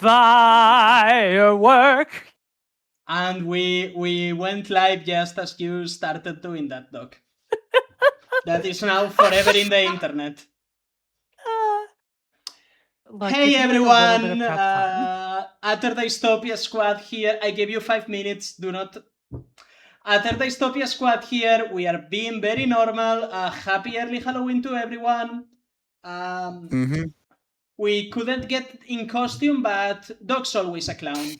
firework. And we went live just as you started doing that, Doc. That is now forever in the internet. Look, Hey give me, like, a little bit of everyone, prep time. Utter Dystopia Squad here. I gave you 5 minutes. Do not. Utter Dystopia Squad here. We are being very normal. Happy early Halloween to everyone. We couldn't get in costume, but Doc's always a clown.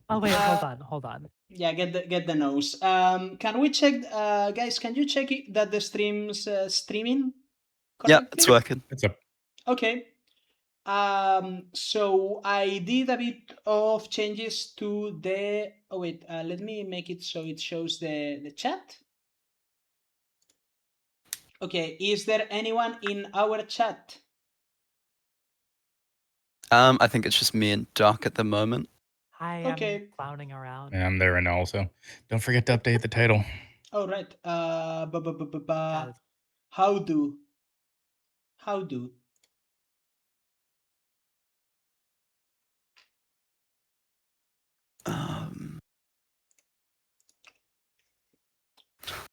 Oh wait, hold on. Yeah, get the nose. Can we check, guys? Can you check that the stream's streaming correctly? Yeah, it's working. It's up. Okay. So I did a bit of changes to the. Oh wait, let me make it so it shows the chat. Okay, is there anyone in our chat? I think it's just me and Doc at the moment. Hi, Okay. I'm clowning around. Yeah, I'm there right now also. Don't forget to update the title. All right. Guys. How do? How do?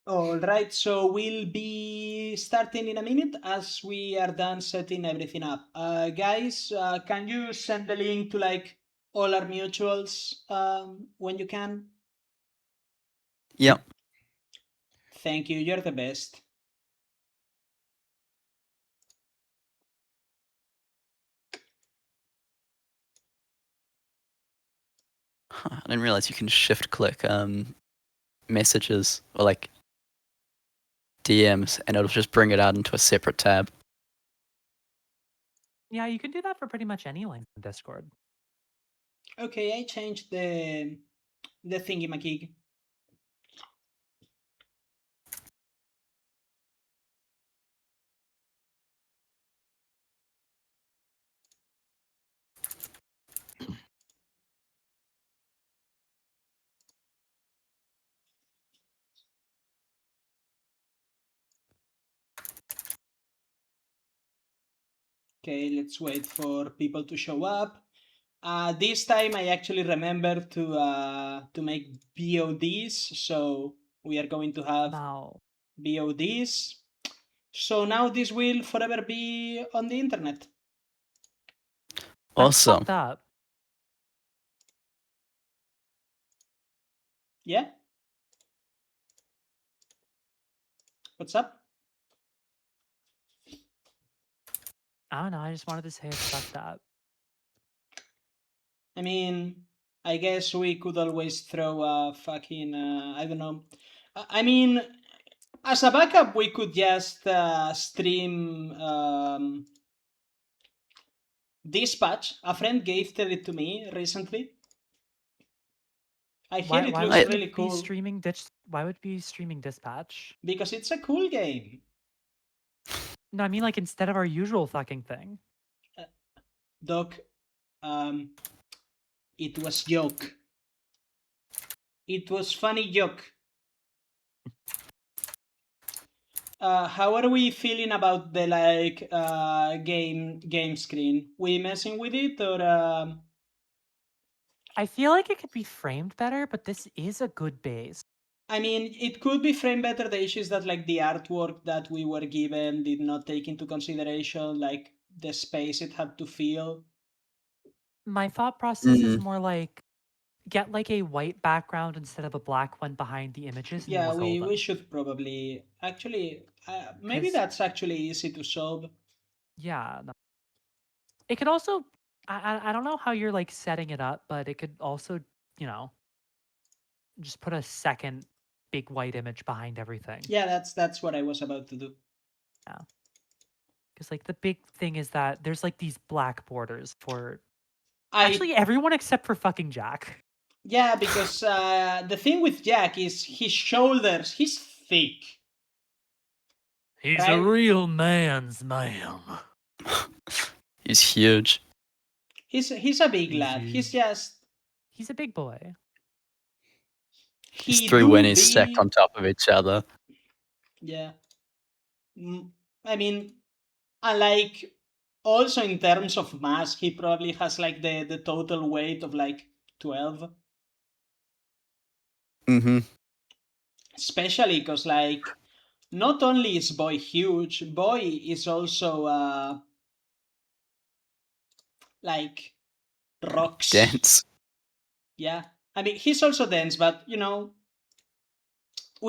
All right, so we'll be starting in a minute as we are done setting everything up. Guys, can you send the link to like all our mutuals when you can? Yep. Thank you, you're the best. I didn't realize you can shift click messages or like DMs and it'll just bring it out into a separate tab. Yeah, you can do that for pretty much any link in Discord. Okay, I changed the thingy-majig. Okay, let's wait for people to show up. This time I actually remembered to make BODs, so we are going to have BODs. So now this will forever be on the internet. Awesome. Up. Yeah? What's up? I don't know, I just wanted to say it's fucked up. I mean, I guess we could always throw a fucking, I don't know. I mean, as a backup, we could just stream Dispatch. A friend gifted it to me recently. I hear it looks really cool. Why would be streaming Dispatch? Because it's a cool game. No, I mean like instead of our usual fucking thing. Doc, it was joke. It was funny joke. How are we feeling about the like game screen? We messing with it or? I feel like it could be framed better, but this is a good base. I mean, it could be framed better. The issue is that like the artwork that we were given did not take into consideration like the space it had to fill. My thought process is more like get like a white background instead of a black one behind the images. And Yeah, we should probably actually maybe that's actually easy to solve. Yeah, it could also. I don't know how you're like setting it up, but it could also, you know, just put a second big white image behind everything. Yeah, that's what I was about to do. Yeah. Because like the big thing is that there's like these black borders for actually everyone except for fucking Jack. Yeah, because the thing with Jack is his shoulders, he's thick. He's a real man's man. He's huge. He's a big lad. He's a big boy. He's three winnies stacked on top of each other. Yeah. I mean, unlike also in terms of mass, he probably has like the total weight of like 12. Mm-hmm. Especially because like not only is Boy huge, Boy is also like rocks. Dense. Yeah. I mean, he's also dense, but we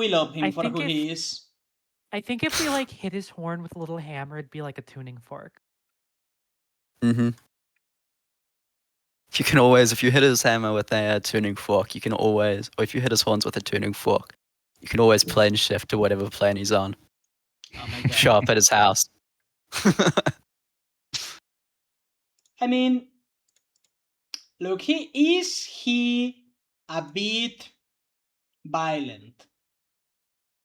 love him I for think who if he is. I think if we like hit his horn with a little hammer, it'd be like a tuning fork. Mm-hmm. You can always, if you hit his hammer with a tuning fork, you can always, or if you hit his horns with a tuning fork, you can always plane shift to whatever plane he's on. Oh my god. Show up at his house. I mean, look, he a bit violent?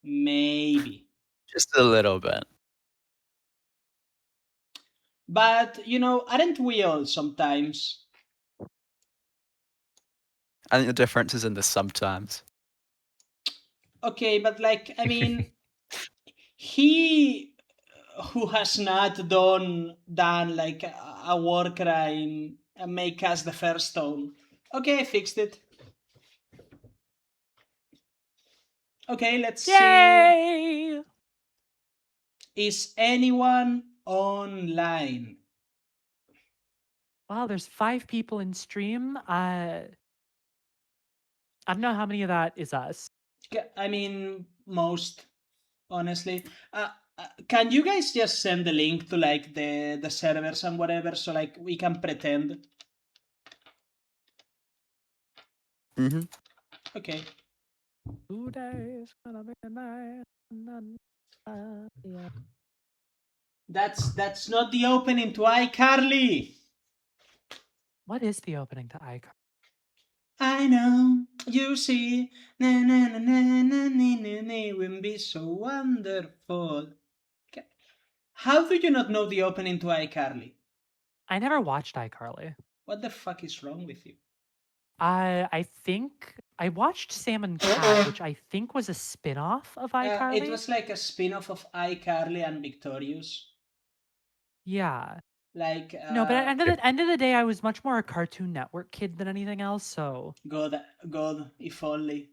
Maybe. Just a little bit. But, aren't we all sometimes? I think the difference is in the sometimes. Okay, but like, I mean, he who has not done like a war crime and make us the first stone. Okay, I fixed it. Okay, let's see. Yay! Is anyone online? Wow, there's 5 people in stream. I don't know how many of that is us. I mean, most, honestly. Can you guys just send the link to like the servers and whatever, so like we can pretend? Mm-hmm. Okay. Today's gonna be the night. Yeah. That's not the opening to iCarly. What is the opening to iCar? I know, you see, na na na na na na na na will be so wonderful. How do you not know the opening to iCarly? I never watched iCarly. What the fuck is wrong with you? I think I watched Sam and Cat, which I think was a spin-off of iCarly. It was like a spin-off of iCarly and Victorious. Yeah. Like No, but at the end of the day, I was much more a Cartoon Network kid than anything else. So God, if only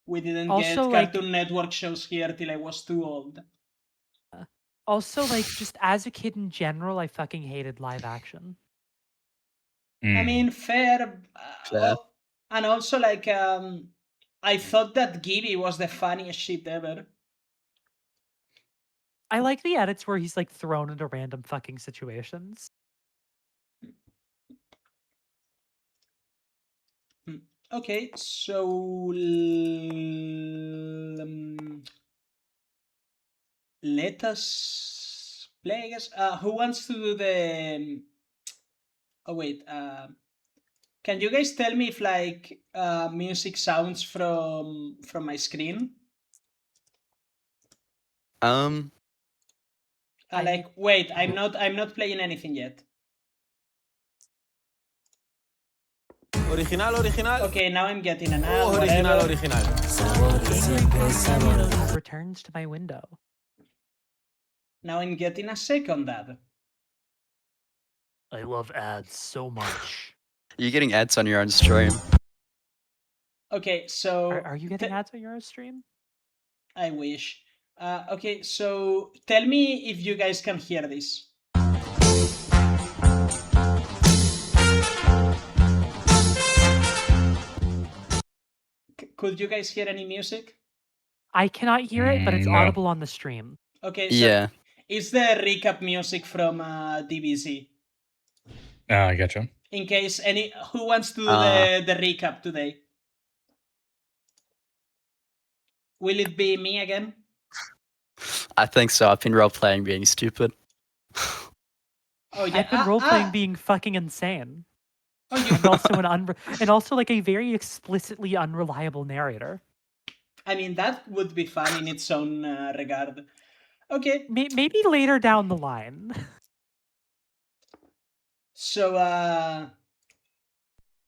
we didn't also get like Cartoon Network shows here till I was too old. also like just as a kid in general, I fucking hated live action. I mean, fair. Fair. And also like I thought that Gibby was the funniest shit ever. I like the edits where he's like thrown into random fucking situations. Okay, so let us play, I guess. Who wants to do the? Oh wait. Can you guys tell me if like music sounds from my screen? Like wait, I'm not playing anything yet. Original. Okay, now I'm getting an ad. Original. Returns to my window. Now I'm getting a second ad. I love ads so much. You're getting ads on your own stream. Okay, so Are you getting ads on your stream? I wish. Okay, so tell me if you guys can hear this. Could you guys hear any music? I cannot hear it, but it's No. audible on the stream. Okay, so Yeah. it's the recap music from DBZ. Oh, I gotcha. In case who wants to do the recap today? Will it be me again? I think so. I've been role playing being stupid. Oh yeah, I've been role playing being fucking insane, Oh, you, and also and also like a very explicitly unreliable narrator. I mean, that would be fun in its own regard. Okay. Maybe later down the line. So,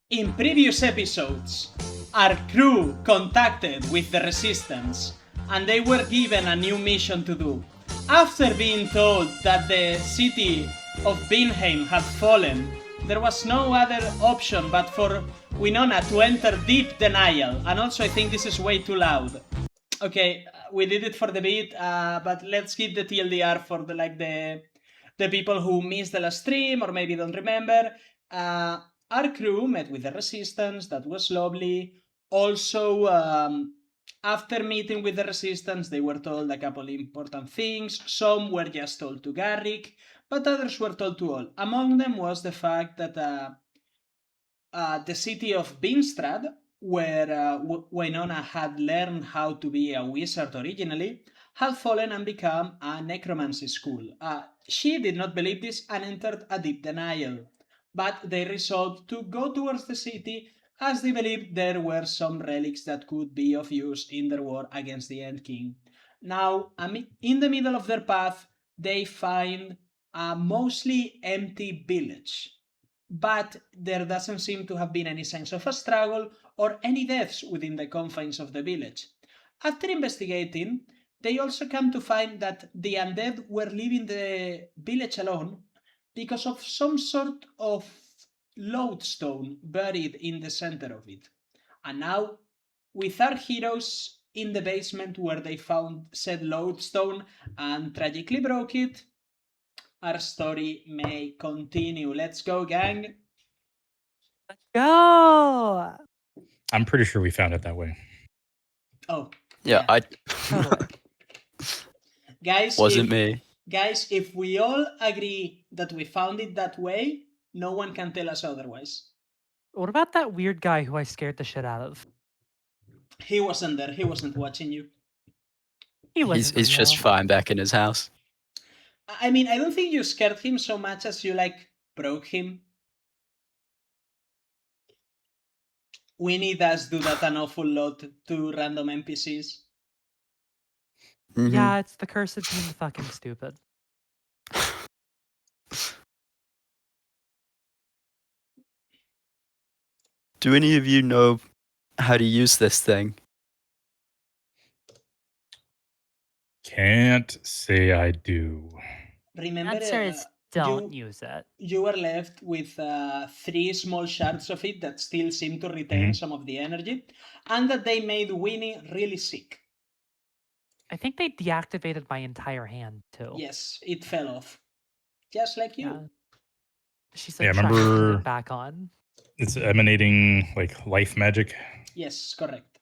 in previous episodes, our crew contacted with the Resistance, and they were given a new mission to do. After being told that the city of Binheim had fallen, there was no other option but for Winona to enter deep denial. And also, I think this is way too loud. Okay, we did it for the beat, but let's keep the TLDR for the people who missed the last stream or maybe don't remember. Our crew met with the resistance. That was lovely. Also, after meeting with the resistance, they were told a couple important things. Some were just told to Garrick, but others were told to all. Among them was the fact that the city of Binstrad, where Winona had learned how to be a wizard originally, had fallen and become a necromancy school. She did not believe this and entered a deep denial, but they resolved to go towards the city as they believed there were some relics that could be of use in their war against the Endking. Now, in the middle of their path, they find a mostly empty village, but there doesn't seem to have been any signs of a struggle or any deaths within the confines of the village. After investigating, they also come to find that the undead were leaving the village alone because of some sort of lodestone buried in the center of it. And now, with our heroes in the basement where they found said lodestone and tragically broke it, our story may continue. Let's go, gang. Go! I'm pretty sure we found it that way. Oh, Yeah, yeah. Totally. Guys, wasn't me. Guys, if we all agree that we found it that way, no one can tell us otherwise. What about that weird guy who I scared the shit out of? He wasn't there. He wasn't watching you. He wasn't He's just real. fine back in his house. I mean, I don't think you scared him so much as you, like, broke him. Winnie does do that an awful lot to random NPCs. Mhm. Yeah, it's the curse of being fucking stupid. Do any of you know how to use this thing? Can't say I do. Remember, Answer is don't use it. you were left with 3 small shards of it that still seem to retain Mhm. some of the energy, and that they made Winnie really sick. I think they deactivated my entire hand too. Yes, it fell off. Just like you. Yeah. She's Yeah, like trying to put remember it back on. it's emanating like life magic. Yes, correct.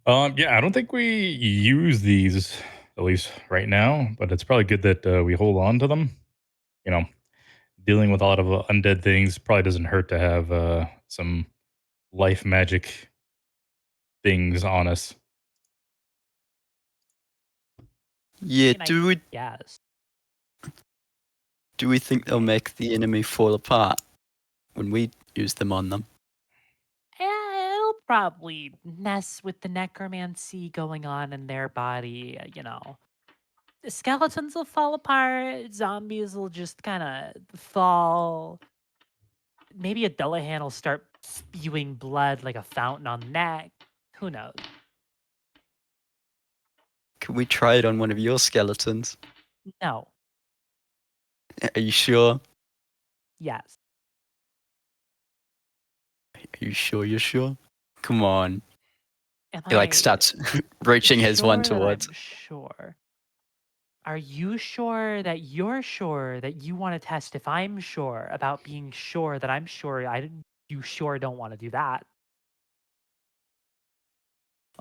Yeah, I don't think we use these at least right now, but it's probably good that we hold on to them. You know, dealing with a lot of undead things probably doesn't hurt to have some life magic things on us. Yeah, I mean, yes. do we think they'll make the enemy fall apart when we use them on them? It'll probably mess with the necromancy going on in their body, you know. The skeletons will fall apart, zombies will just kind of fall. Maybe a Dullahan will start spewing blood like a fountain on the neck. Who knows? Can we try it on one of your skeletons? No. Are you sure? Yes. Are you sure you're sure? Come on. Am He like I starts reaching his one sure that I'm towards. sure? Are you sure that you're sure that you want to test if I'm sure about being sure that I'm sure you sure don't want to do that?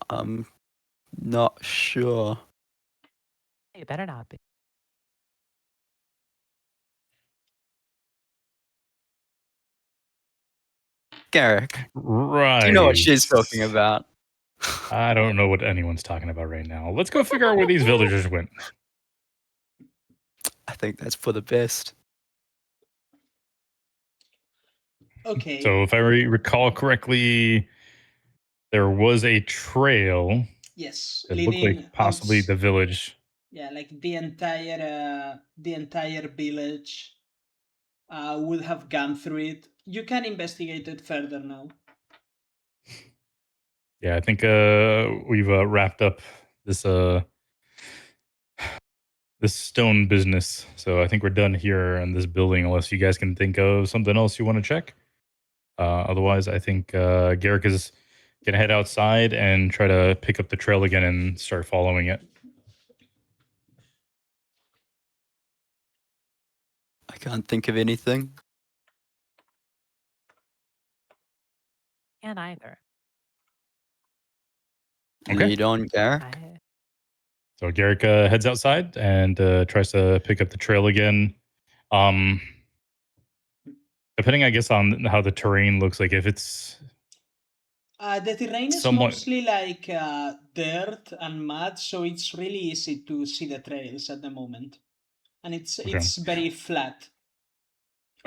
I'm not sure. It better not be. Garrick, Right. do you know what she's talking about? I don't know what anyone's talking about right now. Let's go figure out where these villagers went. I think that's for the best. Okay. So, if I recall correctly, there was a trail Yes, that looked leaving like possibly the village. Yeah, like the entire village would have gone through it. You can investigate it further now. Yeah, I think we've wrapped up this this stone business. So I think we're done here in this building, unless you guys can think of something else you want to check. Otherwise, I think Garrick is gonna head outside and try to pick up the trail again and start following it. I can't think of anything. Can't either. Okay. Lead on, Garrick. I So Garrick heads outside and tries to pick up the trail again. Um, Depending, I guess, on how the terrain looks like, if it's The terrain is somewhat mostly like dirt and mud, so it's really easy to see the trails at the moment, and okay, it's very flat.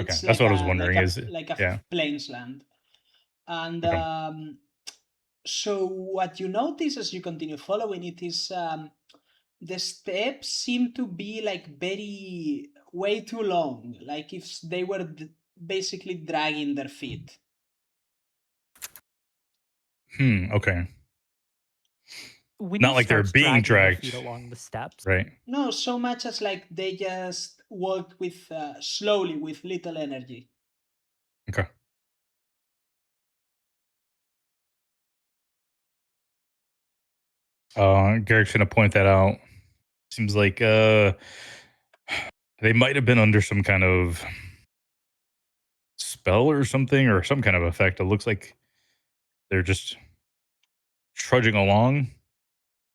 okay, It's that's like what I was wondering. Is like a yeah, plains land, and okay. so what you notice as you continue following it is the steps seem to be like very way too long, like if they were basically dragging their feet. Okay. Winnie Not like they're starts being dragging their dragged, feet along the steps. right? No, so much as like they just walk with slowly with little energy. Okay. Garrick's gonna point that out. Seems like they might have been under some kind of spell or something, or some kind of effect. It looks like they're just trudging along.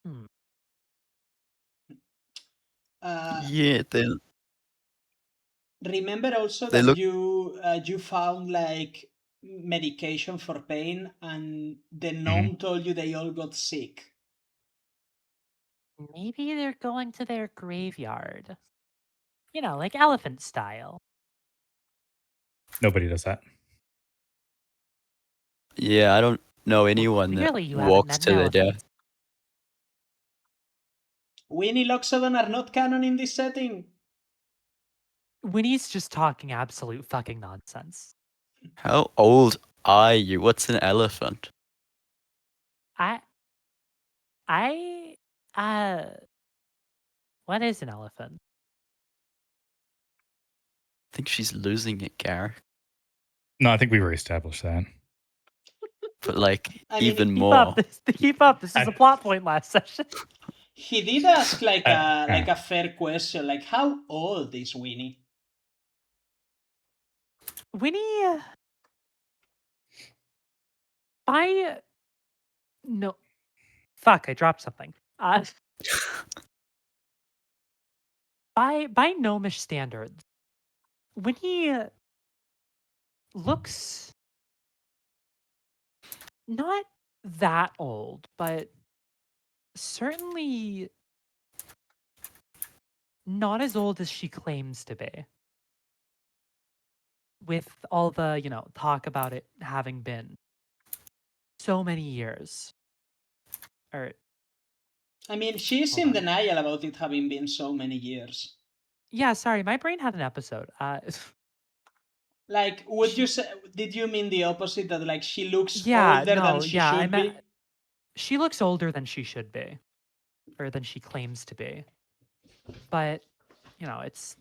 Hmm. Uh, Yeah, Remember also they that look. you found like medication for pain, and the Mhm. gnome told you they all got sick. Maybe they're going to their graveyard. You know, like elephant style. Nobody does that. Yeah, I don't know Well, anyone that clearly you haven't walks met an to their elephant. death. Winnie Loxodon are not canon in this setting. Winnie's just talking absolute fucking nonsense. How old are you? What's an elephant? I, I, uh, what is an elephant? I think she's losing it, Garrick. No, I think we've already established that. But like I mean, even Keep up. more. Keep up. This was a I, plot point last session. he did ask I, like a fair question, like how old is Winnie? Winnie, by no, fuck, I dropped something. By gnomish standards, Winnie looks not that old, but certainly not as old as she claims to be. With all the, talk about it having been so many years. Or, I mean, she's hold in on. denial about it having been so many years. Yeah, sorry, my brain had an episode. Like, would you She, say? Did you mean the opposite? That like she looks yeah, older than no, she yeah, I should meant be? she looks older than she should be, or than she claims to be. But, it's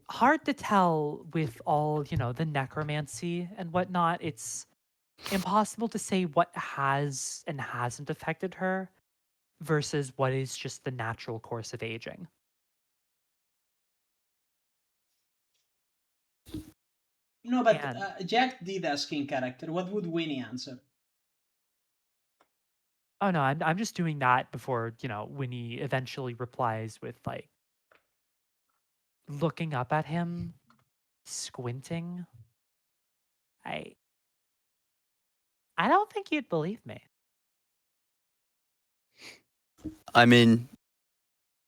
hard to tell with all, the necromancy and whatnot. It's impossible to say what has and hasn't affected her versus what is just the natural course of aging. No, but And Jack did ask in character. What would Winnie answer? oh no, I'm just doing that before, Winnie eventually replies with like looking up at him, squinting. I I don't think you'd believe me. I mean,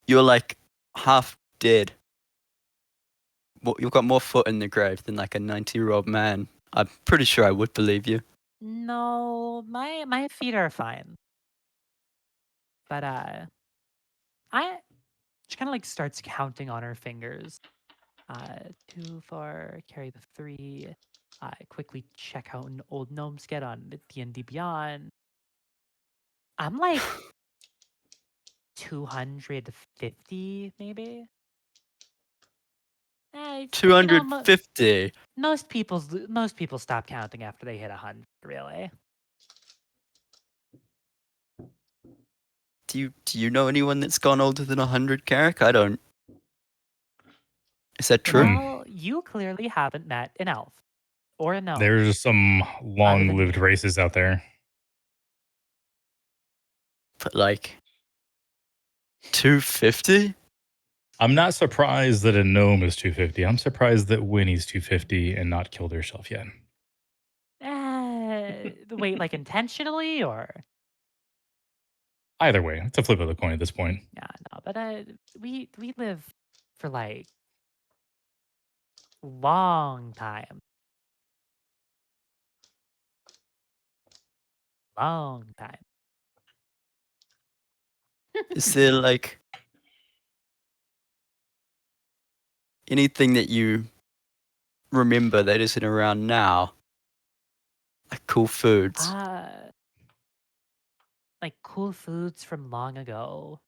you're like half dead. You've got more foot in the grave than like a 90-year-old man. I'm pretty sure I would believe you. No, my feet are fine. But I she kind of like starts counting on her fingers. 2, 4, carry the 3. Quickly check how old gnomes get on D&D Beyond. I'm like 250, maybe. You know, 250. most people stop counting after they hit 100. Really. Do you know anyone that's gone older than 100, Garrick? I don't. Is that true? Hmm. Well, you clearly haven't met an elf or a gnome There's some other than long-lived me. races out there. But like 250? I'm not surprised that a gnome is 250. I'm surprised that Winnie's 250 and not killed herself yet. Wait, like intentionally or? Either way, it's a flip of the coin at this point. Yeah, no, but we live for like long time, long time. Is there like anything that you remember that isn't around now? Like cool foods, Uh, like cool foods from long ago.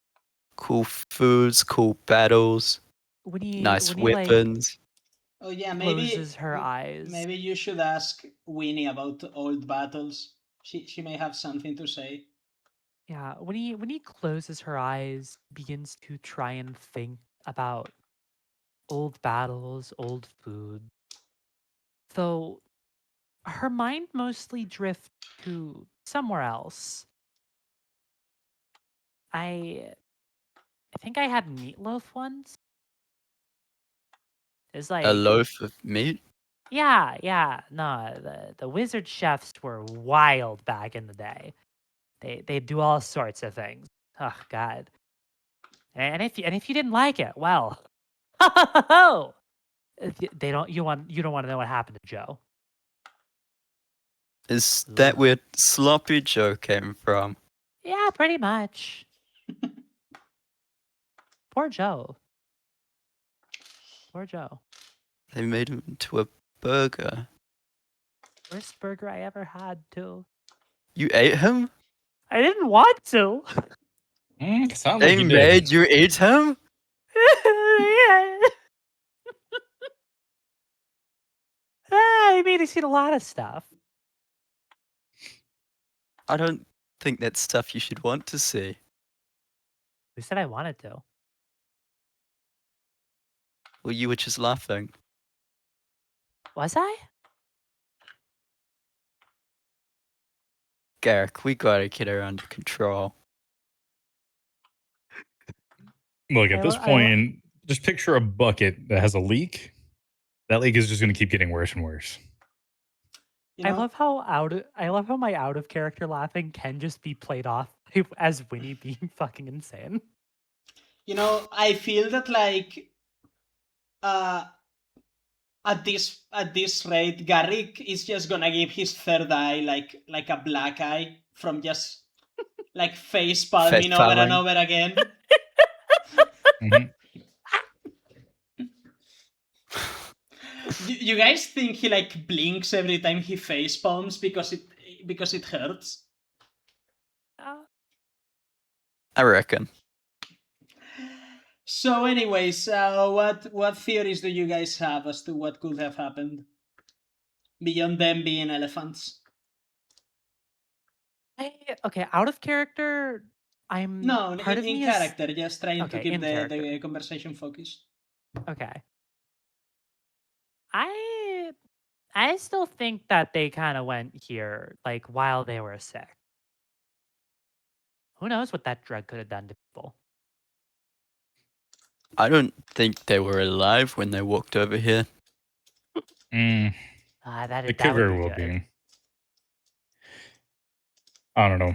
cool battles, nice When he like weapons. Oh yeah, maybe closes her eyes. maybe you should ask Winnie about old battles. She may have something to say. Yeah, when he closes her eyes, begins to try and think about old battles, old food. Though her mind mostly drifts to somewhere else. I I think I had meatloaf once. It's A like, loaf of meat. yeah, no, the wizard chefs were wild back in the day. They do all sorts of things. Oh God. And if you didn't like it, well, you don't want to know what happened to Joe. Is that Ugh. where Sloppy Joe came from? Yeah, pretty much. Poor Joe. Poor Joe. They made him into a burger. Worst burger I ever had too. You ate him? I didn't want to. Sounds like They you did. made you eat him? Yeah. I mean, he's seen a lot of stuff. I don't think that's stuff you should want to see. Who said I wanted to? Well, you were just laughing. Was I? Garrick, we gotta get her under control. Look, I, at this lo- I, lo- point, just picture a bucket that has a leak. That leak is just going to keep getting worse and worse. You I know, love how I love how my out of character laughing can just be played off as Winnie being fucking insane. I feel that like uh at this rate, Garrick is just gonna give his third eye like a black eye from just like face Face palming over and palming. over again. Mhm. You guys think he like blinks every time he face palms because it hurts? Uh, I reckon. So, anyways, what theories do you guys have as to what could have happened beyond them being elephants? okay, out of character, I'm No, part of in me is character, just trying to okay, keep in the character. conversation focused. Okay. I I still think that they kind of went here like while they were sick. Who knows what that drug could have done to people? I don't think they were alive when they walked over here. Mm, it could That would very be well good. be. I don't know.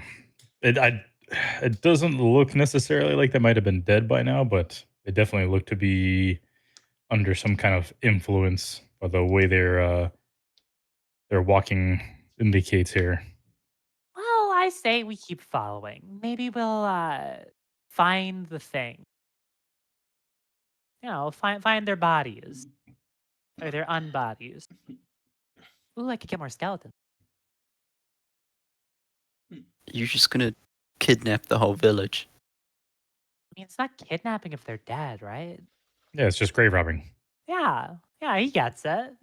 It doesn't look necessarily like they might have been dead by now, but they definitely look to be under some kind of influence by the way their walking indicates here. Well, I say we keep following. Maybe we'll find the thing. You know, find their bodies or their unbodies. Ooh, I could get more skeletons. You're just gonna kidnap the whole village. mean, it's not kidnapping if they're dead, right? Yeah, it's just grave robbing. Yeah. Yeah, he gets it.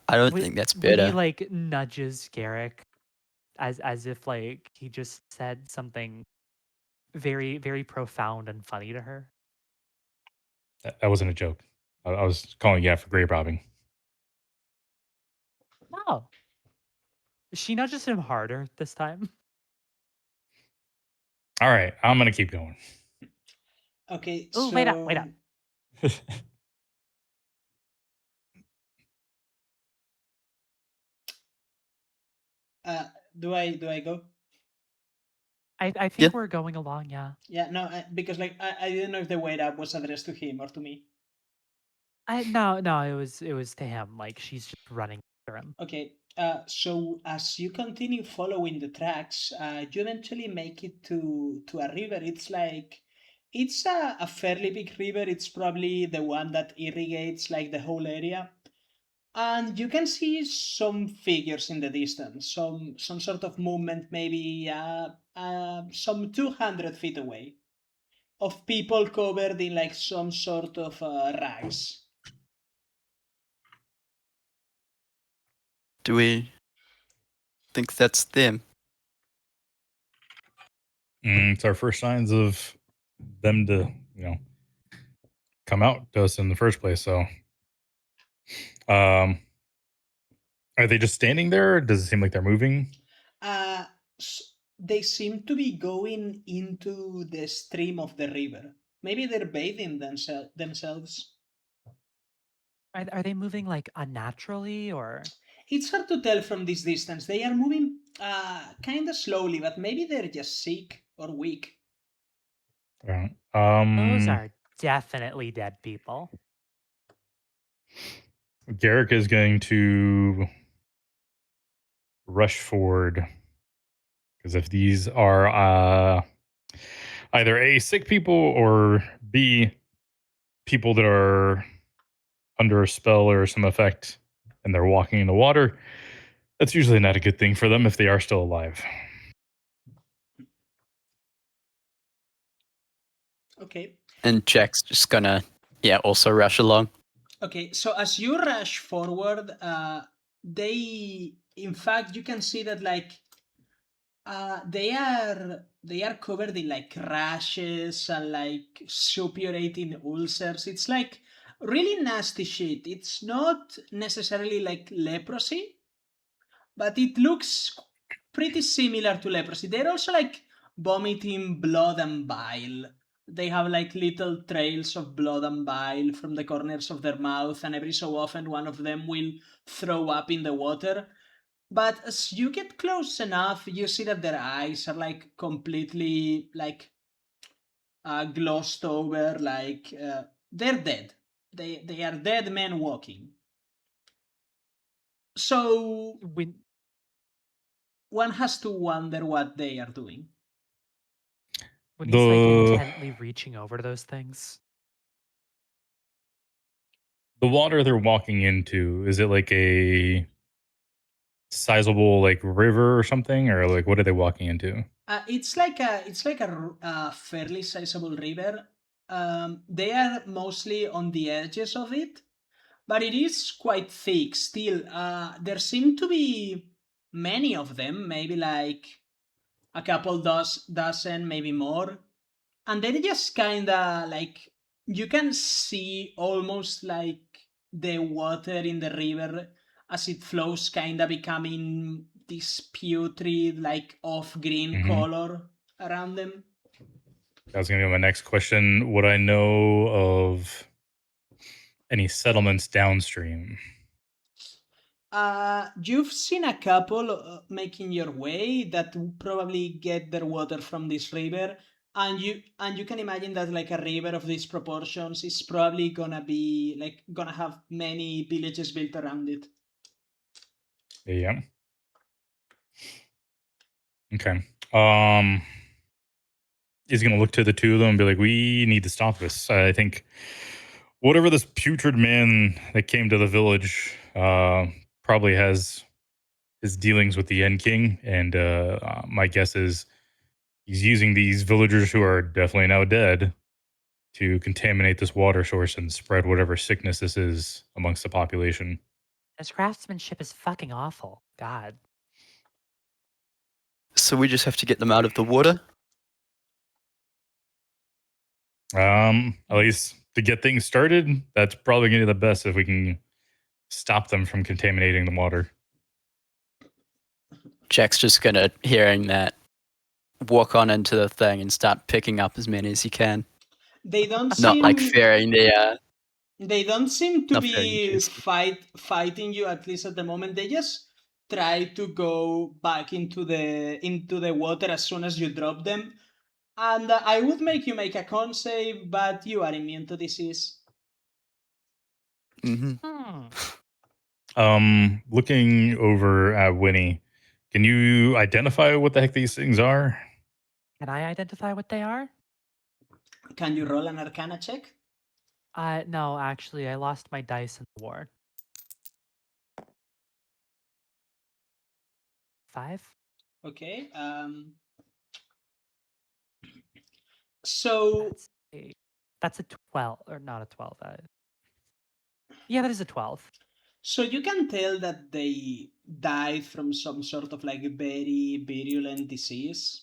I don't When think that's when he, better. like, nudges Garrick as if, like, he just said something very, very profound and funny to her. That wasn't a joke. I was calling you out for grave robbing. No. She nudges him harder this time. All right, I'm gonna keep going. Okay, Oh, wait up, wait so up. uh, do I go? I Yeah. think we're going along, yeah. Yeah, no, because like I didn't know if the wait up was addressed to him or to me. No, it was to him, like, she's just running after him. Okay, so as you continue following the tracks, you eventually make it to a river. It's a fairly big river. It's probably the one that irrigates like the whole area. And you can see some figures in the distance, some sort of movement, maybe some 200 feet away, of people covered in like some sort of rags. Do we think that's them? It's our first signs of them to, come out to us in the first place. So, um, are they just standing there? Or does it seem like they're moving? Uh, they seem to be going into the stream of the river. Maybe they're bathing themselves. Are they moving, like, unnaturally, or It's hard to tell from this distance. They are moving kind of slowly, but maybe they're just sick or weak. Uh, those Um, are definitely dead people. Garrick is going to rush forward because if these are either A, sick people, or B, people that are under a spell or some effect and they're walking in the water, that's usually not a good thing for them if they are still alive. Okay. And Jack's just gonna, yeah, also rush along. Okay, so as you rush forward, in fact, you can see that like they are covered in like rashes and like suppurating ulcers. It's like really nasty shit. It's not necessarily like leprosy, but it looks pretty similar to leprosy. They're also like vomiting blood and bile. They have like little trails of blood and bile from the corners of their mouth, and every so often one of them will throw up in the water. But as you get close enough, you see that their eyes are like completely like glossed over, like they're dead. They are dead men walking. So When one has to wonder what they are doing. he's, like, The intently reaching over to those things. the water they're walking into, is it like a sizable like river or something, or like what are they walking into? It's like a fairly sizable river. They are mostly on the edges of it, but it is quite thick still. There seem to be many of them, maybe like a couple dozen, maybe more, and they're just kind of like you can see almost like the water in the river as it flows kind of becoming this putrid like off green Hmm. color around them. That was going to be my next question. Would I know of any settlements downstream? You've seen a couple making your way that would probably get their water from this river, and you can imagine that like a river of these proportions is probably gonna have many villages built around it. Yeah. Okay. Um, he's going to look to the two of them and be like, "We need to stop this. I think whatever this putrid man that came to the village probably has his dealings with the Endking, and my guess is he's using these villagers who are definitely now dead to contaminate this water source and spread whatever sickness this is amongst the population. His craftsmanship is fucking awful. God. So we just have to get them out of the water. At least to get things started, that's probably going to be the best if we can stop them from contaminating the water. Jack's just gonna, hearing that, walk on into the thing and start picking up as many as he can. They don't Not like seem fearing the they don't seem to not fearing the be chasers. fighting you, at least at the moment. They just try to go back into the water as soon as you drop them. And I would make you make a con save, but you are immune to disease. Hmm. Looking over at Winnie, can you identify what the heck these things are? Can I identify what they are? Can you roll an Arcana check? No, actually, I lost my dice in the war. 5? Okay. So That's that's a 12, or not a 12. Yeah, that is a 12. So you can tell that they died from some sort of like very virulent disease.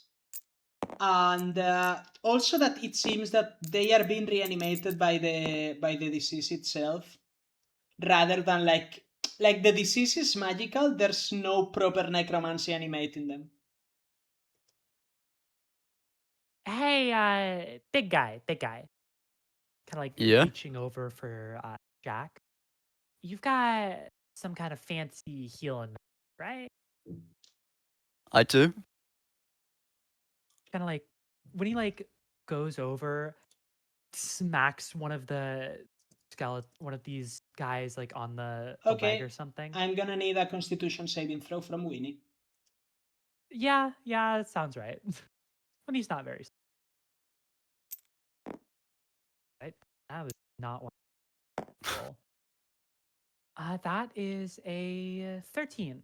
And also that it seems that they are being reanimated by the disease itself, rather than like the disease is magical. There's no proper necromancy animating them. Hey, big guy, big guy. Kind of like Yeah, reaching over for Jack. You've got some kind of fancy healing, right? I do. Kind of like when he like goes over, smacks one of these guys like on the leg or Okay, something. I'm gonna need a Constitution saving throw from Winnie. Yeah, that sounds right. When he's not very right. That was not one roll. That is a 13.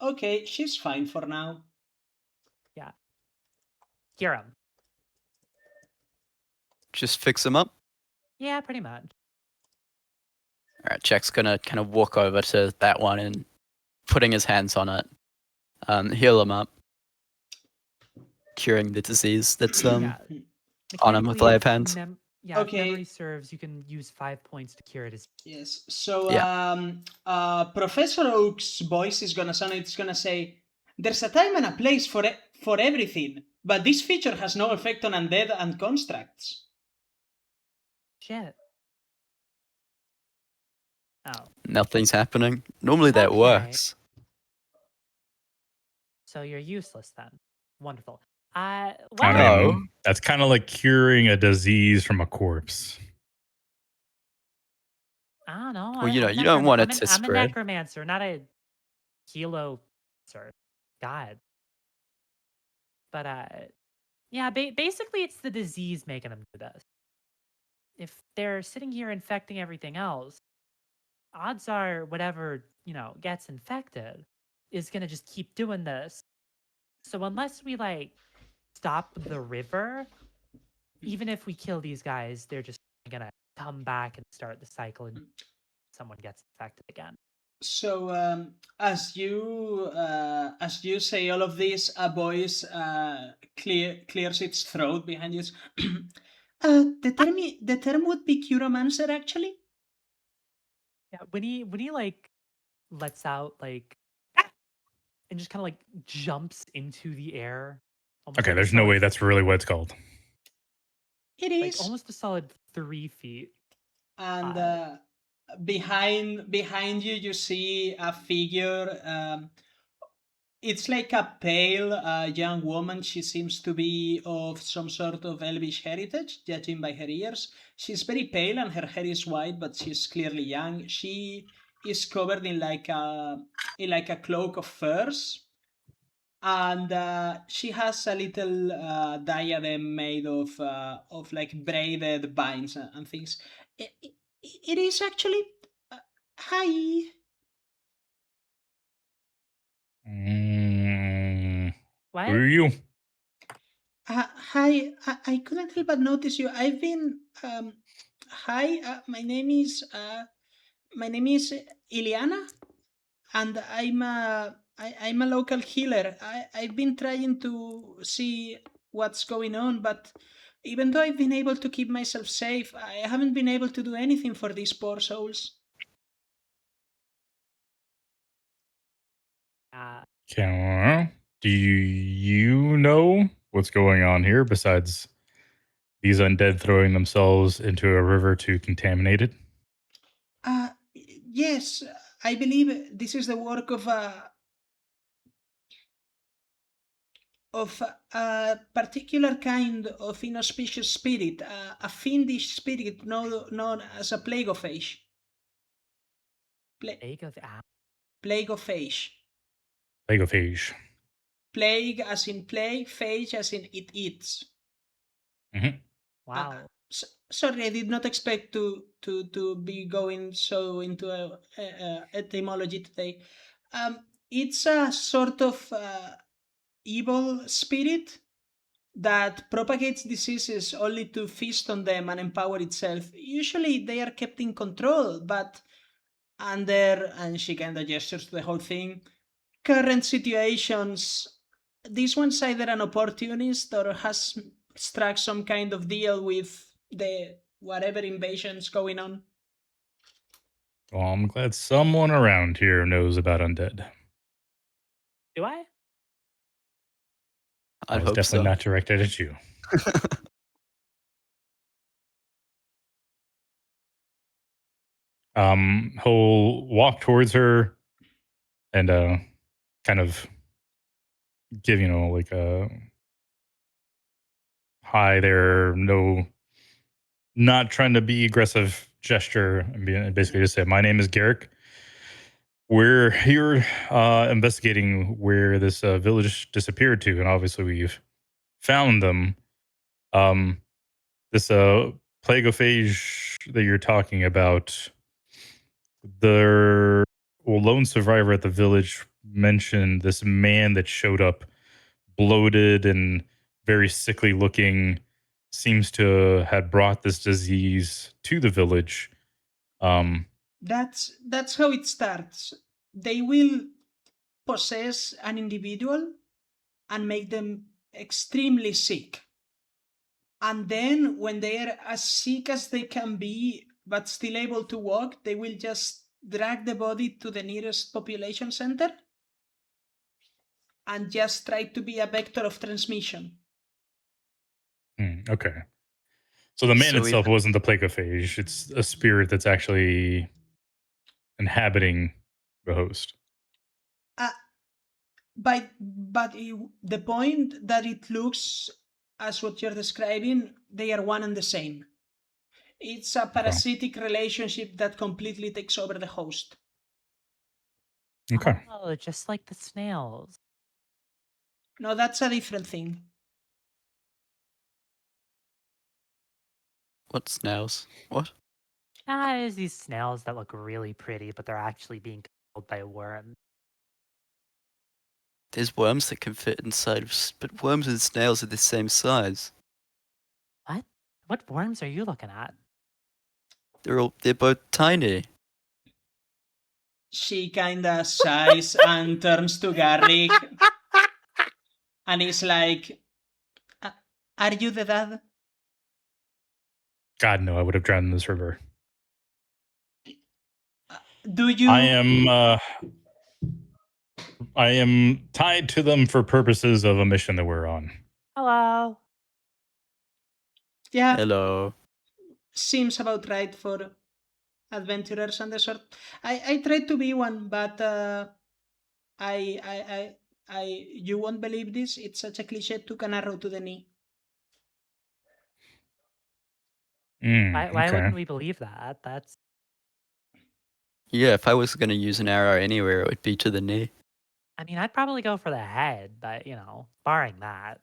Okay, she's fine for now. Yeah. Hear him. Just fix them up. Yeah, pretty much. All right, Jack's gonna kind of walk over to that one and putting his hands on it, heal him up, curing the disease that's Yeah. on him with Mechanically, lay if of hands. if memory Okay. serves, you can use 5 points to cure it as Yes. So Yeah. Professor Oak's voice is gonna sound. It's gonna say, "There's a time and a place for everything, but this feature has no effect on undead and constructs." shit. Oh. Nothing's happening. Normally that Okay. works. So you're useless then. Wonderful. I Well, No. mean, that's kind of like curing a disease from a corpse. I don't know. Well, you don't want it to I'm a spread. necromancer, not a healomancer. God. But yeah, basically it's the disease making them do this. If they're sitting here infecting everything else, odds are whatever, gets infected is going to just keep doing this. So unless we like stop the river, even if we kill these guys, they're just going to come back and start the cycle and someone gets infected again. So as you say all of this, a voice clears its throat behind you. The term would be curomancer, actually. Yeah, when he like lets out like and just kind of like jumps into the air, almost Okay, like a there's no solid way that's really what it's called. It like is. almost a solid 3 feet. And Uh, behind you, you see a figure. It's like a pale young woman. She seems to be of some sort of elvish heritage, judging by her ears. She's very pale and her hair is white, but she's clearly young. She is covered in like a cloak of furs, and she has a little diadem made of like braided vines and things. It is actually. Hi. Mm, who what? are you? Hi, I couldn't help but notice you. I've been hi. My name is Iliana, and I'm a local healer. I've been trying to see what's going on, but even though I've been able to keep myself safe, I haven't been able to do anything for these poor souls. Uh, Okay. Do you know what's going on here besides these undead throwing themselves into a river to contaminate it? Yes, I believe this is the work of a particular kind of inauspicious spirit, a fiendish spirit known as a plague of age. Pla- Egg of Apple. plague of age. Phagophage. Plague as in plague, phage as in it eats. Mm-hmm. Wow. Sorry, I did not expect to be going so into etymology today. It's a sort of evil spirit that propagates diseases only to feast on them and empower itself. Usually they are kept in control, but under, and she kind of gestures to the whole thing, current situations, this one's either an opportunist or has struck some kind of deal with the whatever invasion's going on. Well, I'm glad someone around here knows about undead. Do I? I I'd was hope definitely so. not directed at you. He'll walk towards her and kind of give, like a hi there, no, not trying to be aggressive gesture, and basically just say, "My name is Garrick. We're here investigating where this village disappeared to, and obviously we've found them. Um, this plagophage that you're talking about, the lone survivor at the village mentioned this man that showed up bloated and very sickly looking, seems to had brought this disease to the village. Um, That's how it starts. They will possess an individual and make them extremely sick. And then, when they are as sick as they can be, but still able to walk, they will just drag the body to the nearest population center and just try to be a vector of transmission. okay. So the man So we itself wasn't the plagophage. It's a spirit that's actually inhabiting the host. Uh, the point that it looks as what you're describing, they are one and the same. It's a Okay. parasitic relationship that completely takes over the host. Okay. Oh, just like the snails. No, that's a different thing. what snails? What? There's these snails that look really pretty, but they're actually being killed by worms. There's worms that can fit inside of, but worms and snails are the same size. What? What worms are you looking at? They're both tiny. She kinda sighs and turns to Garrick and is like, Are you the dad? God, no, I would have drowned in this river. Do you? I am tied to them for purposes of a mission that we're on. Hello. Yeah, Hello. seems about right for adventurers and the sort. I tried to be one, but I, I, I, you won't believe this. It's such a cliche. Took an arrow to the knee. Why Okay. wouldn't we believe that? That's Yeah, if I was gonna use an arrow anywhere, it would be to the knee. I mean, I'd probably go for the head, but barring that.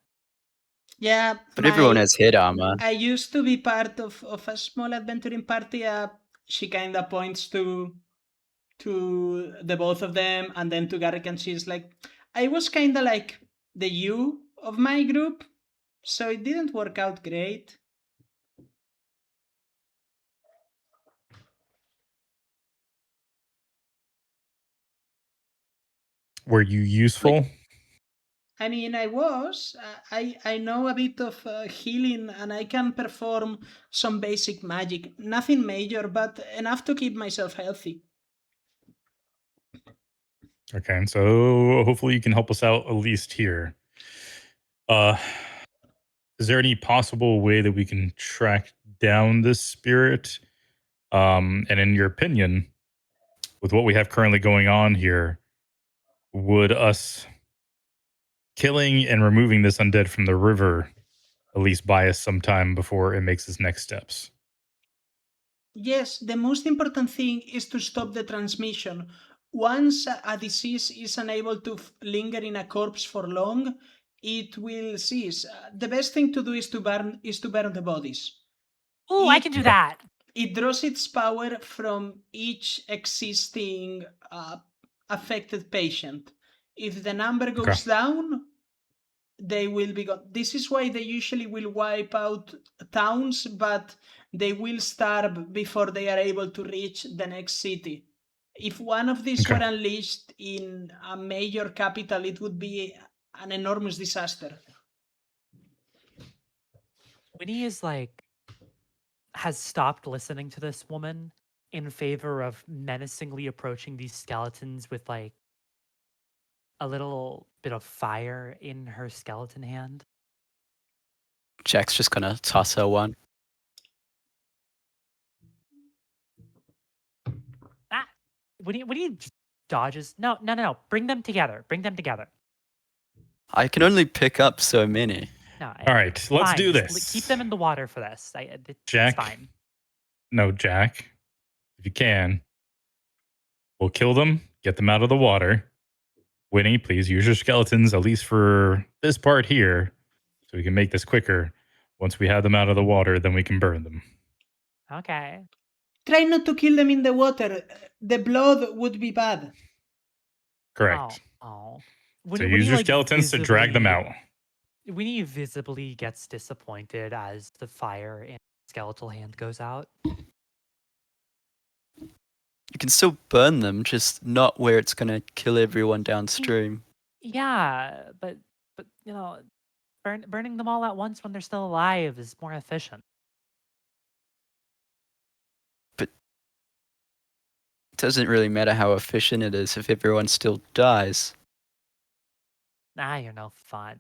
Yeah, But everyone has head armor. I used to be part of a small adventuring party. She kind of points to the both of them and then to Garrick, and she's like, I was kind of like the you of my group. So it didn't work out great. Were you useful? I mean, I was. I know a bit of healing, and I can perform some basic magic. Nothing major, but enough to keep myself healthy. Okay, so hopefully you can help us out at least here. Uh, is there any possible way that we can track down this spirit? And in your opinion, with what we have currently going on here, would us killing and removing this undead from the river at least buy us some time before it makes its next steps? Yes, the most important thing is to stop the transmission. Once a disease is unable to linger in a corpse for long, it will cease. The best thing to do is to burn the bodies. Oh, I It can do that. it draws its power from each existing affected patient. If the number Okay. goes down, they will be gone. This is why they usually will wipe out towns, but they will starve before they are able to reach the next city. If one of these were Okay. unleashed in a major capital, it would be an enormous disaster. Winnie is like has stopped listening to this woman in favor of menacingly approaching these skeletons with like a little bit of fire in her skeleton hand. Jack's just gonna toss her one. Ah, Winnie just dodges. No, no, no, no. Bring them together. Bring them together. I can only pick up so many. No, All right, let's fine. do Just keep this. them in the water for this. It's Jack, fine. no, Jack, if you can, we'll kill them, get them out of the water. Winnie, please use your skeletons, at least for this part here, so we can make this quicker. Once we have them out of the water, then we can burn them. Okay. Try not to kill them in the water. The blood would be bad. Oh, Correct. oh. So Winnie use your like skeletons to drag them visibly out. Winnie visibly gets disappointed as the fire in skeletal hand goes out. You can still burn them, just not where it's gonna kill everyone downstream. Yeah, but burning them all at once when they're still alive is more efficient. But it doesn't really matter how efficient it is if everyone still dies. Ah, you're no fun.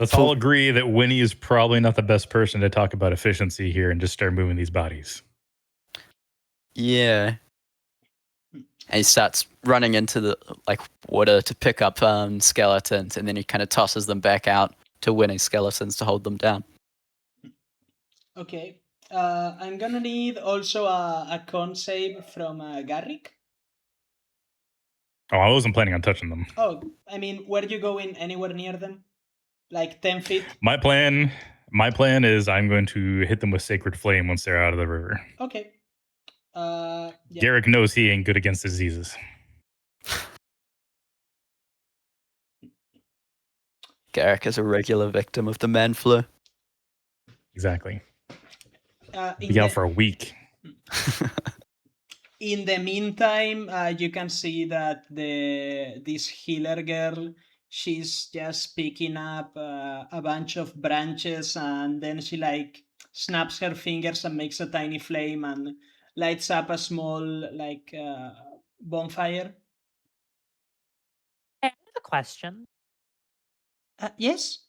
Let's Full- all agree that Winnie is probably not the best person to talk about efficiency here and just start moving these bodies. Yeah. And he starts running into the water to pick up skeletons, and then he kind of tosses them back out to winning skeletons to hold them down. Okay. I'm gonna need also a con save from Garrick. Oh, I wasn't planning on touching them. Oh, I mean, were you going anywhere near them? Like 10 feet? My plan is I'm going to hit them with Sacred Flame once they're out of the river. Okay. Yeah. Garrick knows he ain't good against diseases. Garrick is a regular victim of the man flu. Exactly. In Be out the, for a week. in the meantime, you can see that this healer girl, she's just picking up a bunch of branches, and then she like snaps her fingers and makes a tiny flame and lights up a small like bonfire. Hey, I have a question. Yes.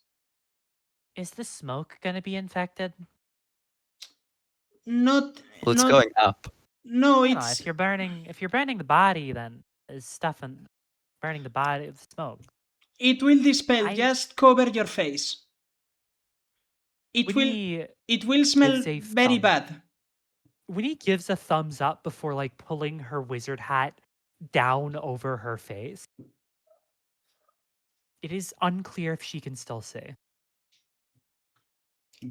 Is the smoke gonna be infected? Not Well, it's not going up. no, No, it's if you're burning the body, then is stuff and burning the body with smoke. it will dispel. I Just cover your face. It will Winnie it will smell gives a very thumb. bad. Winnie gives a thumbs up before like pulling her wizard hat down over her face. It is unclear if she can still see.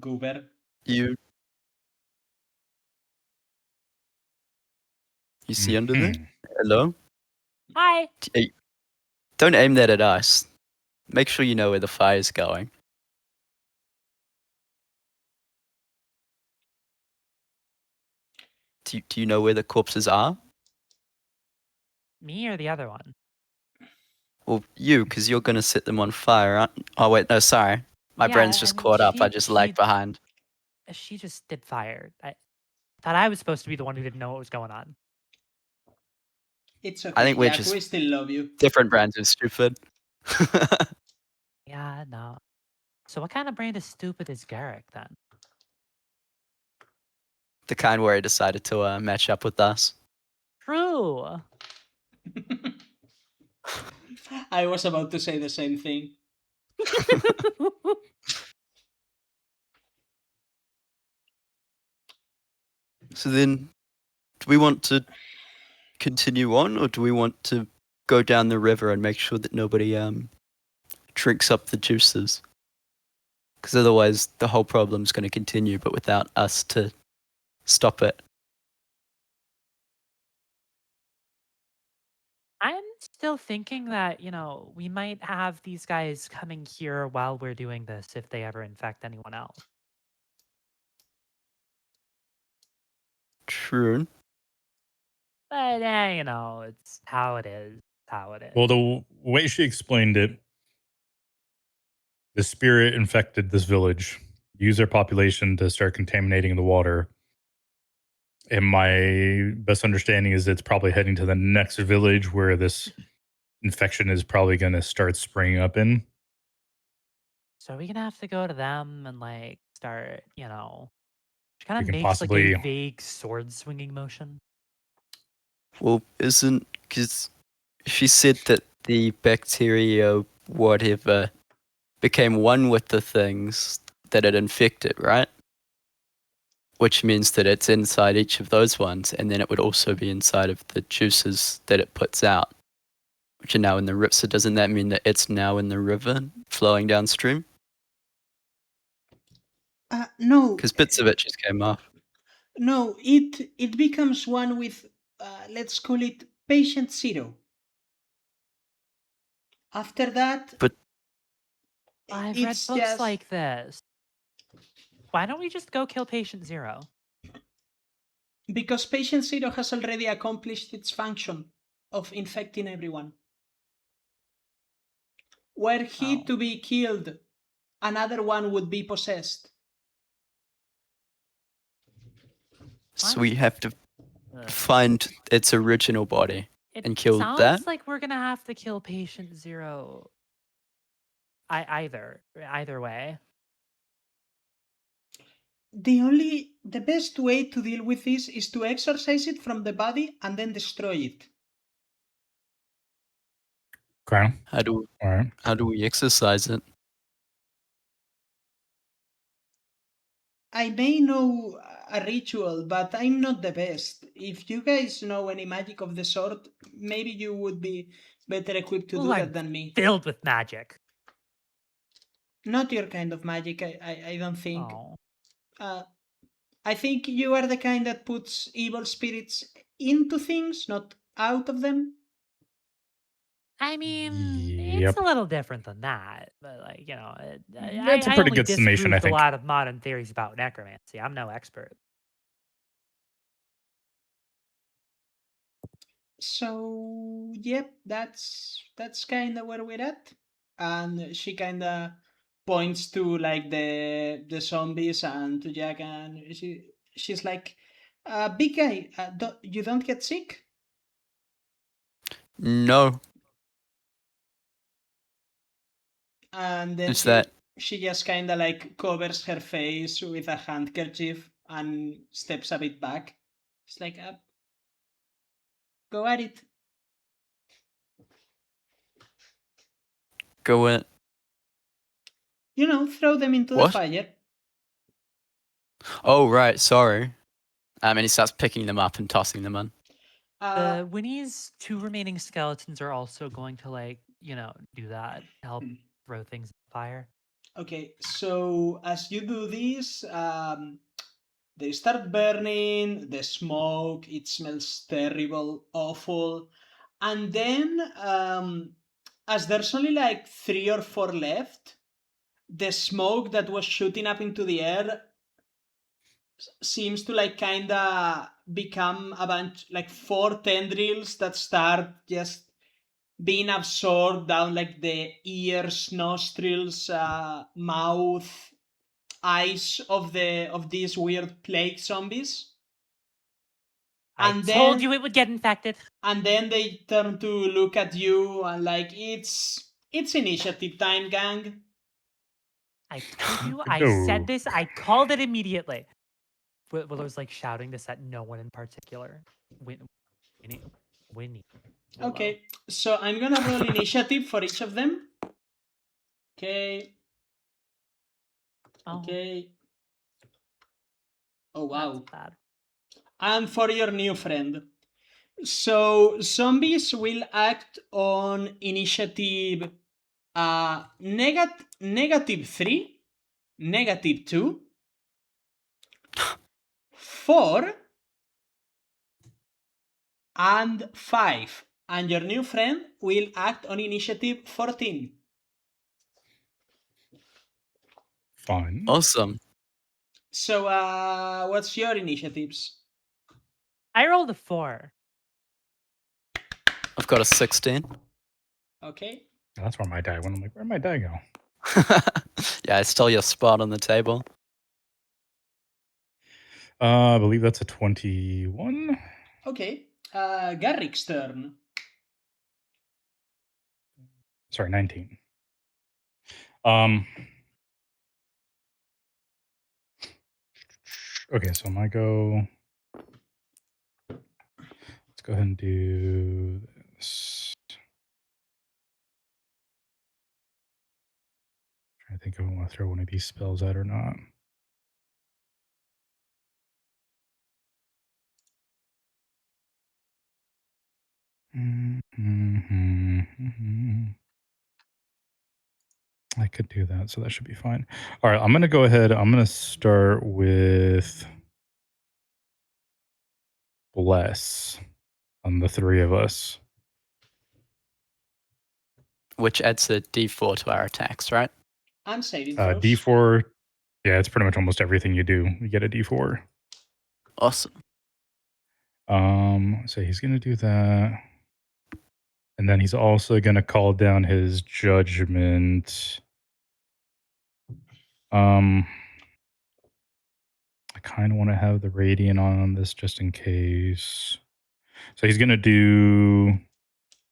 Goober. You see under there? Mhm. Hello? Hi. Hey, don't aim that at us. make sure you know where the fire's going. Do you know where the corpses are? Me or the other one? Well, you, because you're gonna set them on fire, aren't? Oh wait, no, sorry. My brain's Yeah, I just mean, caught up. I just lagged behind. she just did fire. I thought I was supposed to be the one who didn't know what was going on. It's I okay, think we're Jack. just We still love you. different brands of stupid. Yeah, no. So what kind of brand of stupid is Garrick then? The kind where he decided to match up with us. True. I was about to say the same thing. So then, do we want to continue on, or do we want to go down the river and make sure that nobody drinks up the juices? Because otherwise, the whole problem's going to continue, but without us to stop it. I'm still thinking that, we might have these guys coming here while we're doing this if they ever infect anyone else. True. But, it's how it is. How it is. Well, the way she explained it, the spirit infected this village, used their population to start contaminating the water. And my best understanding is it's probably heading to the next village where this infection is probably going to start springing up in. So are we gonna have to go to them and start, she kind We of can makes like a possibly, vague sword swinging motion. Well, isn't because she said that the bacteria, whatever, became one with the things that it infected, right? Which means that it's inside each of those ones, and then it would also be inside of the juices that it puts out, which are now in the river. So doesn't that mean that it's now in the river, flowing downstream? No, Because bits of it just came off. no. It becomes one with, let's call it patient zero. After that, But I've read it's books just like this. Why don't we just go kill patient zero? because patient zero has already accomplished its function of infecting everyone. Were he Oh, to be killed, another one would be possessed. what? so we have to Ugh. find its original body It and kill that. sounds like we're gonna have to kill patient zero. Either way. The best way to deal with this is to exorcise it from the body and then destroy it. okay. How do All right. how do we exercise it? I may know a ritual, but I'm not the best. If you guys know any magic of the sort, maybe you would be better equipped to Well, do I'm that than me. filled with magic. Not your kind of magic, I don't think. Oh. Uh, I think you are the kind that puts evil spirits into things, not out of them. I mean, it's a Yep. little different than that, but That's a I pretty only good summation, I disproved a think. lot of modern theories about necromancy. I'm no expert. So yep, that's kind of where we're at. And she kind of points to like the zombies and to Jack, and she's like, "Big guy, you don't get sick?" No. And then Is that she just kind of like covers her face with a handkerchief and steps a bit back. It's like, go at it. go in? Throw them into the What? fire. Oh right, sorry. And he starts picking them up and tossing them in. Uh, Winnie's two remaining skeletons are also going to do that, help throw things in the fire. okay, so as you do this, they start burning, the smoke, it smells terrible, awful. And then as there's only like 3 or 4 left, the smoke that was shooting up into the air seems to like kinda become a bunch, like 4 tendrils that start just being absorbed down like the ears, nostrils, mouth, eyes of these weird plague zombies. I And told you then it would get infected. and then they turn to look at you and like it's initiative time, gang. I told you. I No. said this. I called it immediately. Willow's like shouting this at no one in particular. Winnie, Winnie, Willow. Okay, so I'm gonna roll initiative for each of them. Okay. Oh, Okay. Oh that's wow. bad. And for your new friend. So zombies will act on initiative -3, -2, 4, and 5. And your new friend will act on initiative 14. Fun. Awesome. So what's your initiatives? I rolled a 4. I've got a 16. Okay. That's where my die went. I'm like, where'd my die go? Yeah, I stole your spot on the table. I believe that's a 21. Okay. Garrick's turn. Sorry, 19. Um. Okay, so my go. Let's go ahead and do this. I think if I want to throw one of these spells out or not. I could do that, so that should be fine. All right, I'm going to go ahead. I'm going to start with Bless on the 3 of us. Which adds a d4 to our attacks, right? And saving throws. D4. Yeah, it's pretty much almost everything you do. You get a D4. Awesome. So he's going to do that. And then he's also going to call down his judgment. I kind of want to have the radiant on this just in case. So he's going to do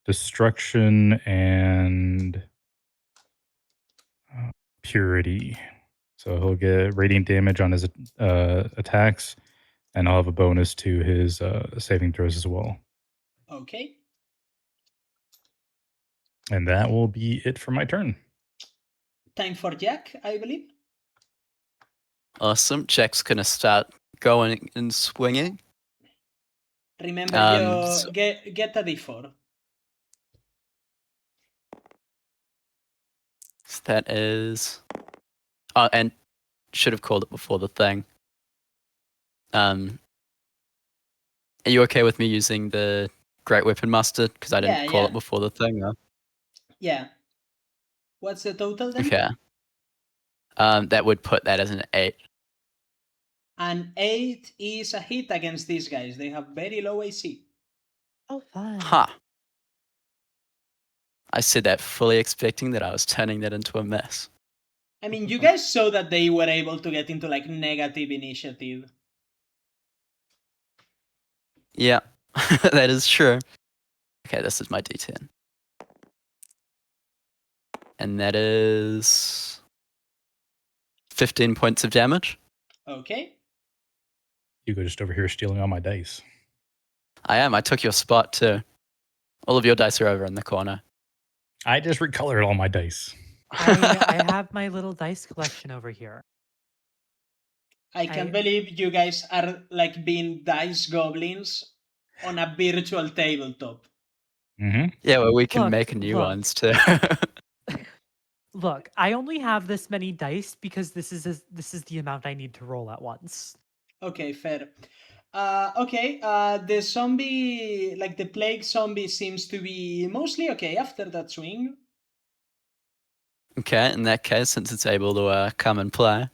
destruction and purity. So he'll get radiant damage on his attacks, and I'll have a bonus to his saving throws as well. Okay. And that will be it for my turn. Time for Jack, I believe. Awesome. Jack's gonna start going and swinging. Remember, So get a d4. that is. Oh, and should have called it before the thing. Are you okay with me using the Great Weapon Master? Because I didn't call it before the thing. Though. Yeah. What's the total then? Okay. That would put that as an 8. An 8 is a hit against these guys. They have very low AC. Oh, fun. Ha! I said that fully expecting that I was turning that into a mess. I mean, you guys saw that they were able to get into like negative initiative. Yeah, that is true. Okay, this is my d10. And that is 15 points of damage. Okay. You go just over here stealing all my dice. I am. I took your spot too. All of your dice are over in the corner. I just recolored all my dice. I have my little dice collection over here. I can't believe you guys are like being dice goblins on a virtual tabletop. Mm-hmm. Yeah, well, we can Look, make new look. ones too. Look, I only have this many dice because this is the amount I need to roll at once. Okay, fair. Okay, the zombie, like the plague zombie, seems to be mostly okay after that swing. Okay, in that case, since it's able to come and play,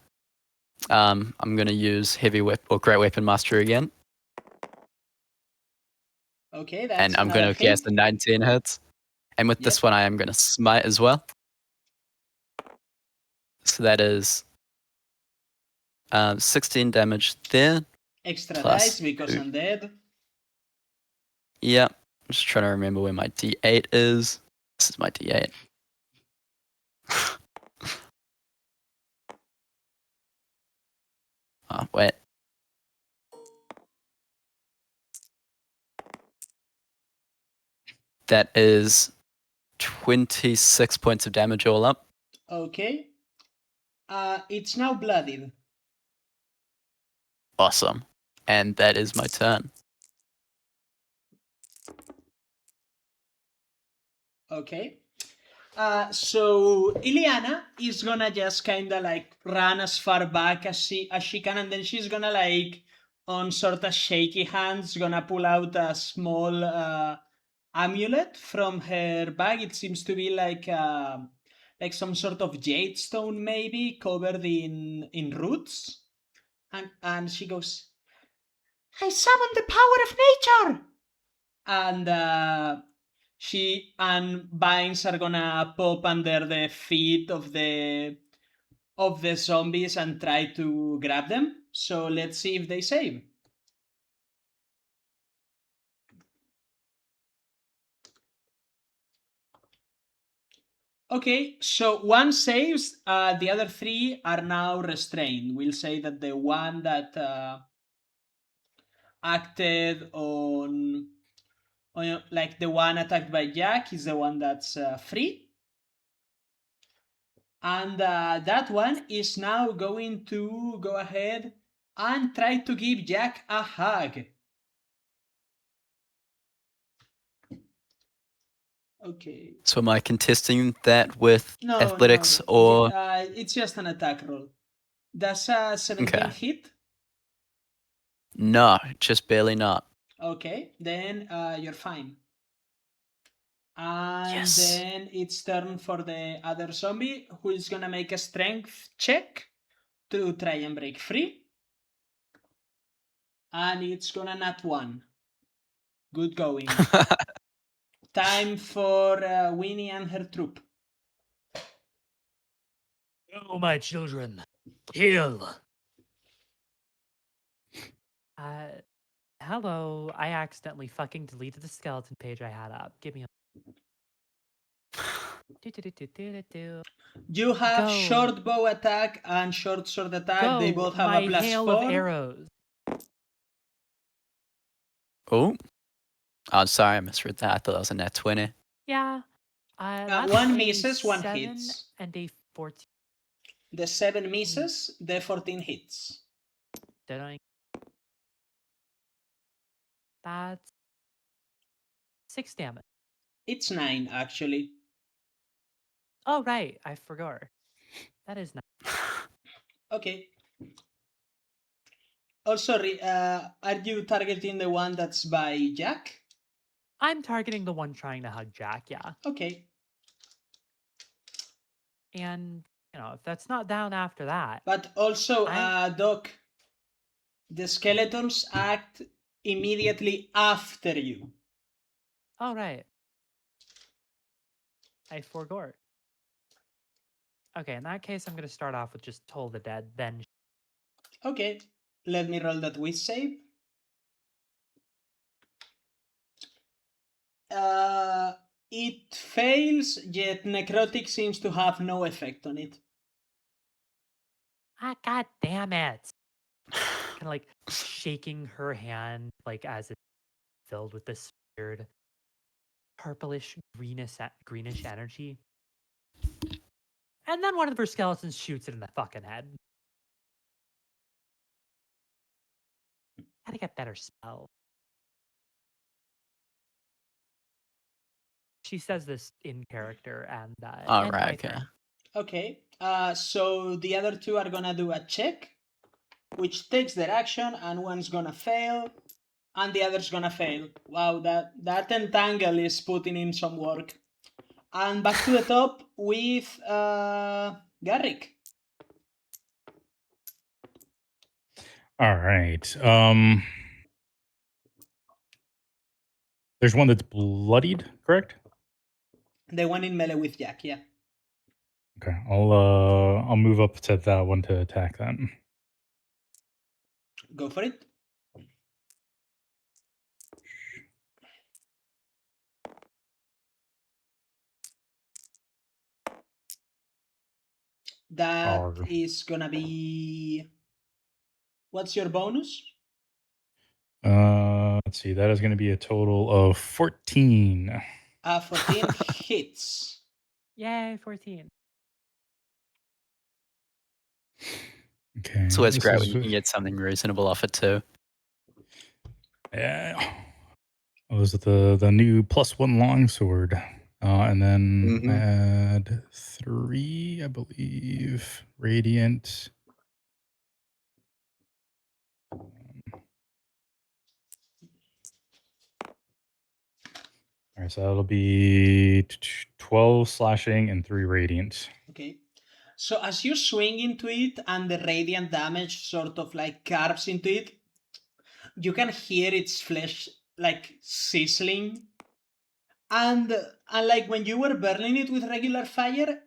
I'm going to use heavy weapon or great weapon master again, Okay, that's and I'm another going to guess hit. the 19 hits. And with Yep. this one, I am going to smite as well. So that is 16 damage there. Extra Plus dice because 2. I'm dead. Yep. I'm just trying to remember where my D8 is. This is my D8. Oh, wait. That is 26 points of damage all up. Okay. It's now bloodied. Awesome. And that is my turn. Okay. So Ileana is gonna just kinda like run as far back as she can, and then she's gonna like on sort of shaky hands gonna pull out a small amulet from her bag. It seems to be like some sort of jade stone maybe covered in roots. And she goes, I summon the power of nature! And she and vines are gonna pop under the feet of the zombies and try to grab them. So let's see if they save. Okay, so one saves, the other three are now restrained. We'll say that the one that acted on like the one attacked by Jack is the one that's free. And that one is now going to go ahead and try to give Jack a hug. Okay. So am I contesting that with No, athletics no. or... It's just an attack roll. Does a 17 Okay. hit? No, just barely not. Okay, then you're fine. And Yes. then it's turn for the other zombie, who is gonna make a strength check to try and break free. And it's gonna nat 1. Good going. Time for Winnie and her troop. Oh, my children, kill. Hello. I accidentally fucking deleted the skeleton page I had up. Give me a. Do. You have Go. short bow attack and short sword attack. They Go, both have my a hail of +4. arrows. Oh. Oh, sorry, I misread that. I thought that was a net 20. Yeah. That's One a misses, one 7 hits. and a 14. The 7 misses, the 14 hits. Did I? That's 6 damage. It's 9, actually. Oh, right. I forgot. That is nice. Okay. Also, are you targeting the one that's by Jack? I'm targeting the one trying to hug Jack, yeah. Okay. And, if that's not down after that. But also, I Doc, the skeletons act immediately after you. Oh, right. I forgot. Okay, in that case, I'm going to start off with just Toll the Dead, then... Okay, let me roll that with save. It fails, yet necrotic seems to have no effect on it. Ah, god damn it. Kind of like shaking her hand, like as it's filled with this weird purplish greenish energy. And then one of her skeletons shoots it in the fucking head. Gotta get better spell. She says this in character and All end right, my okay. turn. Okay, so the other two are gonna do a check, which takes their action, and one's gonna fail, and the other's gonna fail. Wow, that entangle is putting in some work. And back to the top, with Garrick. All right. There's one that's bloodied, correct? The one in melee with Jack, yeah. Okay. I'll move up to that one to attack then. Go for it. That is gonna be... What's your bonus? Let's see. That is going to be a total of 14. 14 hits. Yay, 14. Okay. It's always this great is- when you can get something reasonable off it too. Yeah. Oh, is it the new +1 longsword? And then I add 3, I believe. Radiant. All right, so that'll be 12 slashing and 3 radiant. Okay. So as you swing into it and the radiant damage sort of like carves into it, you can hear its flesh like sizzling. And like when you were burning it with regular fire,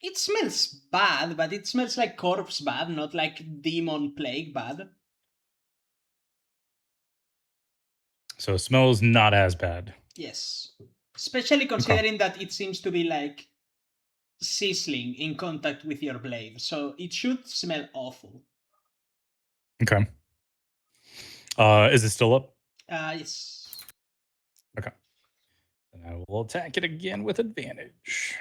it smells bad, but it smells like corpse bad, not like demon plague bad. So it smells not as bad. Yes. Especially considering that it seems to be like sizzling in contact with your blade. So it should smell awful. Okay. Is it still up? Yes. Okay. And I will attack it again with advantage.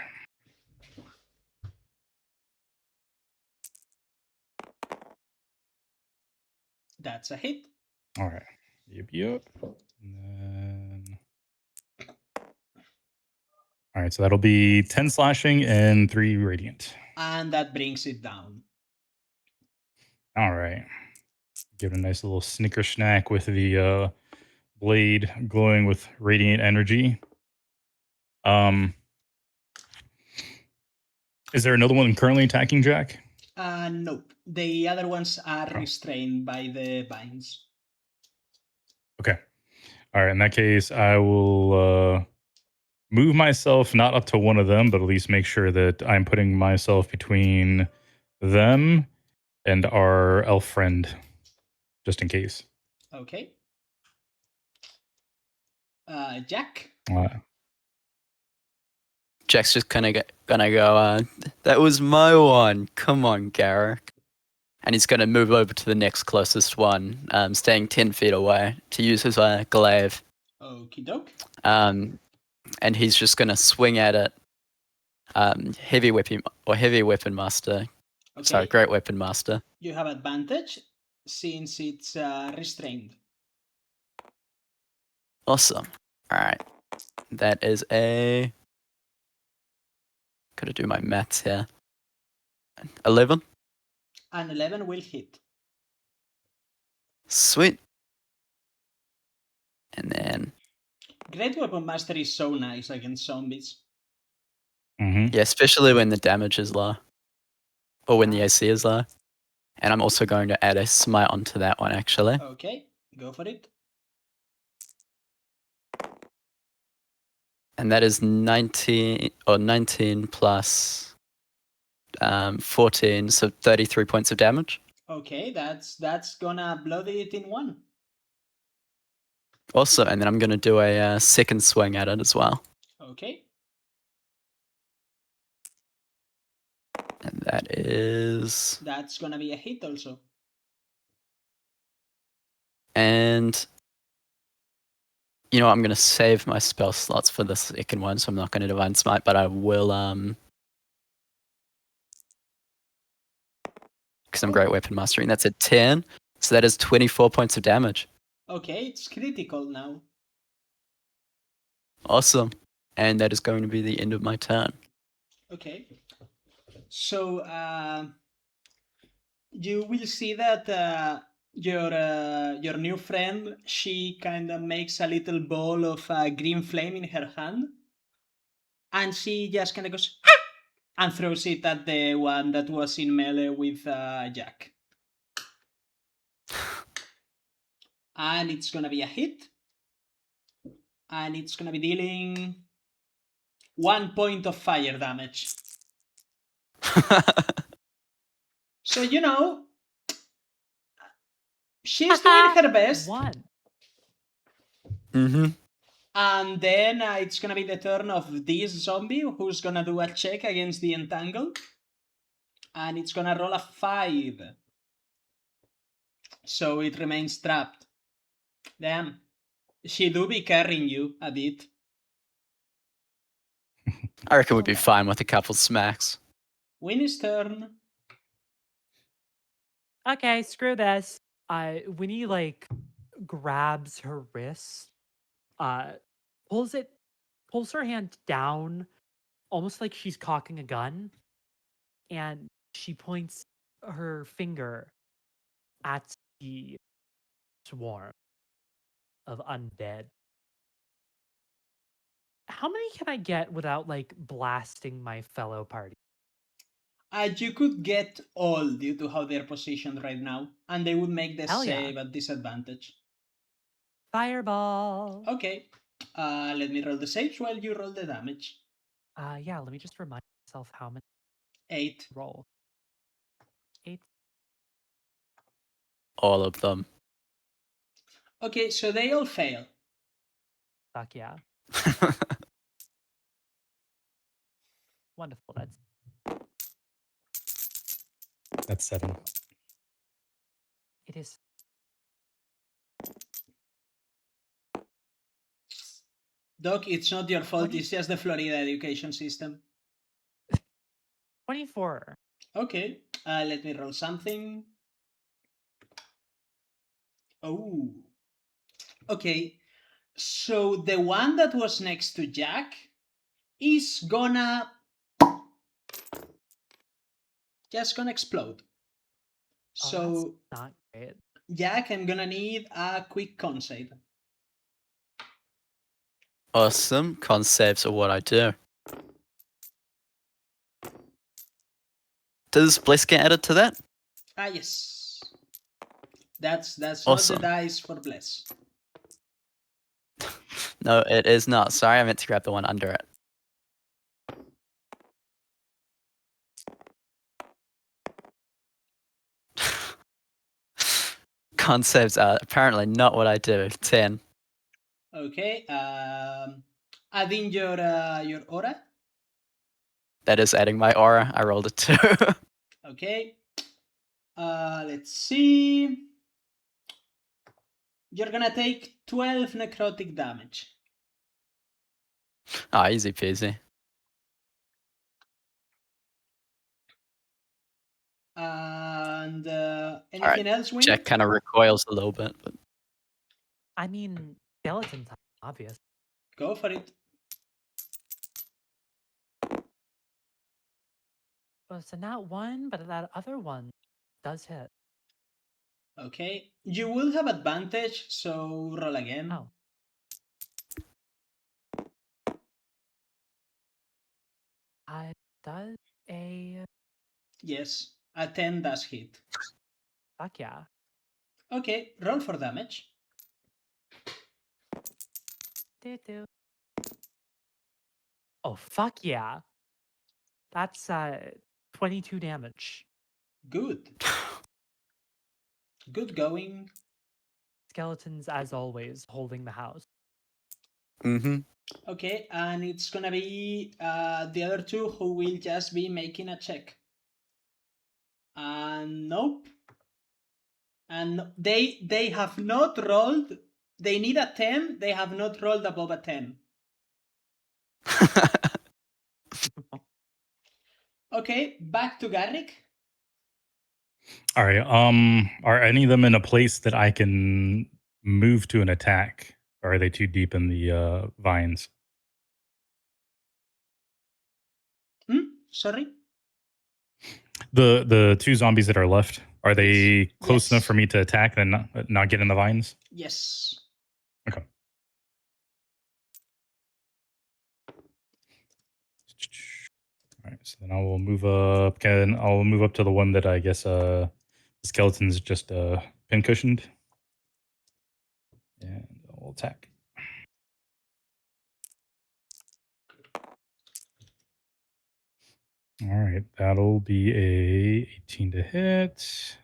That's a hit. All right. Yep. And then... All right, so that'll be 10 slashing and 3 radiant. And that brings it down. All right. Give it a nice little snicker snack with the blade glowing with radiant energy. Is there another one currently attacking Jack? Nope. The other ones are restrained by the vines. Okay. All right. In that case, I will move myself not up to one of them, but at least make sure that I'm putting myself between them and our elf friend, just in case. Okay. Jack? Jack's just kind of gonna go, that was my one. Come on, Garrick. And he's gonna move over to the next closest one, staying 10 feet away to use his glaive. Okie doke. And he's just gonna swing at it. Heavy weapon master. Okay. Sorry, great weapon master. You have advantage since it's restrained. Awesome. All right. That is a... Gotta do my maths here. 11. An 11 will hit. Sweet. And then... Great Weapon Master is so nice against zombies. Mm-hmm. Yeah, especially when the damage is low. Or when the AC is low. And I'm also going to add a smite onto that one, actually. Okay, go for it. And that is 19 plus 14, so 33 points of damage. Okay, that's gonna bloody it in one. Also, and then I'm going to do a second swing at it as well. Okay. And that is... That's gonna be a hit also. And... You know what, I'm going to save my spell slots for the second one, so I'm not going to Divine Smite, but I will... Because I'm Great Weapon Mastering. That's a 10, so that is 24 points of damage. Okay, it's critical now. Awesome. And that is going to be the end of my turn. Okay. So, you will see that your new friend, she kind of makes a little ball of green flame in her hand, and she just kind of goes, "Ah!" and throws it at the one that was in melee with Jack. And it's gonna be a hit. And it's gonna be dealing 1 point of fire damage. So, you know, she's doing her best. One. Mm-hmm. And then it's gonna be the turn of this zombie, who's gonna do a check against the entangle. And it's gonna roll a 5. So it remains trapped. Damn. She do be carrying you a bit. I reckon we'd be fine with a couple smacks. Winnie's turn. Okay, screw this. Winnie like grabs her wrist, uh, pulls her hand down, almost like she's cocking a gun, and she points her finger at the swarm of undead. How many can I get without like blasting my fellow party? You could get all due to how they're positioned right now, and they would make the Hell yeah. save at disadvantage. Fireball. Okay, let me roll the saves while you roll the damage. Yeah, let me just remind myself how many 8. roll. 8. All of them. Okay, so they all fail. Fuck yeah. Wonderful. That's 7. It is. Doc, it's not your fault, 20 it's just the Florida education system. 24. Okay, let me roll something. Oh. Okay, so the one that was next to Jack is just gonna explode. Oh, So, that's not great. Jack, I'm gonna need a quick con save. Awesome. Con saves are what I do. Does Bliss get added to that? Ah, yes. That's not the Awesome. dice for Bless. No, it is not. Sorry, I meant to grab the one under it. Con saves are apparently not what I do. 10. Okay, add in your aura. That is adding my aura. I rolled a 2. Okay. Let's see. You're gonna take 12 necrotic damage. Ah, easy peasy. And anything Alright, else, Winnie? Jack kind of recoils a little bit, but I mean, skeleton time, obvious. Go for it. Well, so not one, but that other one does hit. Okay. You will have advantage, so roll again. Oh. Does a Yes, a 10 does hit. fuck yeah. Okay, roll for damage. Do. Oh fuck yeah. That's 22 damage. Good. Good going. Skeletons, as always, holding the house. mm-hmm. Okay, and it's gonna be the other two who will just be making a check. And nope. And they have not rolled. They need a 10. They have not rolled above a 10. Okay, back to Garrick. All right. Are any of them in a place that I can move to an attack, or are they too deep in the vines? Sorry? The 2 zombies that are left, are they close Yes. enough for me to attack and not get in the vines? Yes. Okay. All right. So then I will move up. I'll move up to the one that I guess the skeleton's just pin cushioned, and I'll attack. All right, that'll be a 18 to hit.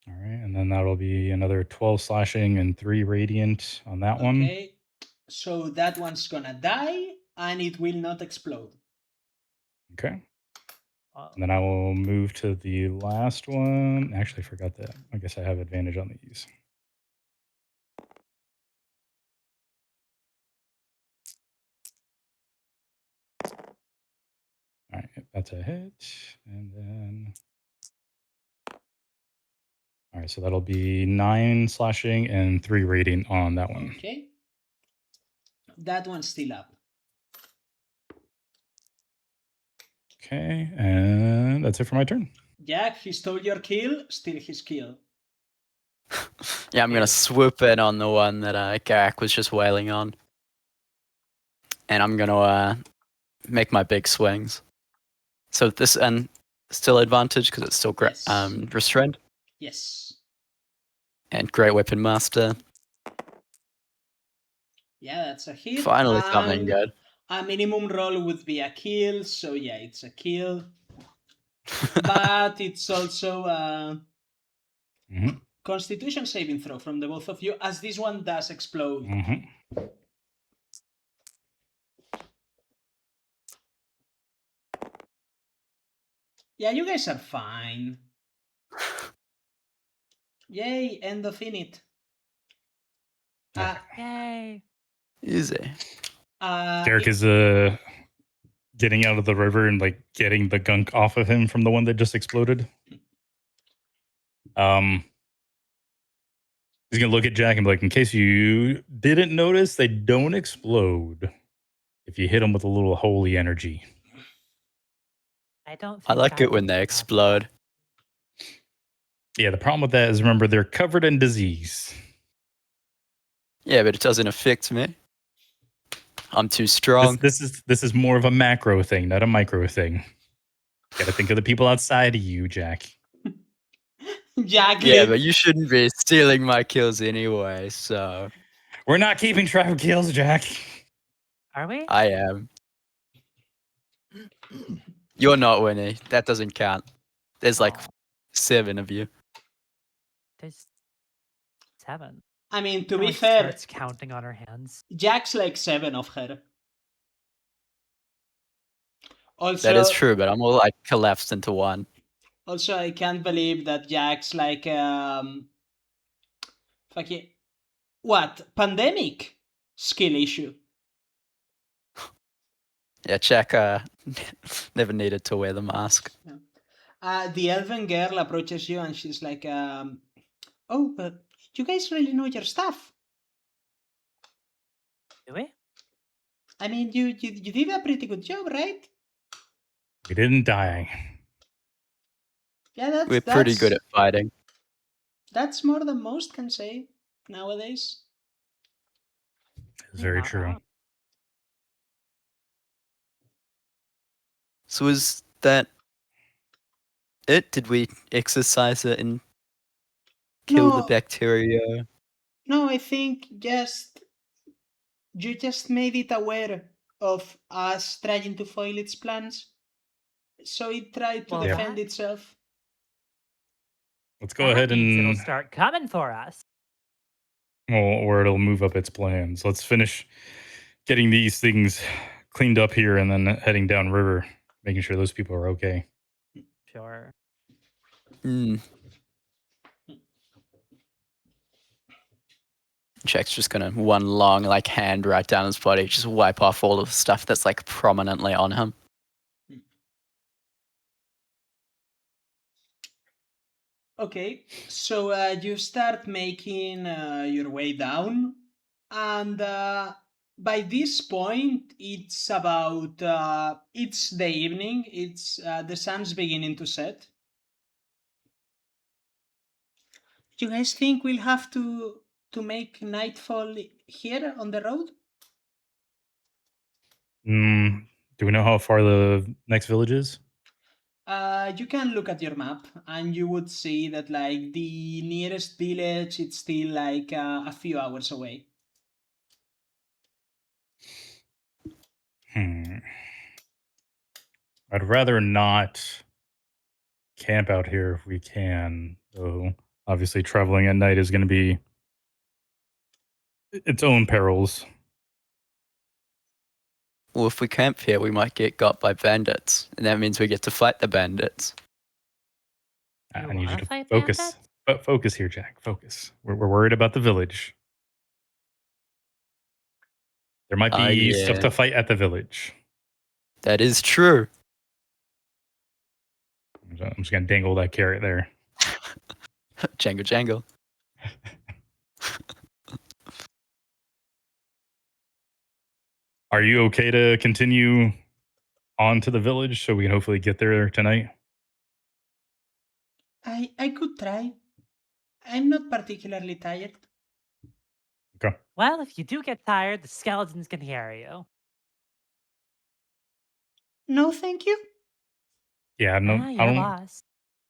All right, and then that'll be another 12 slashing and 3 radiant on that one. Okay, so that one's gonna die and it will not explode. Okay. And then I will move to the last one. Actually, I forgot that. I guess I have advantage on these. All right, that's a hit. And then... All right, so that'll be 9 slashing and 3 radiant on that one. Okay. That one's still up. Okay, and that's it for my turn. Jack, he stole your kill, still his kill. Yeah, I'm gonna swoop in on the one that Garrick was just wailing on, and I'm gonna make my big swings. So this and still advantage because it's still Yes. restrained Yes. and great weapon master. Yeah, that's a hit. Finally something and good. A minimum roll would be a kill, so yeah, it's a kill. But it's also a Constitution saving throw from the both of you, as this one does explode. Yeah, you guys are fine. Yay, end of init. Yay. Easy. Garrick is getting out of the river and like getting the gunk off of him from the one that just exploded. He's gonna look at Jack and be like, in case you didn't notice, they don't explode if you hit them with a little holy energy. I like it when they explode. Yeah, the problem with that is, remember, they're covered in disease. Yeah, but it doesn't affect me. I'm too strong. This is more of a macro thing, not a micro thing. Got to think of the people outside of you, Jack. Jack. Yeah, but you shouldn't be stealing my kills anyway, so. We're not keeping track of kills, Jack. Are we? I am. You're not, Winnie. That doesn't count. There's like 7 of you. There's 7. I mean, to Kinda, be like, fair, starts counting on her hands. Jack's like 7 of her. Also, That is true, but I'm all like collapsed into one. Also, I can't believe that Jack's like fucking pandemic skill issue. Yeah, Jack never needed to wear the mask. The elven girl approaches you and she's like, "Oh, but you guys really know your stuff. Do we? I mean, you did a pretty good job, right? We didn't die. Yeah, We're pretty good at fighting. That's more than most can say nowadays." It's very not true. wrong. So is that it? Did we exercise it and kill the No. bacteria? No, I think you just made it aware of us trying to foil its plans. So it tried to Well, defend that- itself. Let's go That ahead means and it'll start coming for us. or it'll move up its plans. Let's finish getting these things cleaned up here and then heading down river, making sure those people are okay. Sure. Jack's just gonna one long like hand right down his body, just wipe off all of the stuff that's like prominently on him. Okay, so you start making your way down, and by this point, it's the evening. It's the sun's beginning to set. You guys think we'll have to to make nightfall here on the road? Do we know how far the next village is? You can look at your map and you would see that like the nearest village it's still like a few hours away. Hmm. I'd rather not camp out here if we can, though. Obviously, traveling at night is going to be its own perils. Well, if we camp here, we might get got by bandits, and that means we get to fight the bandits. You I need you want to to fight focus. bandits? Focus here, Jack. Focus. We're worried about the village. There might be stuff Yeah, to fight at the village. that is true. I'm just going to dangle that carrot there. Jangle, jangle. Are you okay to continue on to the village so we can hopefully get there tonight? I could try. I'm not particularly tired. Okay. Well, if you do get tired, the skeletons can carry you. No, thank you. Yeah, no, Ah, I you're the don't. boss.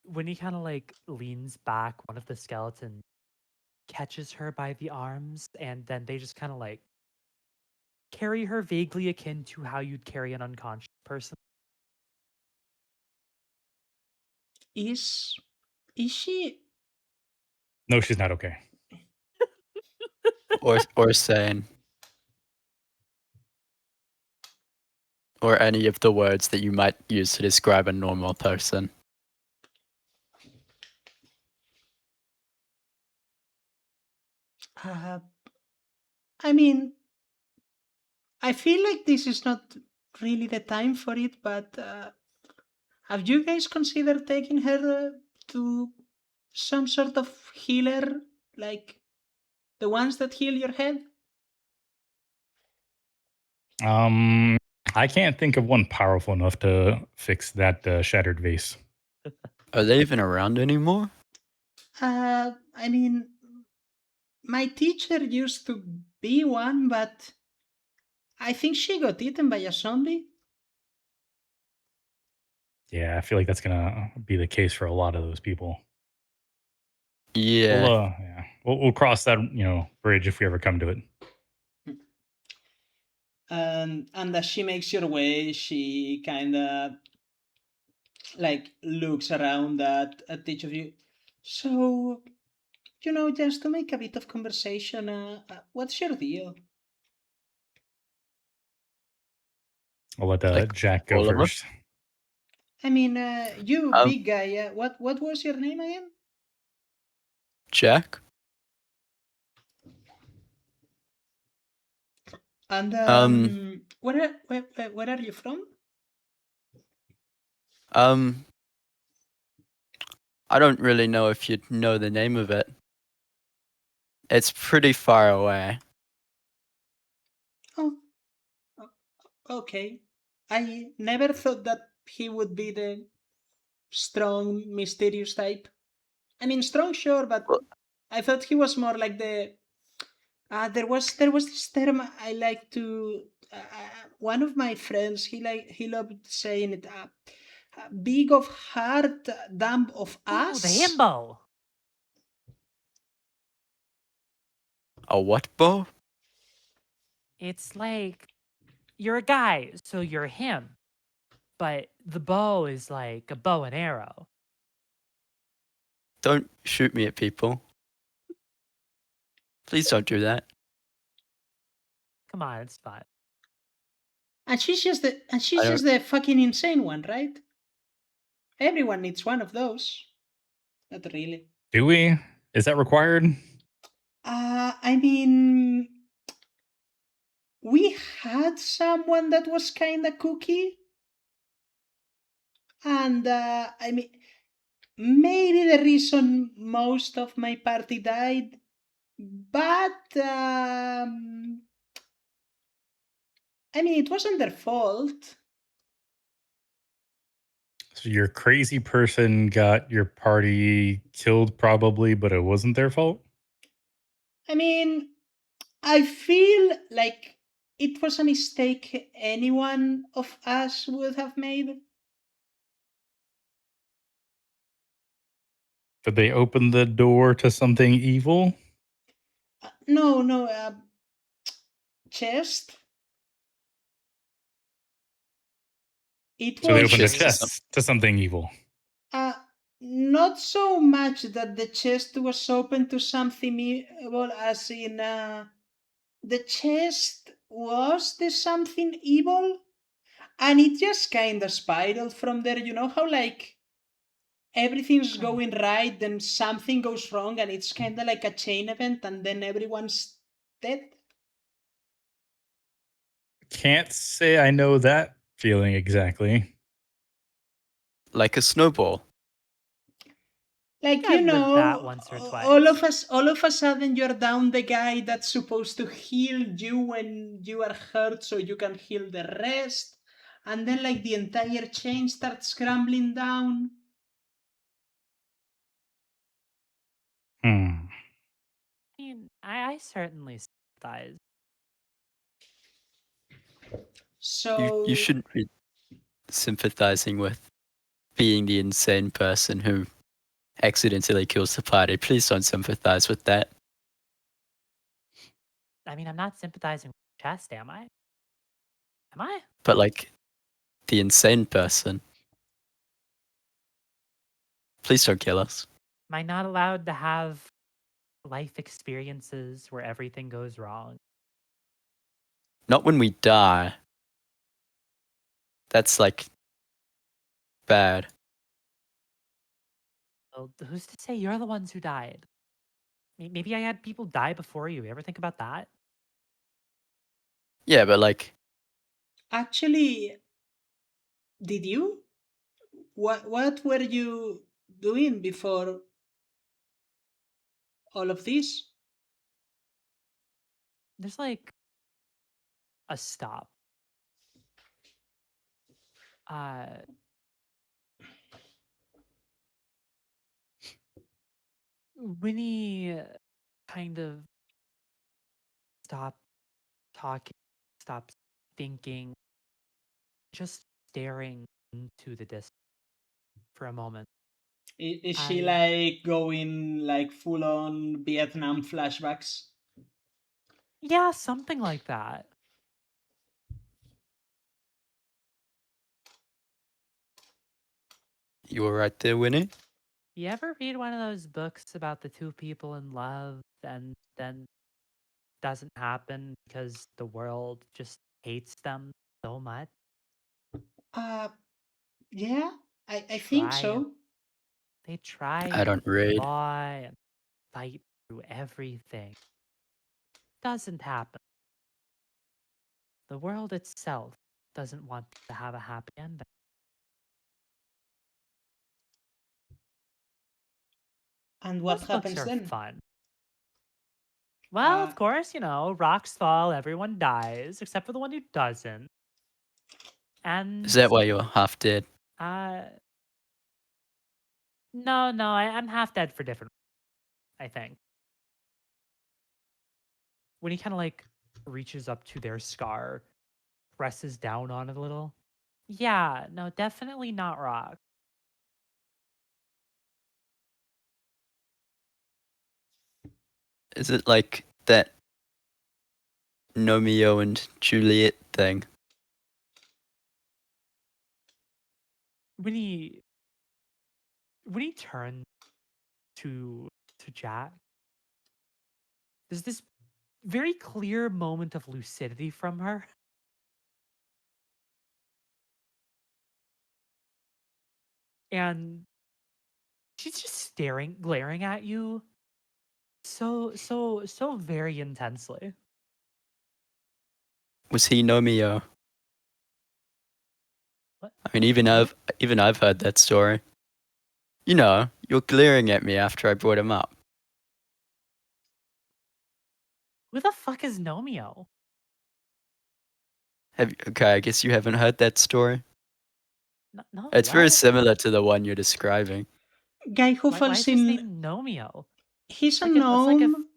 When he kind of like leans back, one of the skeletons catches her by the arms, and then they just kind of like carry her vaguely akin to how you'd carry an unconscious person. Is she? No, she's not okay. Or sane. Or any of the words that you might use to describe a normal person. Uh, I mean, I feel like this is not really the time for it, but have you guys considered taking her to some sort of healer, like the ones that heal your head? Um, I can't think of one powerful enough to fix that shattered vase. Are they even around anymore? I mean, my teacher used to be one, but I think she got eaten by a zombie. Yeah, I feel like that's gonna be the case for a lot of those people. Yeah. Yeah, we'll cross that bridge if we ever come to it. And as she makes your way, she kind of like looks around at each of you. So, just to make a bit of conversation, what's your deal? I'll let Like Jack go all of us? first. I mean, you Um, big guy. What was your name again? Jack? And Um, where are you from? um, I don't really know if you'd know the name of it. It's pretty far away. Oh, okay. I never thought that he would be the strong, mysterious type. I mean, strong, sure, but Well, I thought he was more like the. There was this term I like to. One of my friends he loved saying it. Big of heart, dumb of Ooh, the ass. himbo. a what bow? It's like you're a guy, so you're him. But the bow is like a bow and arrow. Don't shoot me at people. Please don't do that. Come on, it's fine. And I she's don't. just the fucking insane one, right? Everyone needs one of those. Not really. Do we? Is that required? I mean, we had someone that was kind of cookie, and I mean, maybe the reason most of my party died, but I mean, it wasn't their fault. So your crazy person got your party killed, probably, but it wasn't their fault. I mean, I feel like it was a mistake any one of us would have made. Did they open the door to something evil? No, no, chest. It So they The opened the chest to was something. chest to something evil. uh, not so much that the chest was open to something evil, as in the chest was the something evil, and it just kind of spiraled from there. You know how like everything's Right. going right, then something goes wrong, and it's kind of like a chain event, and then everyone's dead. Can't say I know that feeling exactly. Like a snowball. I think Like, you I've lived that know, once or all twice. of us, all of a sudden, you're down the guy that's supposed to heal you when you are hurt, so you can heal the rest, and then like the entire chain starts crumbling down. Hmm. I mean, I certainly sympathize. You So, shouldn't be sympathizing with being the insane person who accidentally kills the party. Please don't sympathize with that. I mean, I'm not sympathizing with chest, am I? Am I? But like the insane person, please don't kill us. Am I not allowed to have life experiences where everything goes wrong? Not when we die. That's like bad. Well, who's to say you're the ones who died? Maybe I had people die before you. You ever think about that? Yeah, but like actually, did you? What were you doing before all of this? There's like a stop. Uh, Winnie kind of stopped talking, stopped thinking, just staring into the distance for a moment. Is she I, like going like full on Vietnam flashbacks? yeah, something like that. you were right there, Winnie. You ever read one of those books about the two people in love and then doesn't happen because the world just hates them so much? Uh, yeah, I think Try and so. they try I and don't read. claw and fight through everything. Doesn't happen. The world itself doesn't want to have a happy ending. And what Those books happens are then? fun. Well, Uh, of course, rocks fall, everyone dies, except for the one who doesn't. Is And that why you're half dead? uh no, no, I'm half dead for different, I think. When he kind of like reaches up to their scar, presses down on it a little. Yeah, no, definitely not rock. Is it like that Romeo and Juliet thing? When he when he turned to Jack, there's this very clear moment of lucidity from her. And she's just staring, glaring at you so very intensely. Was he Romeo? What? I mean, even I've heard that story. You know, you're glaring at me after I brought him up. Who the fuck is Nomeo? Okay, I guess you haven't heard that story. No, no, It's very what? similar to the one you're describing. guy who Why falls is his in. name Nomeo? He's a It's like a gnome.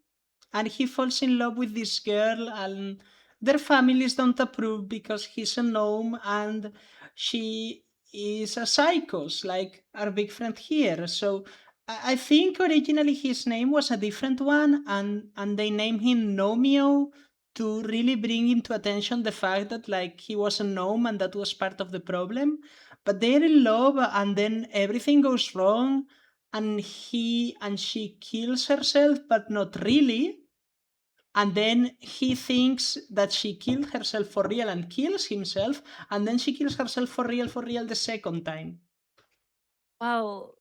and he falls in love with this girl, and their families don't approve because he's a gnome and she is a psychos, like our big friend here. So I think originally his name was a different one, and they named him Nomeo to really bring into attention the fact that like he was a gnome and that was part of the problem. But they're in love, and then everything goes wrong, and she kills herself, but not really. And then he thinks that she killed herself for real and kills himself, and then she kills herself for real the second time. Well,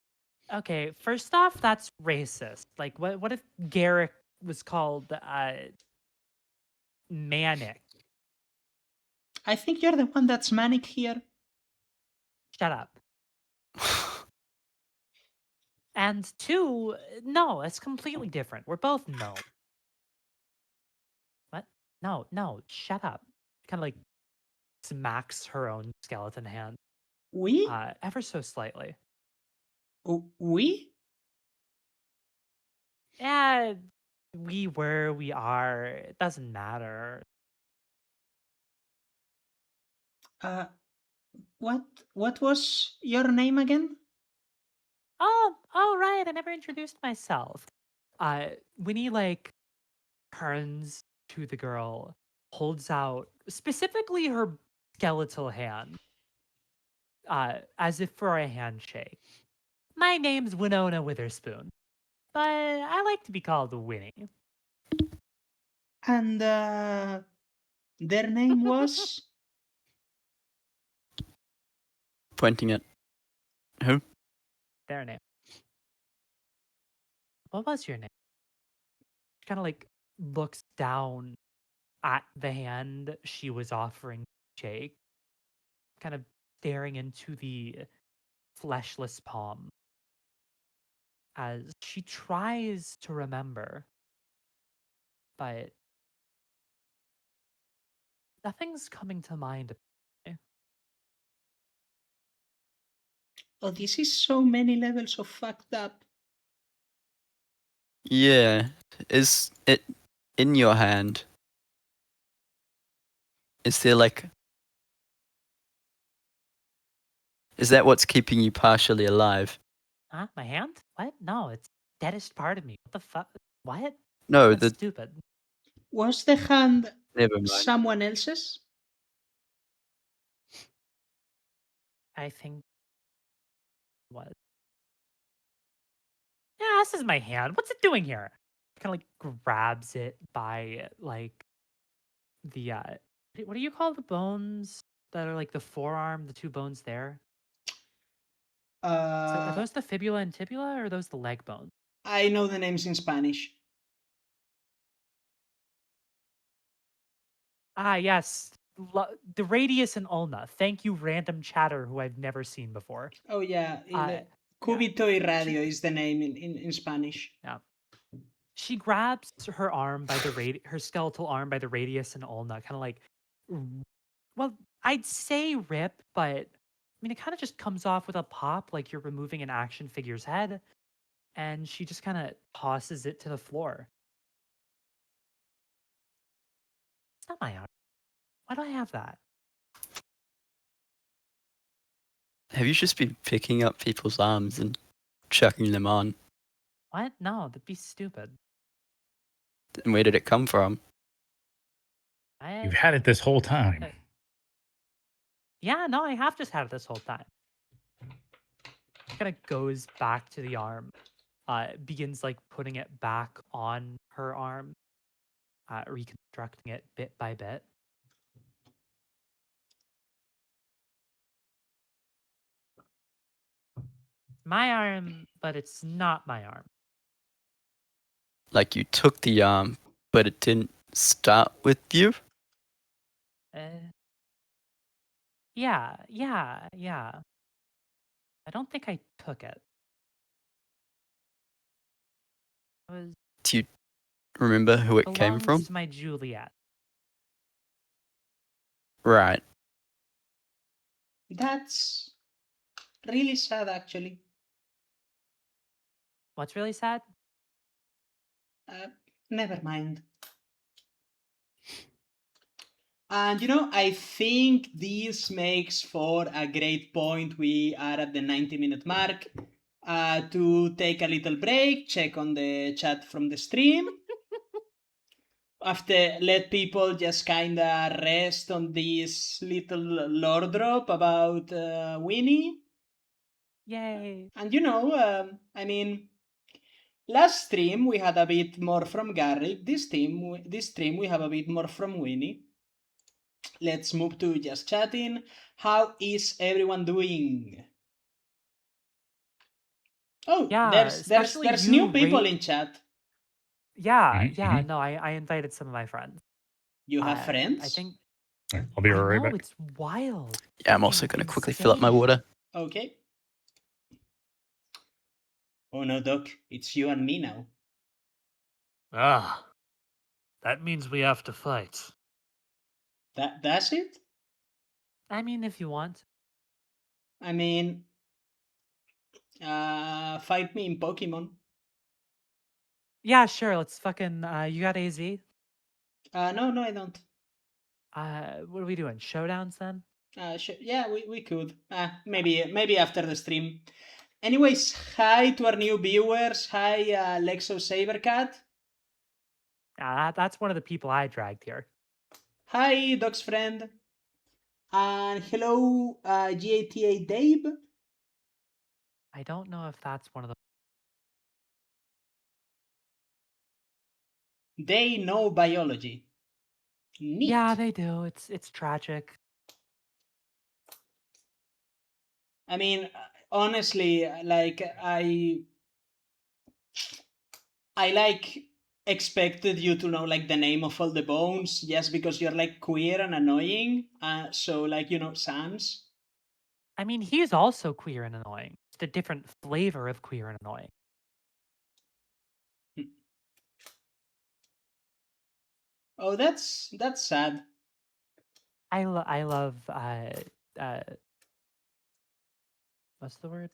okay, first off, that's racist. Like, what if Garrick was called Manic? I think you're the one that's manic here. Shut up. And two, no, it's completely different. We're both no. What? No, no, shut up. Kind of like smacks her own skeleton hand, We? ever so slightly. We? Yeah, we are. It doesn't matter. Uh, what? What was your name again? Oh, right. I never introduced myself. Winnie like turns to the girl, holds out specifically her skeletal hand, as if for a handshake. My name's Winona Witherspoon, but I like to be called Winnie. And their name was. Pointing at who? Their name. What was your name? She kind of like looks down at the hand she was offering to shake, kind of staring into the fleshless palm as she tries to remember, but nothing's coming to mind. Oh, this is so many levels of fucked up. Yeah. Is it in your hand? Is there like. Is that what's keeping you partially alive? Huh? My hand? What? No, it's deadest part of me. What the fuck? What? No, That's the. stupid. Was the hand Never mind. someone else's? I think what? Yeah, this is my hand. What's it doing here? Kind of like grabs it by like the what do you call the bones that are like the forearm, the two bones there? So are Uh, those the fibula and tibula, or are those the leg bones? I know the names in Spanish. Ah, yes. The radius and ulna. Thank you, random chatter who I've never seen before. Oh yeah, Uh, yeah. cúbito y She, radio is the name in Spanish. yeah. She grabs her arm by the her skeletal arm by the radius and ulna, kind of like, r- well, I'd say rip, but I mean, it kind of just comes off with a pop, like you're removing an action figure's head, and she just kind of tosses it to the floor. It's not my arm. Why do I have that? Have you just been picking up people's arms and chucking them on? What? No, that'd be stupid. And where did it come from? You've I had it this whole time. Yeah, no, I have just had it this whole time. Kind of goes back to the arm, begins like putting it back on her arm, reconstructing it bit by bit. My arm, but it's not my arm. Like you took the arm, but it didn't start with you? Uh, yeah. I don't think I took it. It was Do you remember who it came belongs from? to my Juliet. Right. That's really sad, actually. What's really sad? Uh, Never mind. And I think this makes for a great point. We are at the 90-minute mark. To take a little break, check on the chat from the stream. After let people just kinda rest on this little lore drop about Winnie. Yay! And I mean, last stream we had a bit more from Garrick. This stream we have a bit more from Winnie. Let's move to just chatting. How is everyone doing? Oh, Yeah, especially there's new you, people Ray. in chat. Yeah, Mhm, yeah. mhm. No, I invited some of my friends. You have I friends? think All right, I'll be I right know back. it's wild. Yeah, I'm also Fucking going to quickly fill up my insane. water. Okay. Oh no, Doc, it's you and me now. Ah, that means we have to fight. That's it? I mean, if you want. I mean, fight me in Pokemon. Yeah, sure. Let's fucking. You got AZ? No, I don't. What are we doing? Showdowns then? Yeah, we could. Maybe after the stream. Anyways, hi to our new viewers. Hi, Lexo Sabercat. That's one of the people I dragged here. Hi, Doc's friend. And hello, GATA Dave. I don't know if that's one of the. They know biology. Neat. Yeah, they do. It's tragic. I mean, honestly, like I like expected you to know like the name of all the bones just because you're like queer and annoying. So like Sans. I mean, he's also queer and annoying. Just a different flavor of queer and annoying. Oh, that's sad. I love uh what's the word?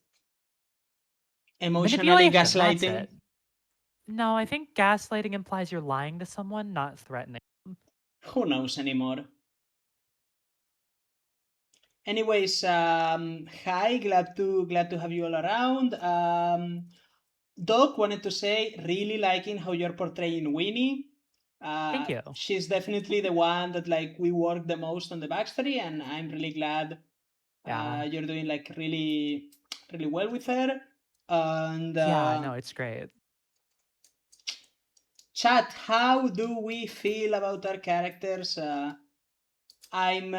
Emotionally Manipulation. That's gaslighting. it. No, I think gaslighting implies you're lying to someone, not threatening. Who knows anymore? Anyways, hi, glad to have you all around. Doc wanted to say, really liking how you're portraying Winnie. Thank you. She's definitely the one that like we work the most on the backstory, and I'm really glad Yeah. you're doing like really, really well with her. And Yeah, no, it's great. chat, how do we feel about our characters? I'm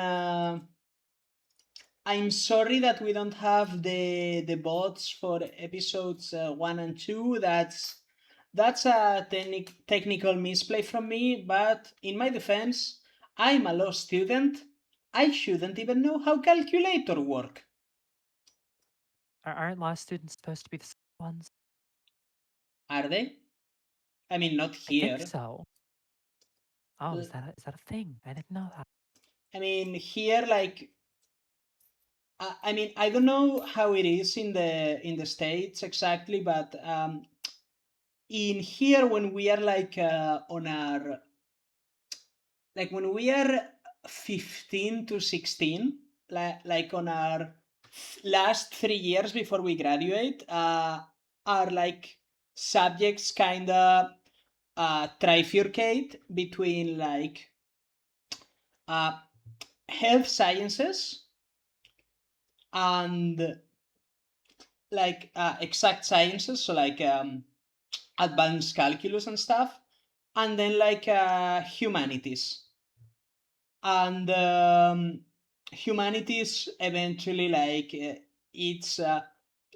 I'm sorry that we don't have the bots for episodes 1 and 2. That's a technical misplay from me, but in my defense, I'm a law student. I shouldn't even know how calculator work. Aren't law students supposed to be the smart ones? Are they? I mean, not I think here. so. Oh, L- is that a thing? I didn't know that. I mean, here, like, I mean, I don't know how it is in the states exactly, but in here when we are like on our like when we are 15 to 16, like on our last 3 years before we graduate, are like subjects kind of trifurcate between like uh, health sciences and like exact sciences, so like advanced calculus and stuff, and then like humanities. And humanities eventually like it's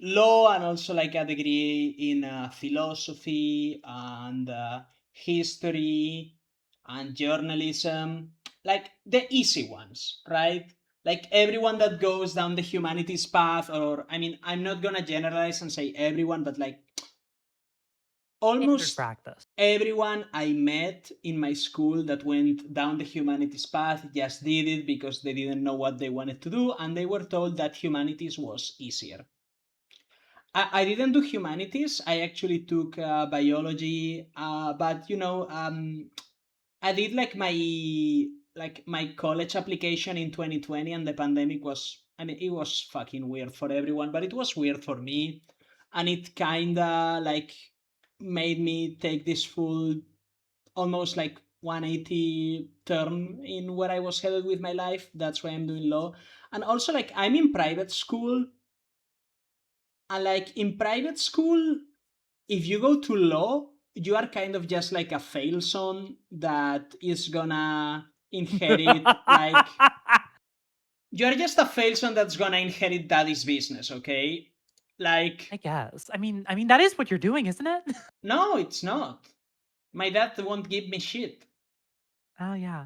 law and also like a degree in philosophy and history and journalism, like the easy ones, right? Like everyone that goes down the humanities path, or I mean, I'm not gonna generalize and say everyone, but like Standard almost practice. everyone I met in my school that went down the humanities path just did it because they didn't know what they wanted to do, and they were told that humanities was easier. I didn't do humanities. I actually took biology, but I did like my college application in 2020, and the pandemic was. I mean, it was fucking weird for everyone, but it was weird for me, and it kinda like made me take this full, almost like 180 turn in where I was headed with my life. That's why I'm doing law, and also like I'm in private school, and like in private school, if you go to law, you are kind of just like a fail son that is gonna inherit like you're just a fail son that's gonna inherit daddy's business, okay? Like I guess. I mean that is what you're doing, isn't it? no, it's not. My dad won't give me shit. Oh yeah.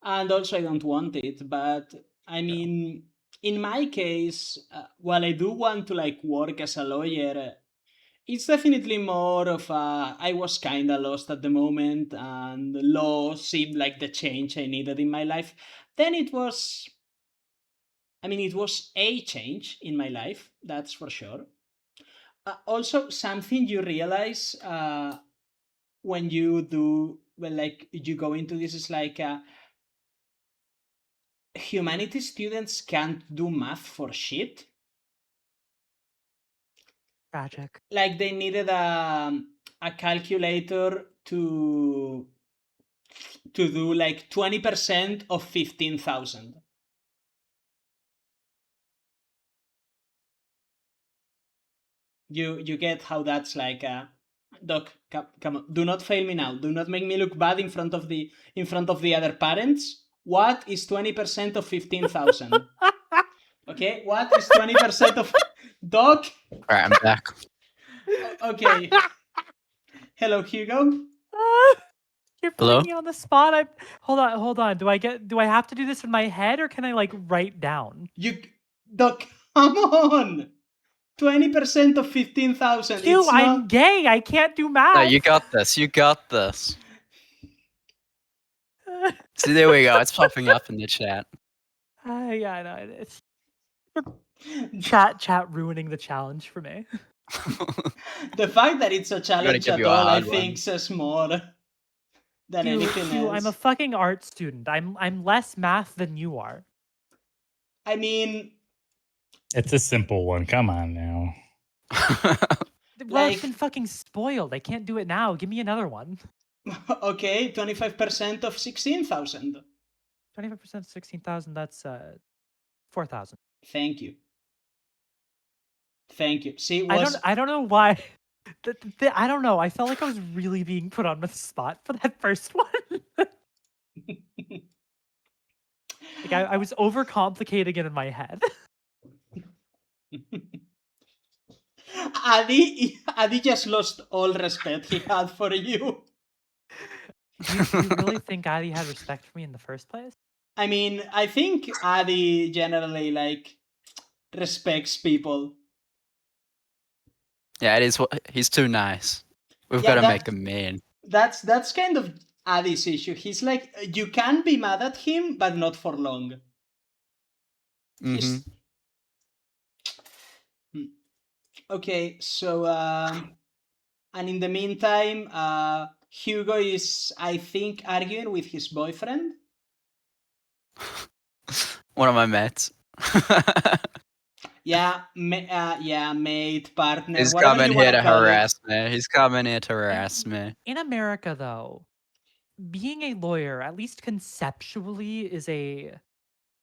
And also I don't want it, but I True. mean, in my case, while I do want to like work as a lawyer, it's definitely more of a I was kind of lost at the moment, and law seemed like the change I needed in my life. Then it was, I mean, it was a change in my life, that's for sure. Also, something you realize when you do, well, like you go into this is like humanities students can't do math for shit. Tragic. Like they needed a calculator to do like 20% of 15,000. You get how that's like doc, come on, do not fail me now, do not make me look bad in front of the other parents. What is 20% of 15,000? Okay, what is 20% of doc? All right, I'm back. Okay, hello Hugo. You're Hello? putting me on the spot. Hold on. Do I have to do this in my head or can I like write down? You doc, come on. 20% of 15,000. Q, It's I'm not. gay. I can't do No, you math. got this. You got this. See, there we go. It's popping up in the chat. Yeah, I know. It's chat ruining the challenge for me. The fact that it's a I'm gonna challenge give at you a all, I hard think, one. says more than anything Q, I'm a else. fucking art student. I'm less math than you are. I mean, It's a simple one. Come on now. Well, it's been like, fucking spoiled. I can't do it now. Give me another one. okay, 25% of 16,000. 25% 16,000. That's 4,000. Thank you. Thank you. See, I don't. was. I don't know why. I don't know. I felt like I was really being put on the spot for that first one. Like I was overcomplicating it in my head. Adi just lost all respect he had for you. Do you really think Adi had respect for me in the first place? I mean, I think Adi generally, like, respects people. Yeah, it is. He's too nice. We've got Yeah, to make him mean. that's kind of Adi's issue. He's like, you can be mad at him, but not for long. Mm-hmm. He's Hmm. Okay. So, and in the meantime, Hugo is, I think, arguing with his boyfriend. One of my mates. Yeah, yeah, mate, partner, He's whatever coming you want here to to call it. harass me. He's coming here to I harass mean, me. in America, though, being a lawyer, at least conceptually, is a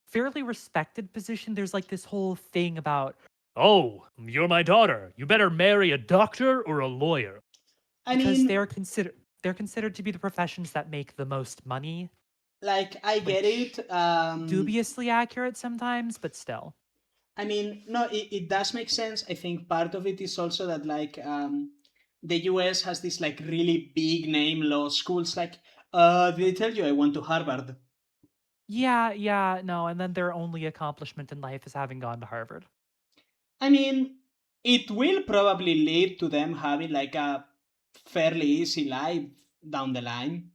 fairly respected position. There's like this whole thing about, oh, you're my daughter. You better marry a doctor or a lawyer. I Because mean, they're considered to be the professions that make the most money, like, I get which it. dubiously accurate sometimes, but still. I mean, no, it does make sense. I think part of it is also that, like, the US has this, like, really big name law schools. Like, did I tell you I went to Harvard? Yeah, no, and then their only accomplishment in life is having gone to Harvard. I mean, it will probably lead to them having, like, a fairly easy life down the line.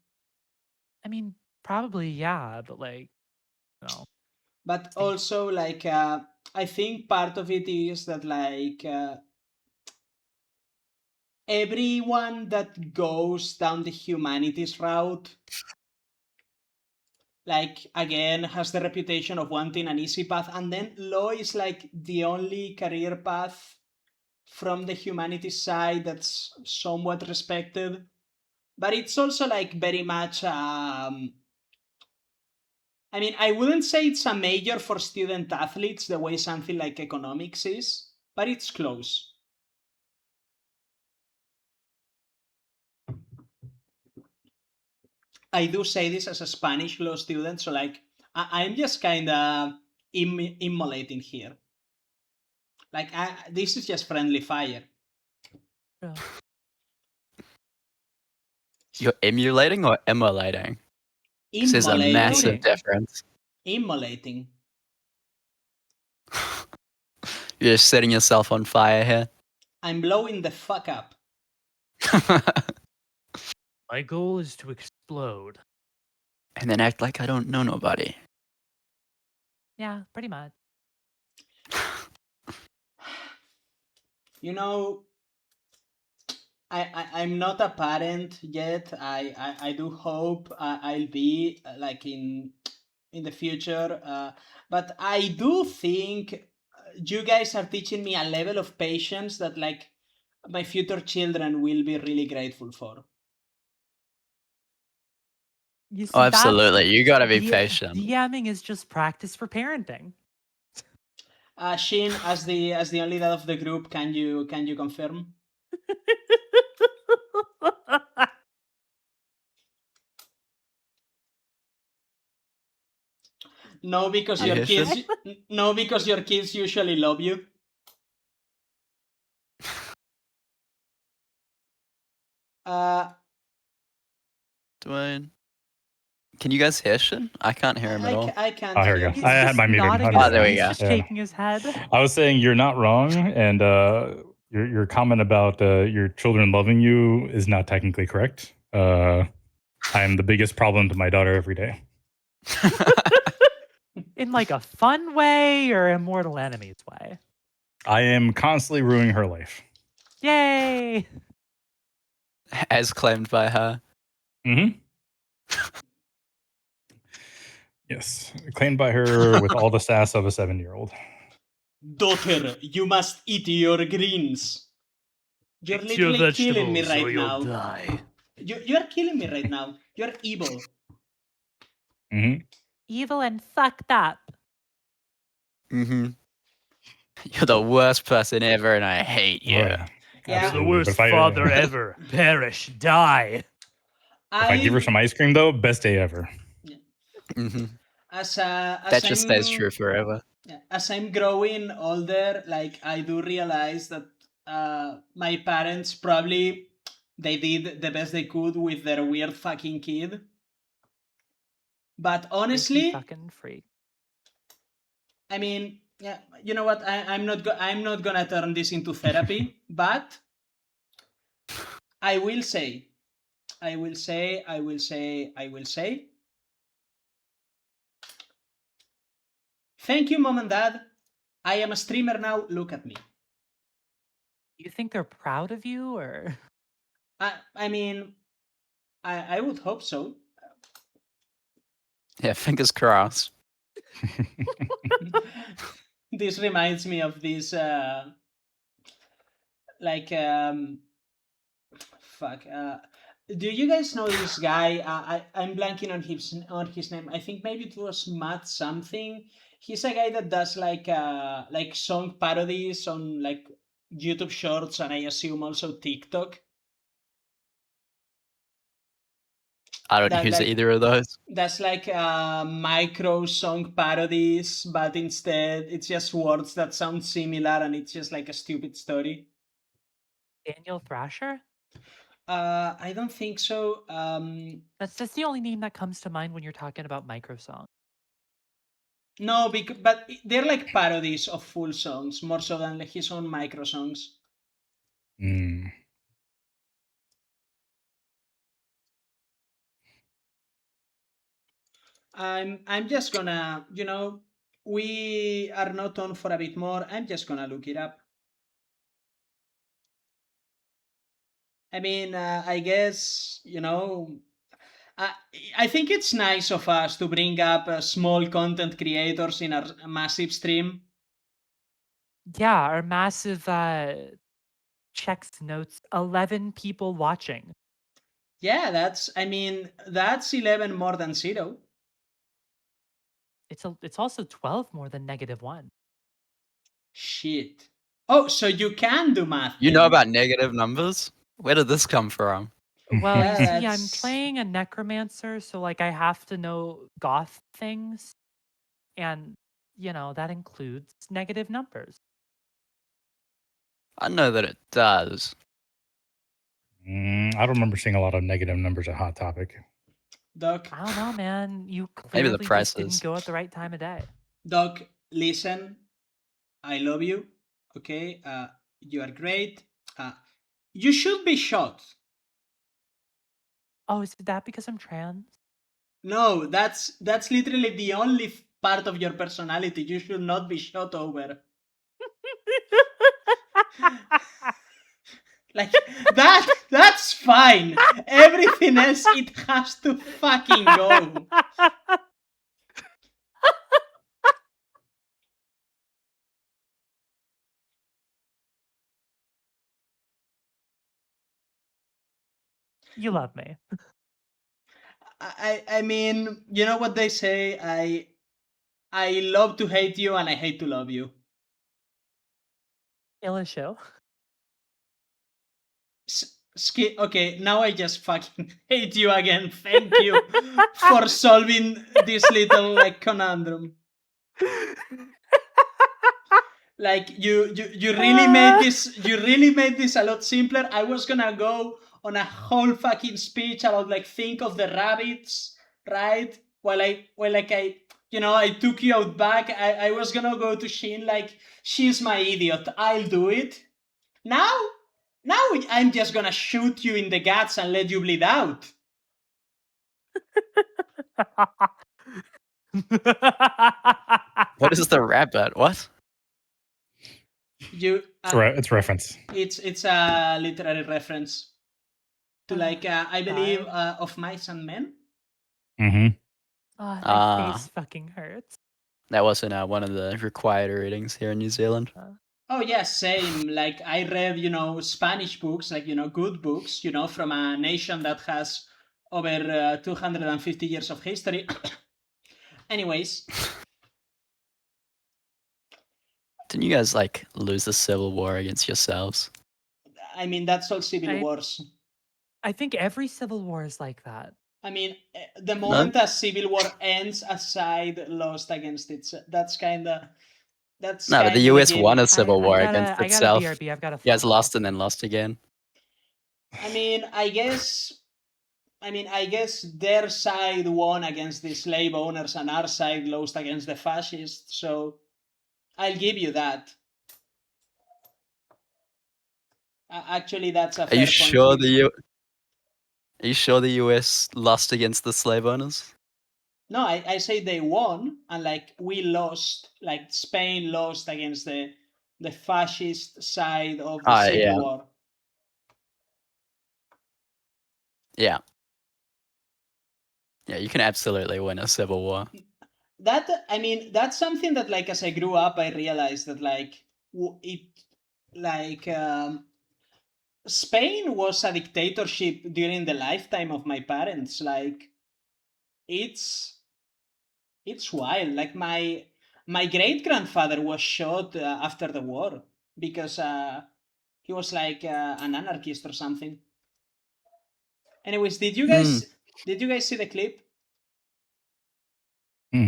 I mean, probably yeah, but like, no. But I also, like, I think part of it is that like everyone that goes down the humanities route, like again, has the reputation of wanting an easy path, and then law is like the only career path from the humanities side that's somewhat respected. But it's also like very much I mean, I wouldn't say it's a major for student athletes the way something like economics is, but it's close. I do say this as a Spanish law student, so like I'm just kind of immolating here. Like this is just friendly fire. Yeah. You're emulating or immolating? Because there's a massive Immolating. difference. Immolating. You're just setting yourself on fire here. I'm blowing the fuck up. My goal is to explode. And then act like I don't know nobody. Yeah, pretty much. You know, I'm not a parent yet. I do hope I'll be like in the future. But I do think you guys are teaching me a level of patience that like my future children will be really grateful for. You Oh, see, that's absolutely. You gotta be patient. DMing is just practice for parenting. Shin, as the only dad of the group, can you confirm? No, because You your hear, Shin? kids. No, because your kids usually love you. Uh, Dwayne. Can you guys hear Shin? I can't hear him at all. I can't Oh, here we hear go. He's him. I had just my muted. nodding My his, Oh, there we he's go. just Yeah. shaking his head. I was saying you're not wrong, and your comment about your children loving you is not technically correct. I am the biggest problem to my daughter every day. In like a fun way or a mortal enemies way. I am constantly ruining her life. Yay! As claimed by her. Mm-hmm. Yes, claimed by her with all the sass of a 7-year-old. Daughter, you must eat your greens. You're Eat your literally killing me vegetables right or you'll now. die. You're killing me right now. You're evil. Mm-hmm. Evil and fucked up. Mm-hmm. You're the worst person ever, and I hate you. Oh, yeah. Yeah. You're the Absolutely. worst But father ever. Perish. Die. if I give her some ice cream, though, best day ever. Mm-hmm. as That just stays true forever. as I'm growing older, like I do realize that my parents probably they did the best they could with their weird fucking kid. But Freaky honestly, fucking freak. I mean, yeah, you know what? I'm not gonna turn this into therapy, but I will say, I will say, I will say, I will say. Thank you, mom and dad. I am a streamer now. Look at me. Do you think they're proud of you or? I mean, I would hope so. Yeah, fingers crossed. This reminds me of this like fuck do you guys know this guy? I'm blanking on his name. I think maybe it was Matt something. He's a guy that does like song parodies on like YouTube Shorts and I assume also TikTok. I don't That use like either of those. that's like micro song parodies, but instead it's just words that sound similar and it's just like a stupid story. Daniel Thrasher? I don't think so. That's the only name that comes to mind when you're talking about microsong. No, but they're like parodies of full songs more so than like his own micro songs. Mm. I'm just gonna, we are not on for a bit more. I'm just gonna look it up. I mean, I guess, I, I think it's nice of us to bring up small content creators in our massive stream. Yeah, our massive checks notes 11 people watching. Yeah, that's 11 more than 0. It's also 12 more than -1. Shit. Oh, so you can do math You know then. about negative numbers? Where did this come from? Well, you Yeah, see, I'm that's playing a necromancer, so like I have to know goth things, and that includes negative numbers. I know that it does. I don't remember seeing a lot of negative numbers at Hot Topic. Doc. I don't know, man. You Maybe the clearly just didn't prices. go at the right time of day. Doc, listen. I love you. Okay, you are great. You should be shot. Oh, is it that because I'm trans? No, that's literally the only part of your personality you should not be shot over. Like that's fine. Everything else it has to fucking go. You love me. I mean, you know what they say, I love to hate you and I hate to love you. Illa show. Okay, now I just fucking hate you again. Thank you for solving this little like conundrum. Like you really made this a lot simpler. I was gonna go on a whole fucking speech about like think of the rabbits, right? I took you out back. I was gonna go to Shin like she's my idiot. I'll do it. Now I'm just gonna shoot you in the guts and let you bleed out. What is the rabbit? What? You It's reference. it's a literary reference to like I believe God. of Mice and Men. Mm-hmm. Oh, my Ah, face fucking hurts. that wasn't one of the required readings here in New Zealand. Oh yeah, same. Like I read, Spanish books, like good books, from a nation that has over 250 years of history. Anyways, Didn't you guys like lose the civil war against yourselves? I mean that's all civil wars. I think every civil war is like that. I mean, the No, moment a civil war ends, a side lost against it. That's no, but the the US won gimmick. a civil war against I gotta itself. BRB. I've got to You guys fuck lost off. and then lost again. I mean, I guess their side won against the slave owners and our side lost against the fascists. So I'll give you that. Actually, that's a Are you fair point to sure give. Are you sure the US lost against the slave owners? No, I say they won, and like we lost, like Spain lost against the fascist side of the civil Yeah, war. yeah, yeah. You can absolutely win a civil war. That's something that like as I grew up, I realized that like it like Spain was a dictatorship during the lifetime of my parents. Like it's it's wild. Like my great grandfather was shot after the war because he was like an anarchist or something. Anyways, Hmm. did you guys see the clip?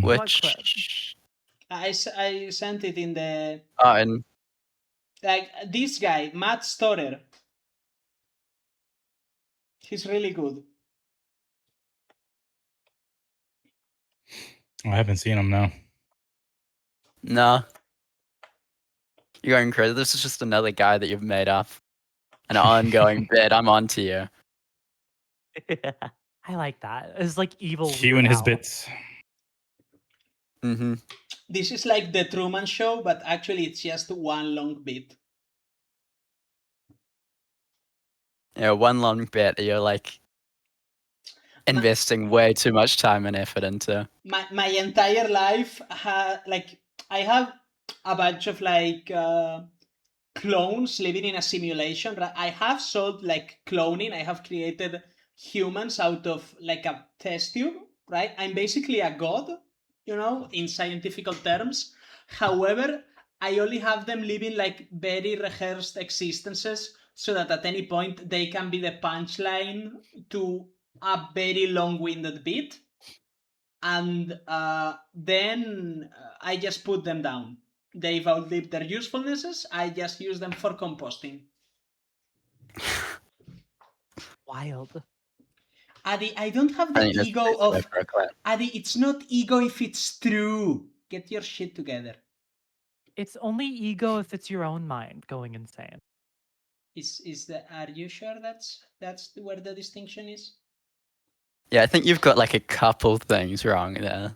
What clip? Which? I sent it in the Oh, and like this guy Matt Storer. He's really good. I haven't seen him now. no, you're going crazy. This is just another guy that you've made up. An ongoing bit. I'm on to you. I like that. It's like evil Q Weird and his Al. bits. Mm-hmm. This is like the Truman Show, but actually it's just one long bit. Yeah, one long bit you're like investing way too much time and effort into. My entire life, like I have a bunch of like clones living in a simulation. I have solved like cloning. I have created humans out of like a test tube, right? I'm basically a god, in scientific terms. However, I only have them living like very rehearsed existences so that at any point they can be the punchline to a very long-winded bit. And then I just put them down. They've outlived their usefulnesses. I just use them for composting. Wild. Adi, I don't have I the think that's ego the best way of for a clan. Adi. It's not ego if it's true. Get your shit together. It's only ego if it's your own mind going insane. Are you sure that's where the distinction is? Yeah, I think you've got like a couple things wrong there.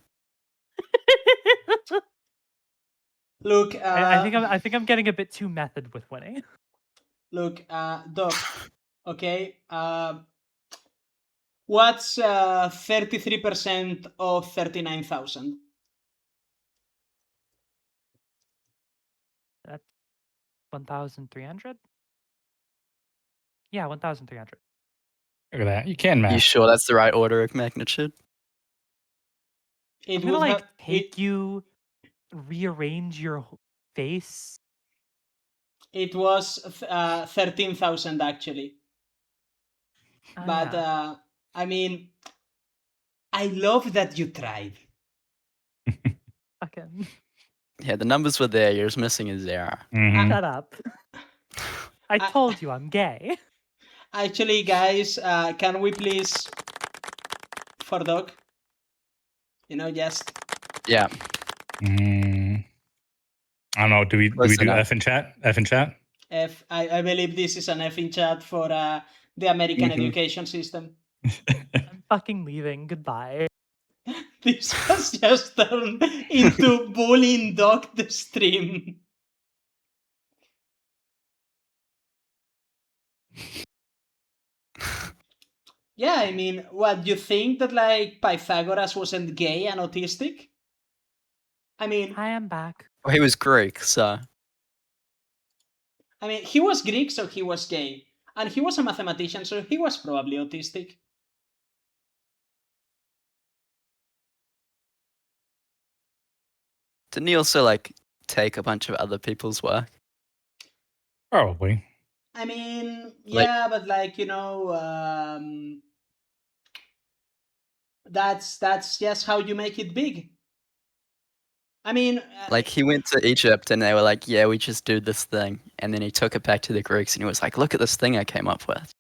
Look, I think I'm getting a bit too method with winning. look, Doc. Okay. What's 33% of 39,000? That's 1,300. Yeah, 1,300. Look at that. You can You math. sure that's the right order of magnitude? It I'm gonna would like have take you, rearrange your face. it was 13,000 actually. But Yeah. I mean, I love that you tried. Fucking Yeah, the numbers were there. You're just missing a zero. Mhm. shut up. I I- told you I'm gay. Actually, guys, can we please for Doc? Just Yeah, Mm. I don't know. Do we close do enough. F in chat? F in chat? F. I believe this is an F in chat for the American Mhm. education system. I'm fucking leaving. Goodbye. This has just turned into bullying Doc the stream. Yeah, I mean, what, you think that like Pythagoras wasn't gay and autistic? I mean, Hi, I'm back. Well, he was Greek, so he was Greek, so he was gay. And he was a mathematician, so he was probably autistic. didn't he also like take a bunch of other people's work? Probably. I mean, Like- yeah, but like, that's just how you make it big. I mean, Like he went to Egypt and they were like, "Yeah, we just do this thing," and then he took it back to the Greeks and he was like, "Look at this thing I came up with."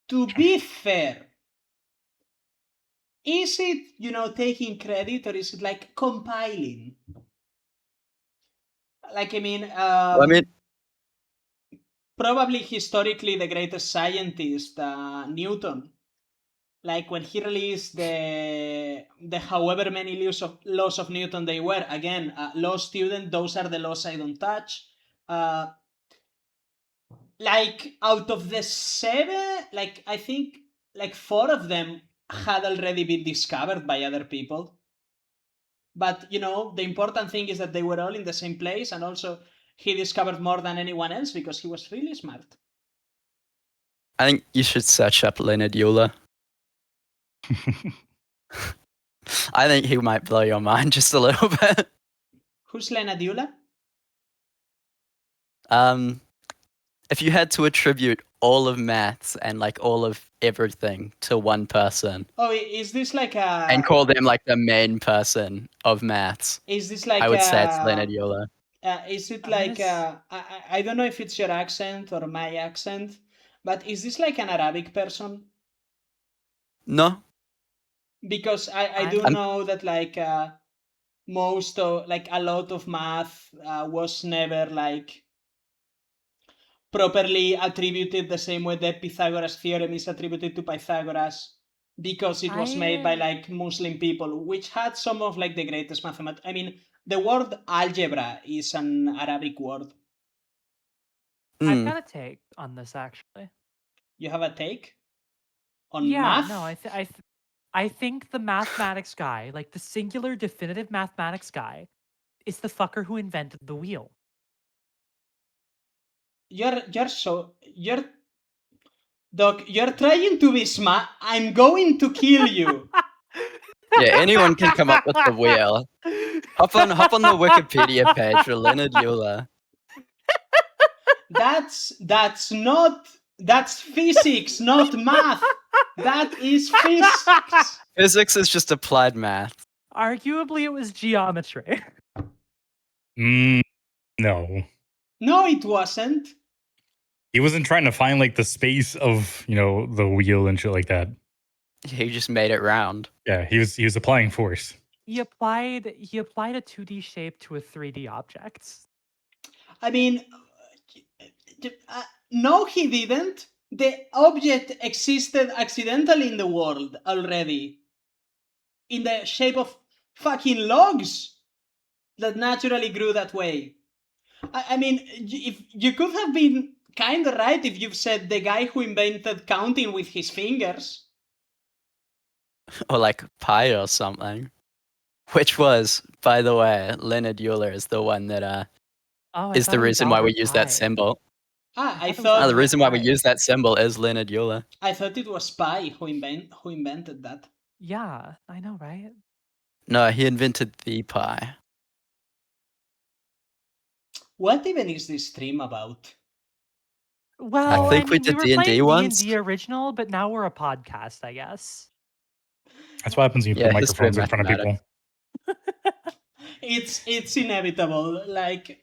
to be fair, is it, taking credit or is it like compiling? Like, Well, I mean, probably historically the greatest scientist, Newton. Like when he released the however many laws of Newton they were. Again, law student, those are the laws I don't touch. Like out of the 7, like I think like 4 of them had already been discovered by other people. But the important thing is that they were all in the same place, and also he discovered more than anyone else because he was really smart. I think you should search up Leonard Euler. I think he might blow your mind just a little bit. Who's Leonard Euler? If you had to attribute all of maths and like all of everything to one person Oh, is this like and call them like the main person of maths, is this like I would say it's Leonard Euler. is it I'm gonna like I don't know if it's your accent or my accent, but is this like an Arabic person? No, Because I do I'm know that like most of like a lot of math was never like properly attributed the same way that Pythagoras theorem is attributed to Pythagoras. because it was made by like Muslim people, which had some of like the greatest mathematics. I mean, the word algebra is an Arabic word. I've Mm. got a take on this actually. You have a take on Yeah, math? no, I think the mathematics guy, like the singular definitive mathematics guy, is the fucker who invented the wheel. You're Doc, you're trying to be smart. I'm going to kill you. Yeah, anyone can come up with the wheel. Hop on the Wikipedia page for Leonard Euler. That's physics, not math. That is physics. Physics is just applied math. Arguably, it was geometry. No. No, it wasn't. He wasn't trying to find like the space of, the wheel and shit like that. He just made it round. Yeah, he was applying force. He applied a 2D shape to a 3D object. I mean, no, he didn't. The object existed accidentally in the world already. In the shape of fucking logs that naturally grew that way. I mean, if you could have been kind of right if you've said the guy who invented counting with his fingers. Or like pi or something. Which was, by the way, Leonard Euler is the one that Oh, is the reason why we use that symbol. I thought it was thought The reason why we pi. use that symbol is Leonard Euler. I thought it was Pi who invented that. Yeah, I know, right? No, he invented the pi. What even is this stream about? Well, I, think we mean, did were D&D playing once. D&D original, but now we're a podcast, I guess. That's what happens when you Yeah, put history of microphones in front of people. It's inevitable. Like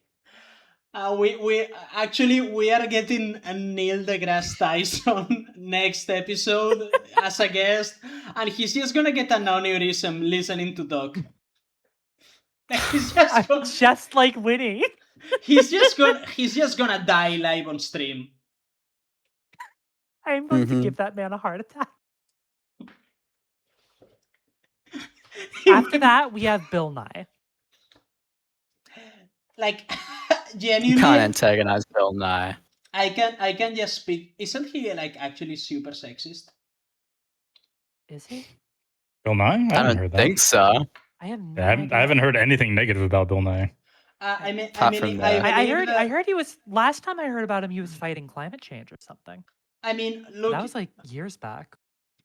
we are getting Neil deGrasse Tyson next episode as a guest, and he's just gonna get an aneurysm listening to Doc. He's just like Winnie. He's just gonna die live on stream. I am going to give that man a heart attack. After that, we have Bill Nye. Like, You genuinely, can't antagonize Bill Nye. I can just speak. Isn't he like actually super sexist? Is he? Bill Nye? I I haven't don't heard that. think so. I have no Yeah, I haven't heard anything negative about Bill Nye. I heard he was last time I heard about him. He was fighting climate change or something. I mean, look, that was like years back.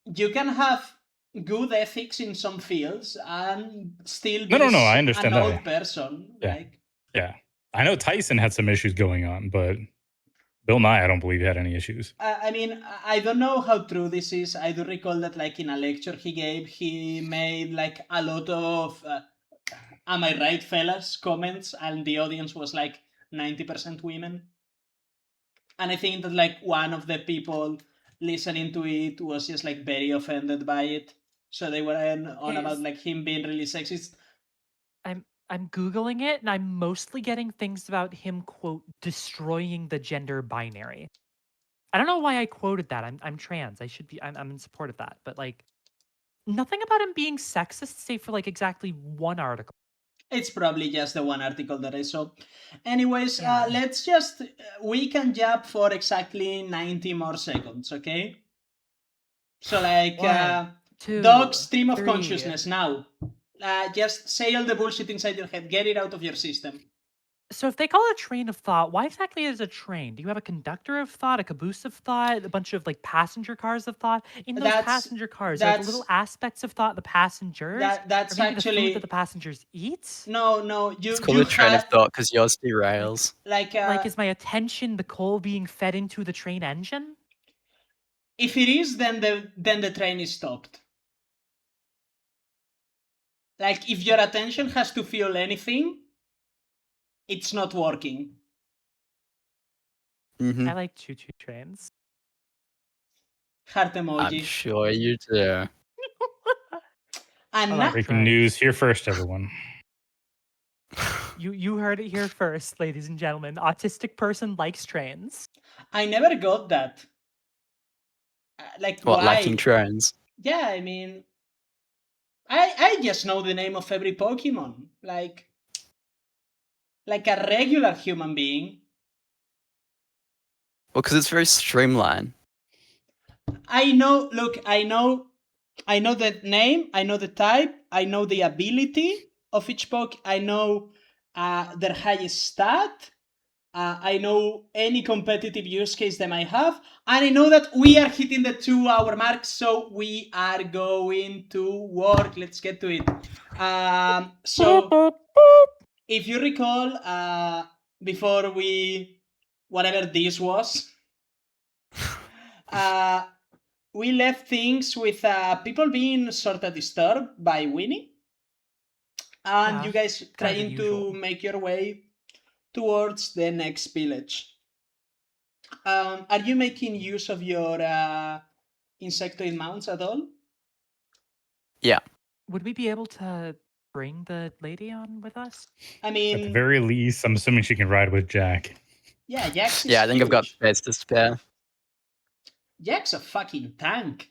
You can have good ethics in some fields and still be No. I understand an that. old person. Yeah. Yeah. I know Tyson had some issues going on, but Bill Nye, I don't believe he had any issues. I mean, I don't know how true this is. I do recall that, like, in a lecture he gave, he made, like, a lot of, am I right, fellas, comments, and the audience was, like, 90% women. And I think that, like, one of the people listening to it was just, like, very offended by it. So they were on about, like, him being really sexist. I'm Googling it, and I'm mostly getting things about him, quote, destroying the gender binary. I don't know why I quoted that. I'm trans. I'm in support of that. But, like, nothing about him being sexist, save for, like, exactly one article. It's probably just the one article that I saw. Anyways, let's just... we can jab for exactly 90 more seconds, okay? So, like, Dog, stream of consciousness now. Just say all the bullshit inside your head. Get it out of your system. So if they call it a train of thought, why exactly is it a train? Do you have a conductor of thought, a caboose of thought, a bunch of like passenger cars of thought? In those passenger cars, are the little aspects of thought the passengers? That's or maybe actually the food that the passengers eat? No. It's called a train of thought because yours derails. Like, is my attention the coal being fed into the train engine? If it is, then the train is stopped. Like, if your attention has to feel anything, it's not working. Mm-hmm. I like choo-choo trains. Heart emoji. I'm sure you do. And breaking news here first, everyone. You heard it here first, ladies and gentlemen. Autistic person likes trains. I never got that. Like, what, why? liking trains? Yeah, I mean, I just know the name of every Pokemon, like a regular human being. Well, because it's very streamlined. I know. Look, I know the name. I know the type. I know the ability of each Poke. I know their highest stat. I know any competitive use case they might have, and I know that we are hitting the 2-hour mark, so we are going to work. Let's get to it. So, if you recall, before whatever this was, uh, we left things with people being sort of disturbed by Winnie, and Yeah, you guys kind of the trying to usual. make your way towards the next village. Are you making use of your insectoid mounts at all? Yeah. Would we be able to bring the lady on with us? I At the mean, very least, I'm assuming she can ride with Jack. yeah, Jax is Yeah, I think I've got huge. space to spare. Jack's a fucking tank.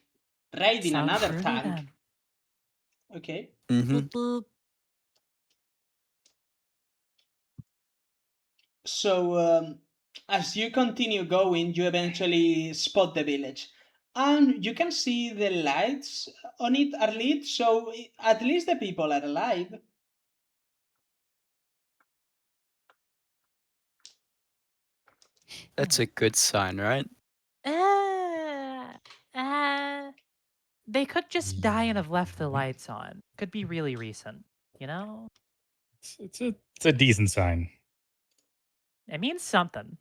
Riding Sounds another groovy tank. then. Okay. Mm-hmm. Boop, boop. So, as you continue going, you eventually spot the village. And you can see the lights on it are lit, so at least the people are alive. That's a good sign, right? Uh, uh, they could just die and have left the Mhm. lights on. Could be really recent, you know? It's a decent sign. It means something.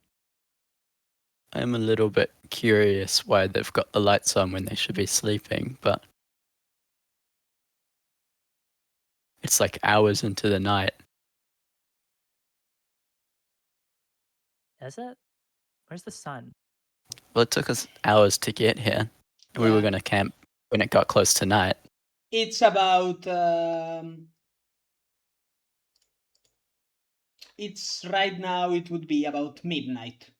I'm a little bit curious why they've got the lights on when they should be sleeping, but it's like hours into the night. Is it? Where's the sun? Well, it took us hours to get here, and we were Yeah. going to camp when it got close to night. It's about it's right now it would be about midnight.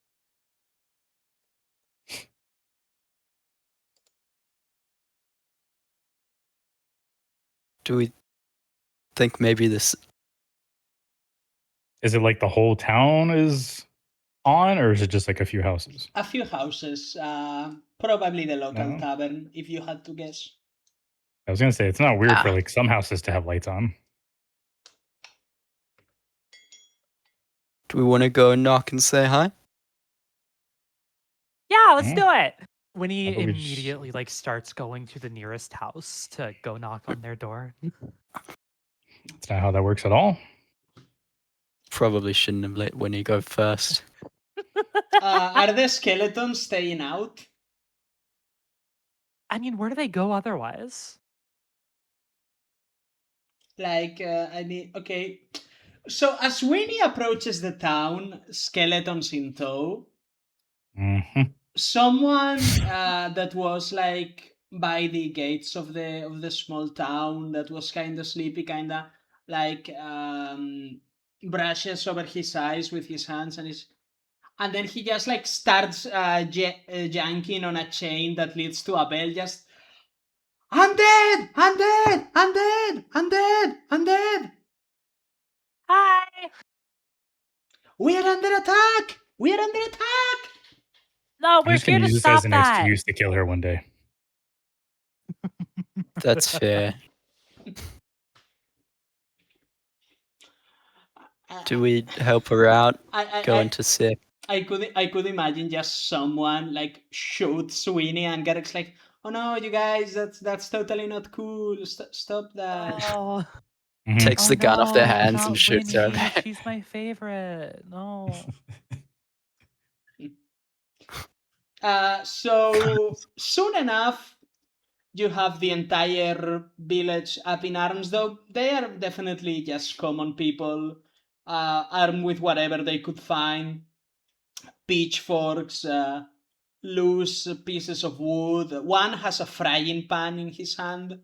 Do we think maybe this? Is it like the whole town is on, or is it just like a few houses? A few houses, probably the local No. tavern, if you had to guess. I was gonna say it's not weird for Ah, like some houses to have lights on. do we want to go and knock and say hi? Yeah, let's Hmm? do it. When How he about we immediately like starts going to the nearest house to go knock on their door. That's not how that works at all. Probably shouldn't have let Winnie go first. Are the skeletons staying out? I mean, where do they go otherwise? I mean, okay. So as Winnie approaches the town, skeletons in tow, Hmm. someone that was like by the gates of the small town that was kind of sleepy, kind of like brushes over his eyes with his hands and then he just like starts janking on a chain that leads to a bell. Just undead, undead, undead, undead, undead. Hi. We are under attack. We are under attack. No, I'm we're just gonna here to use this as stop an that. excuse to kill her one day. That's fair. Do we help her out? I, Go I, into sip. I could imagine just someone like shoot Sweeney and Garrick's like, oh no, you guys, that's totally not cool. Stop that. Oh, Mhm. Takes oh the gun off their no, hands and not shoots her. Winnie. She's my favorite. No. So soon enough, you have the entire village up in arms. Though they are definitely just common people, armed with whatever they could find: pitchforks, loose pieces of wood. One has a frying pan in his hand.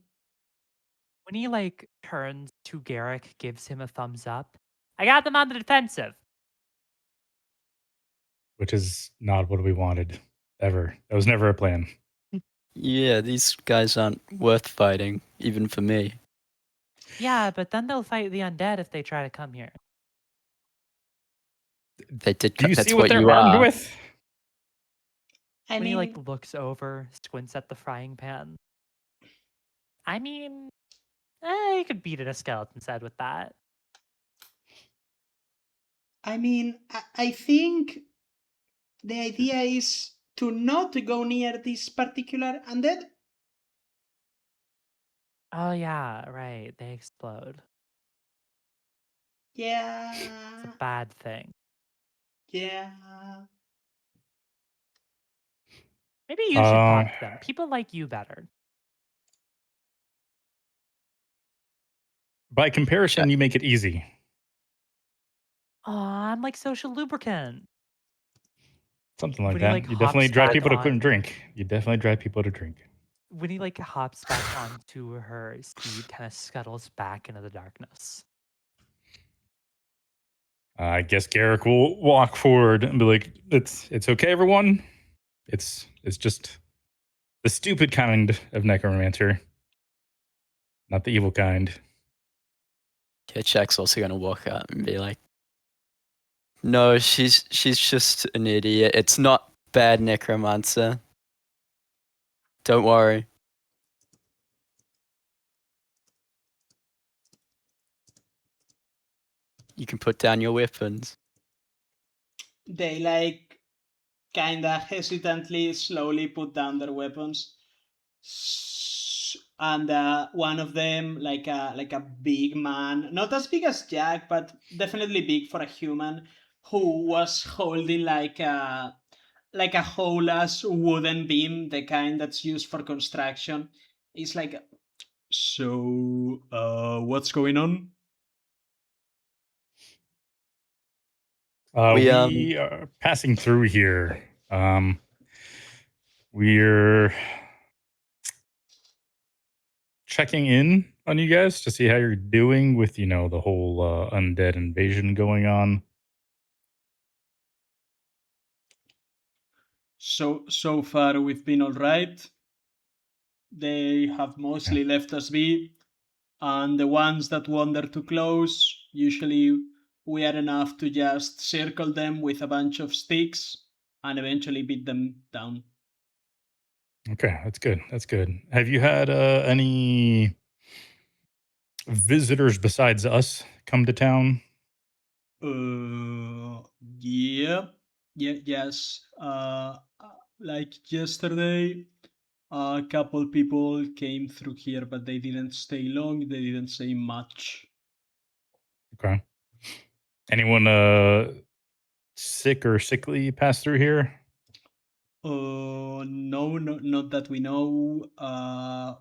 When he like turns to Garrick, gives him a thumbs up. I got them on the defensive. Which is not what we wanted ever. That was never a plan. Yeah, these guys aren't worth fighting, even for me. Yeah, but then they'll fight the undead if they try to come here. They did. Do you see That's what what they're you armed are. with? I When he mean, like looks over, squints at the frying pan. I mean, you could beat a skeleton's head with that. I think the idea is to not go near this particular undead. Oh yeah, right. They explode. It's a Yeah, bad thing. yeah. Maybe you should Uh, talk to them. People like you better. by comparison, Check. you make it easy. Aw, I'm like social lubricant. Something like When he that. like You definitely hops drive back people to on, drink. You definitely drive people to drink. when he like hops back onto her steed, kind of scuttles back into the darkness. I guess Garrick will walk forward and be like, "It's okay, everyone. It's just the stupid kind of necromancer, not the evil kind." Ketchak's also gonna walk up and be like, "No, she's just an idiot. It's not bad necromancer. Don't worry." You can put down your weapons. They like kinda hesitantly, slowly put down their weapons. And one of them, like a big man, not as big as Jack, but definitely big for a human, who was holding like a whole ass wooden beam, the kind that's used for construction. It's like, so, what's going on? We We are passing through here. We're checking in on you guys to see how you're doing with, the whole undead invasion going on. So far we've been all right. They have Yeah. mostly left us be, and the ones that wander too close, usually we are enough to just circle them with a bunch of sticks and eventually beat them down. Okay, that's good. That's good. Have you had any visitors besides us come to town? Yeah, yeah, yes. Like yesterday, a couple people came through here, but they didn't stay long. They didn't say much. Okay. Anyone sick or sickly pass through here? No, no, not that we know.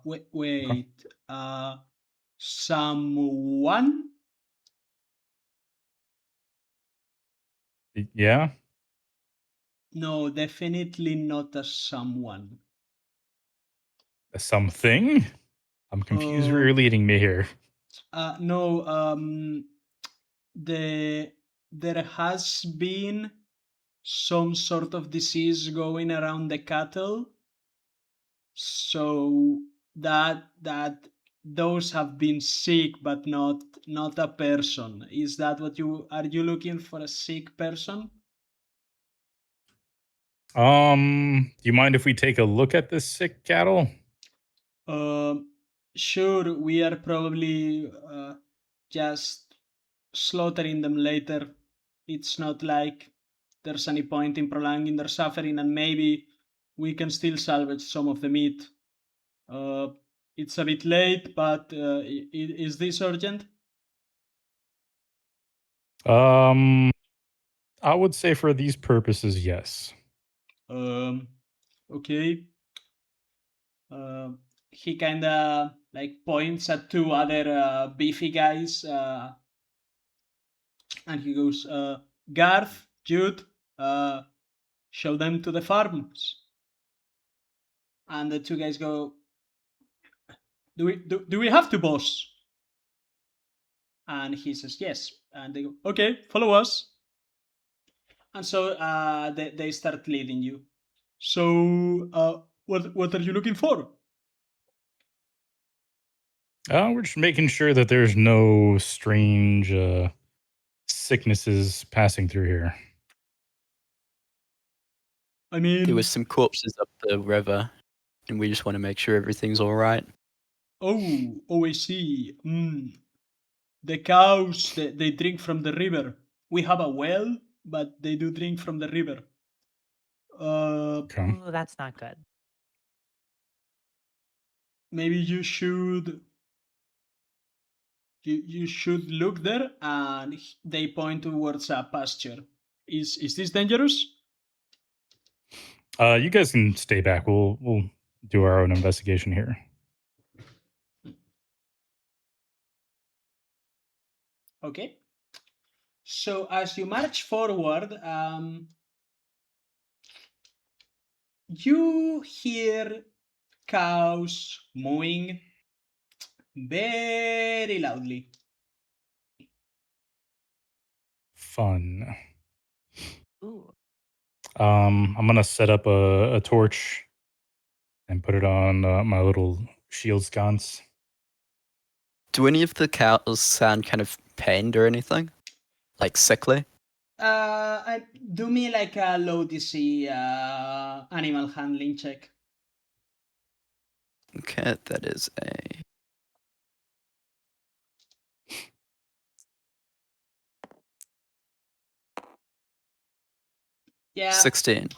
Wait, Okay. wait. Someone? Yeah, No, definitely not a someone. something. I'm confused where Uh, you're leading me here. no. The There has been some sort of disease going around the cattle, so that those have been sick, but not a person. Is that what you are? You looking for a sick person? Do you mind if we take a look at this sick cattle? Um, sure. We are probably just slaughtering them later. It's not like there's any point in prolonging their suffering, and maybe we can still salvage some of the meat. Uh, it's a bit late, but is this urgent? Um, I would say for these purposes, yes. Um, okay. He kind of like points at two other beefy guys, and he goes, Garth, Jude, uh, show them to the farms. And the two guys go, do we have to, boss? And he says, yes. And they go, okay, follow us. And so they start leading you. So What are you looking for? We're just making sure that there's no strange sicknesses passing through here. I mean, There was some corpses up the river, and we just want to make sure everything's all right. oh, I see. The cows, they drink from the river. We have a well, but they do drink from the river. Okay. Ooh, that's not good. Maybe you should you should look there, and they point towards a pasture. Is this dangerous? You guys can stay back. We'll do our own investigation here. Okay. So as you march forward, you hear cows mooing very loudly. Fun. Ooh. I'm gonna set up a torch and put it on my little shield sconce. Do any of the cows sound kind of pained or anything? Like sickly? Do me like a low DC animal handling check. Okay, that is a Yeah, 16.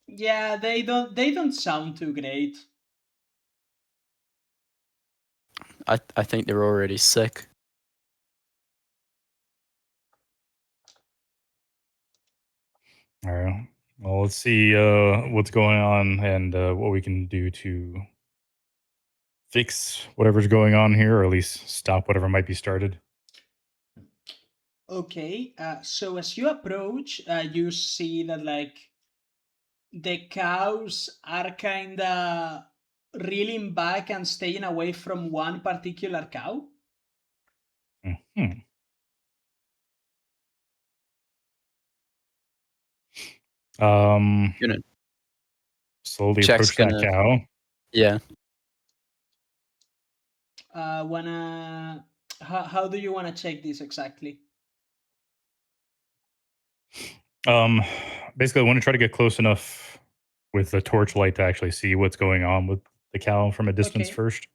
yeah, they don't sound too great. I think they're already sick. All right. Well, let's see what's going on and what we can do to fix whatever's going on here, or at least stop whatever might be started. Okay, so as you approach, you see that like the cows are kinda reeling back and staying away from one particular cow. Hmm. You know, Slowly Jack's approach that gonna, cow. yeah. Wanna how do you wanna check this exactly? Um, Basically, I want to try to get close enough with the torchlight to actually see what's going on with the cow from a distance Okay. first.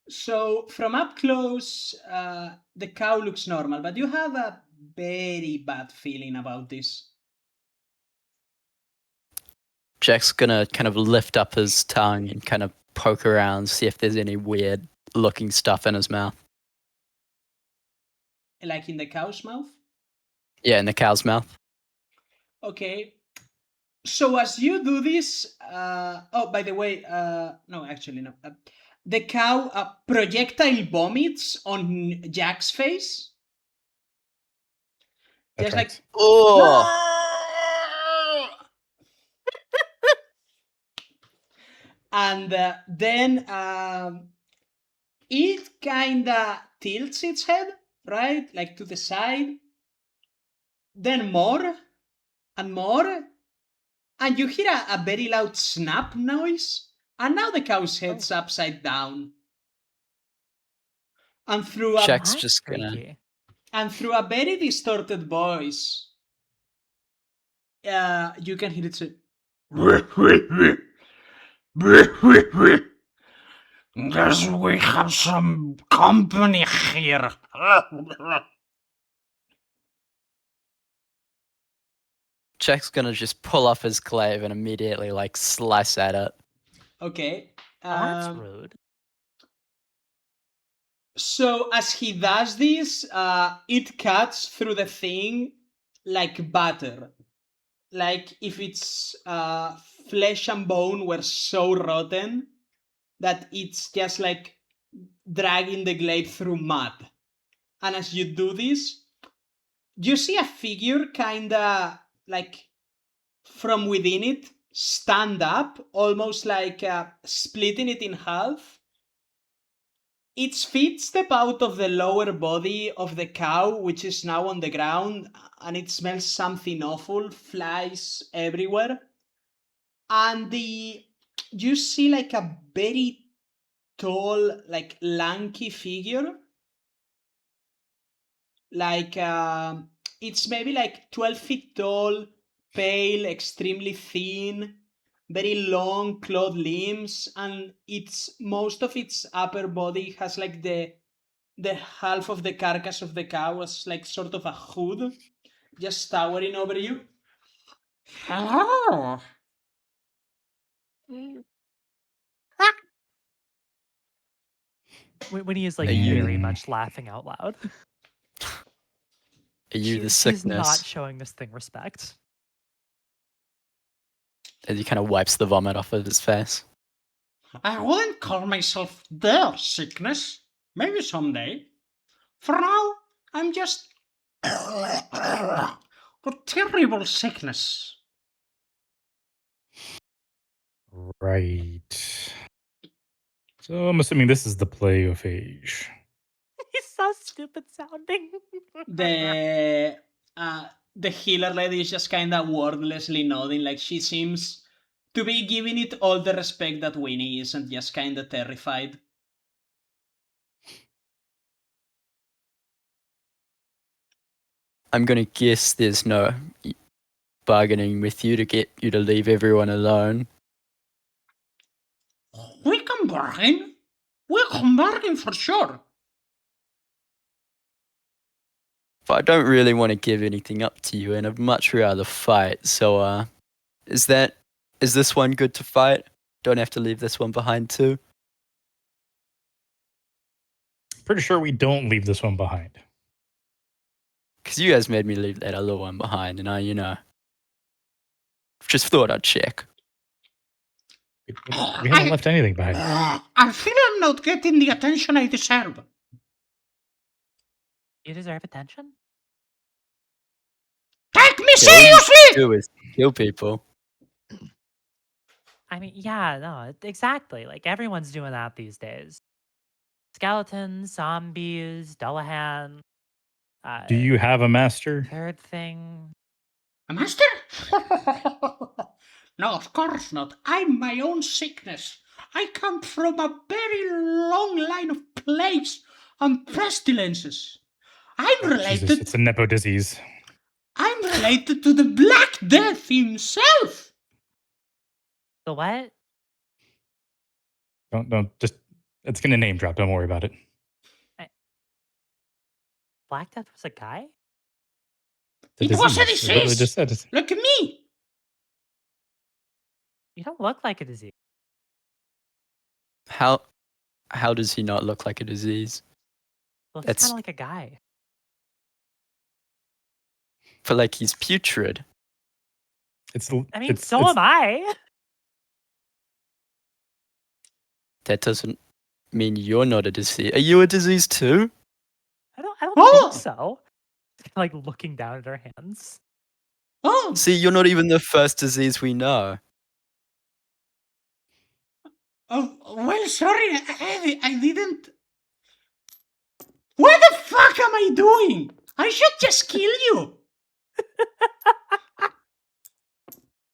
So from up close, the cow looks normal, but you have a very bad feeling about this. Jack's gonna kind of lift up his tongue and kind of poke around, see if there's any weird looking stuff in his mouth. Like in the cow's mouth? Yeah, in the cow's mouth. Okay. So as you do this, oh, by the way, no, actually, no. The cow projectile vomits on Jack's face. That Just like, tracks. Oh! and then it kinda tilts its head, right? Like to the side. Then more and more. And you hear a very loud snap noise. And now the cow's head's upside down. And through Jack's That's just gonna. freaky. a very distorted voice, you can hear it say, "Guess we have some company here." Jack's gonna just pull off his glaive and immediately like slice at it. Okay. That's rude. So as he does this, it cuts through the thing like butter. Like if its flesh and bone were so rotten that it's just like dragging the glaive through mud. And as you do this, you see a figure kinda like from within it stand up, almost like splitting it in half. Its feet step out of the lower body of the cow, which is now on the ground, and it smells something awful, flies everywhere. And the you see like a very tall, like lanky figure. Like it's maybe like 12 feet tall, pale, extremely thin, very long clawed limbs, and its most of its upper body has like the half of the carcass of the cow as like sort of a hood, just towering over you. Hello. When he is like Are you very Mm. much laughing out loud. are you the She's not sickness? showing this thing respect. As he kind of wipes the vomit off of his face. I wouldn't call myself their sickness. Maybe someday. For now, I'm just a terrible sickness. Right. So I'm assuming this is the Pleiophage. He's so stupid sounding. The uh, the healer lady is just kind of wordlessly nodding, like she seems to be giving it all the respect that Winnie is, and just kind of terrified. I'm gonna guess there's no bargaining with you to get you to leave everyone alone. We can bargain. We can bargain for sure. But I don't really want to give anything up to you, and I'd much rather fight. So, is this one good to fight? Don't have to leave this one behind too. Pretty sure we don't leave this one behind. Because you guys made me leave that other one behind, and just thought I'd check. We haven't left anything behind. I feel I'm not getting the attention I deserve. You deserve attention? Take me Yeah, all you seriously! do is kill people. I mean, yeah, no, exactly. Like everyone's doing that these days. Skeletons, zombies, Dullahan. Do you have a master? Third thing. A master? No, of course not. I'm my own sickness. I come from a very long line of plagues and pestilences. I'm Oh, Jesus, related. it's a Nepo disease. I'm related to the Black Death himself. The what? Don't just. It's gonna name drop. Don't worry about it. Black Death was a guy? It's It was a disease. It literally disease. just said. Look at me. You don't look like a disease. How does he not look like a disease? Looks kind That's of like a guy. for like he's putrid. I mean, so am I. That doesn't mean you're not a disease. Are you a disease too? I don't Oh! think so. Like looking down at her hands. Oh, See, you're not even the first disease we know. oh, well, sorry, I didn't. What the fuck am I doing? I should just kill you.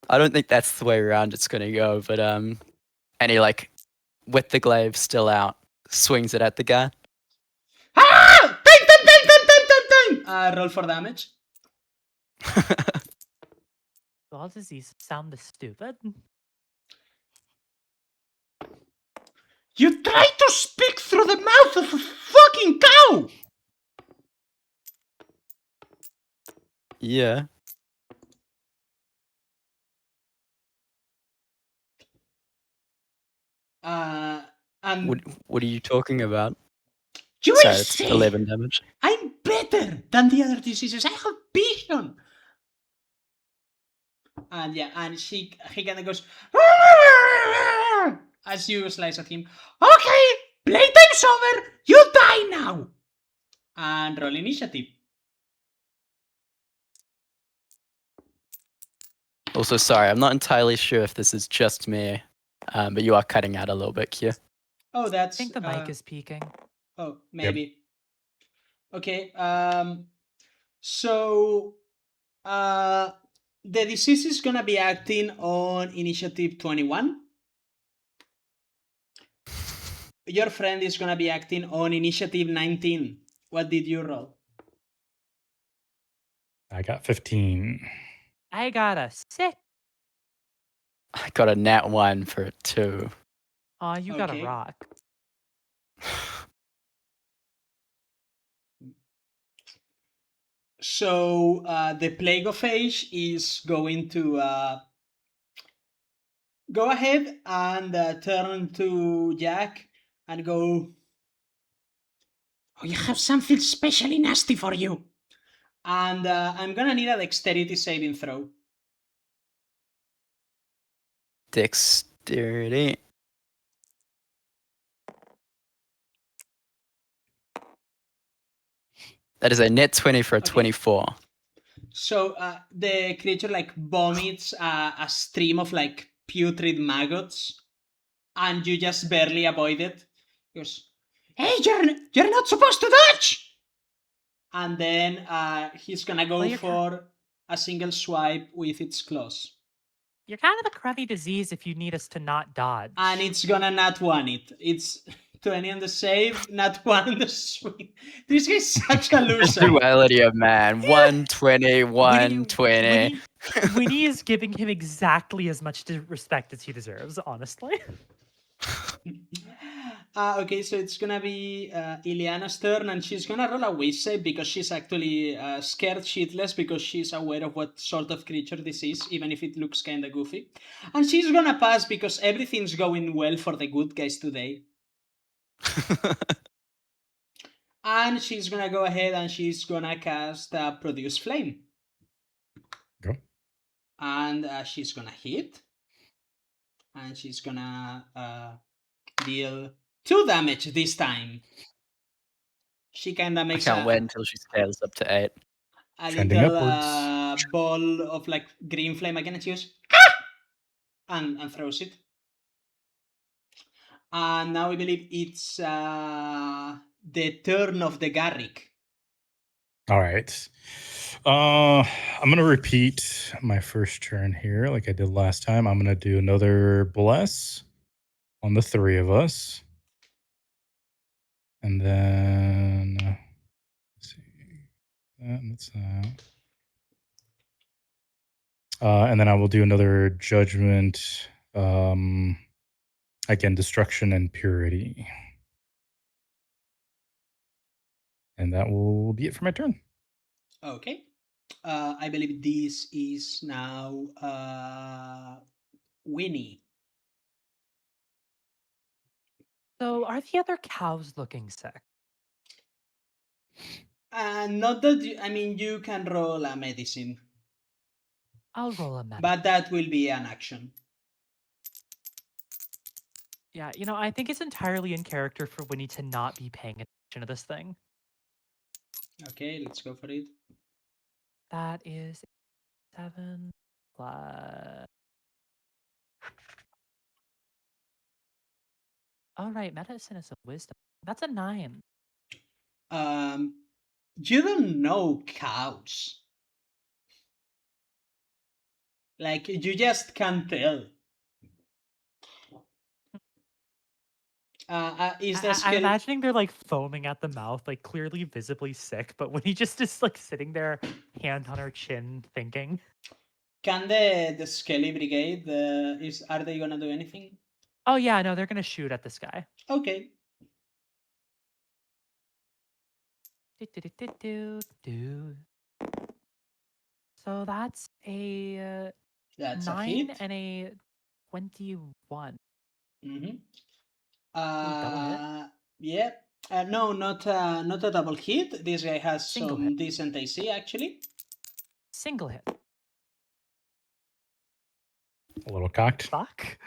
I don't think that's the way around it's gonna go, but and he like with the glaive still out, swings it at the guy. Ah! Time, time, time, time, time, time, time! Roll for damage. Do all diseases sound this stupid? You try to speak through the mouth of a fucking cow! Yeah. And What are you talking about? you will Sorry, it's see. 11 damage. I'm better than the other diseases. I have vision. And yeah, and he kind of goes as you slice at him. Okay, playtime's over. You die now. And roll initiative. Also, sorry, I'm not entirely sure if this is just me, but you are cutting out a little bit here. Oh, I that's. think the mic is peaking. Oh, maybe. Okay. So, the disease is gonna be acting on initiative 21. your friend is gonna be acting on initiative 19. What did you roll? I got 15. I got a 6. I got a nat 1 for a 2. Aw, you got a Okay. rock. So the Plague of Age is going to go ahead and turn to Jack and go, "I have something specially nasty for you." And I'm gonna need a dexterity saving throw. Dexterity. That is a net 20 for a Okay. 24. So the creature like vomits a stream of like putrid maggots, and you just barely avoid it. He goes, "Hey, you're not supposed to touch!" And then he's gonna go Well, you're for a single swipe with its claws. You're kind of a crummy disease if you need us to not dodge. And it's gonna not one it. It's 20 on the save, not one on the swing. This guy's such a The loser. duality of man. 120, 120. Winnie is giving him exactly as much respect as he deserves, honestly. Okay, so it's gonna be Ileana's turn, and she's gonna roll a wish save because she's actually scared shitless because she's aware of what sort of creature this is, even if it looks kinda goofy. And she's gonna pass because everything's going well for the good guys today. And she's gonna go ahead and she's gonna cast Produce Flame. Go. And she's gonna hit. And she's gonna deal 2 damage this time. She kinda I makes can't wait until she scales up to 8. a Trending little upwards. ball of like green flame again, and she goes, and throws it. And now I believe it's the turn of the Garrick. All right. I'm gonna repeat my first turn here, like I did last time. I'm gonna do another bless on the 3 of us, and then let's see, that's that. And then I will do another judgment. Again, destruction and purity, and that will be it for my turn. Okay. I believe this is now Winnie. So, are the other cows looking sick? Not that I mean, you can roll a medicine, I'll roll a med. but that will be an action. Yeah, I think it's entirely in character for Winnie to not be paying attention to this thing. Okay, let's go for it. That is 7 plus. All right, medicine is a wisdom. That's a 9. You don't know cows. Like, you just can't tell. Is the I'm skill? imagining they're like foaming at the mouth, like clearly visibly sick, but when he just is like sitting there, hand on her chin, thinking. Can the Skelly Brigade are they gonna do anything? Oh yeah, no, they're gonna shoot at this guy. Okay. Do. So that's a That's a 9 hit. and a 21. Mm-hmm. Double hit. Yeah. No, not a double hit. This guy has Single some hit. decent AC actually. Single hit. A little cocked. Fuck.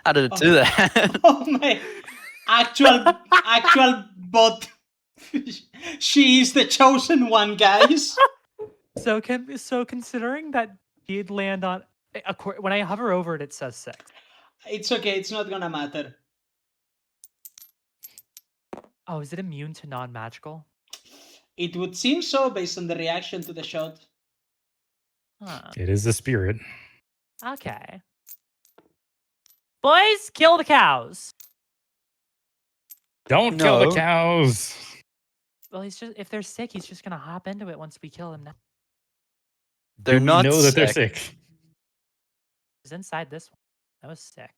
How did it do that? Oh my! Actual bot. She is the chosen one, guys. So considering that did land on when I hover over it, it says 6. It's okay. It's not gonna matter. Oh, is it immune to non-magical? It would seem so based on the reaction to the shot. Huh. It is the spirit. Okay. Boys, kill the cows. Don't kill the No. cows. Well, he's just if they're sick, he's just gonna hop into it once we kill him. Now They're Do we not know that they're sick. sick? he's inside this one. That was sick.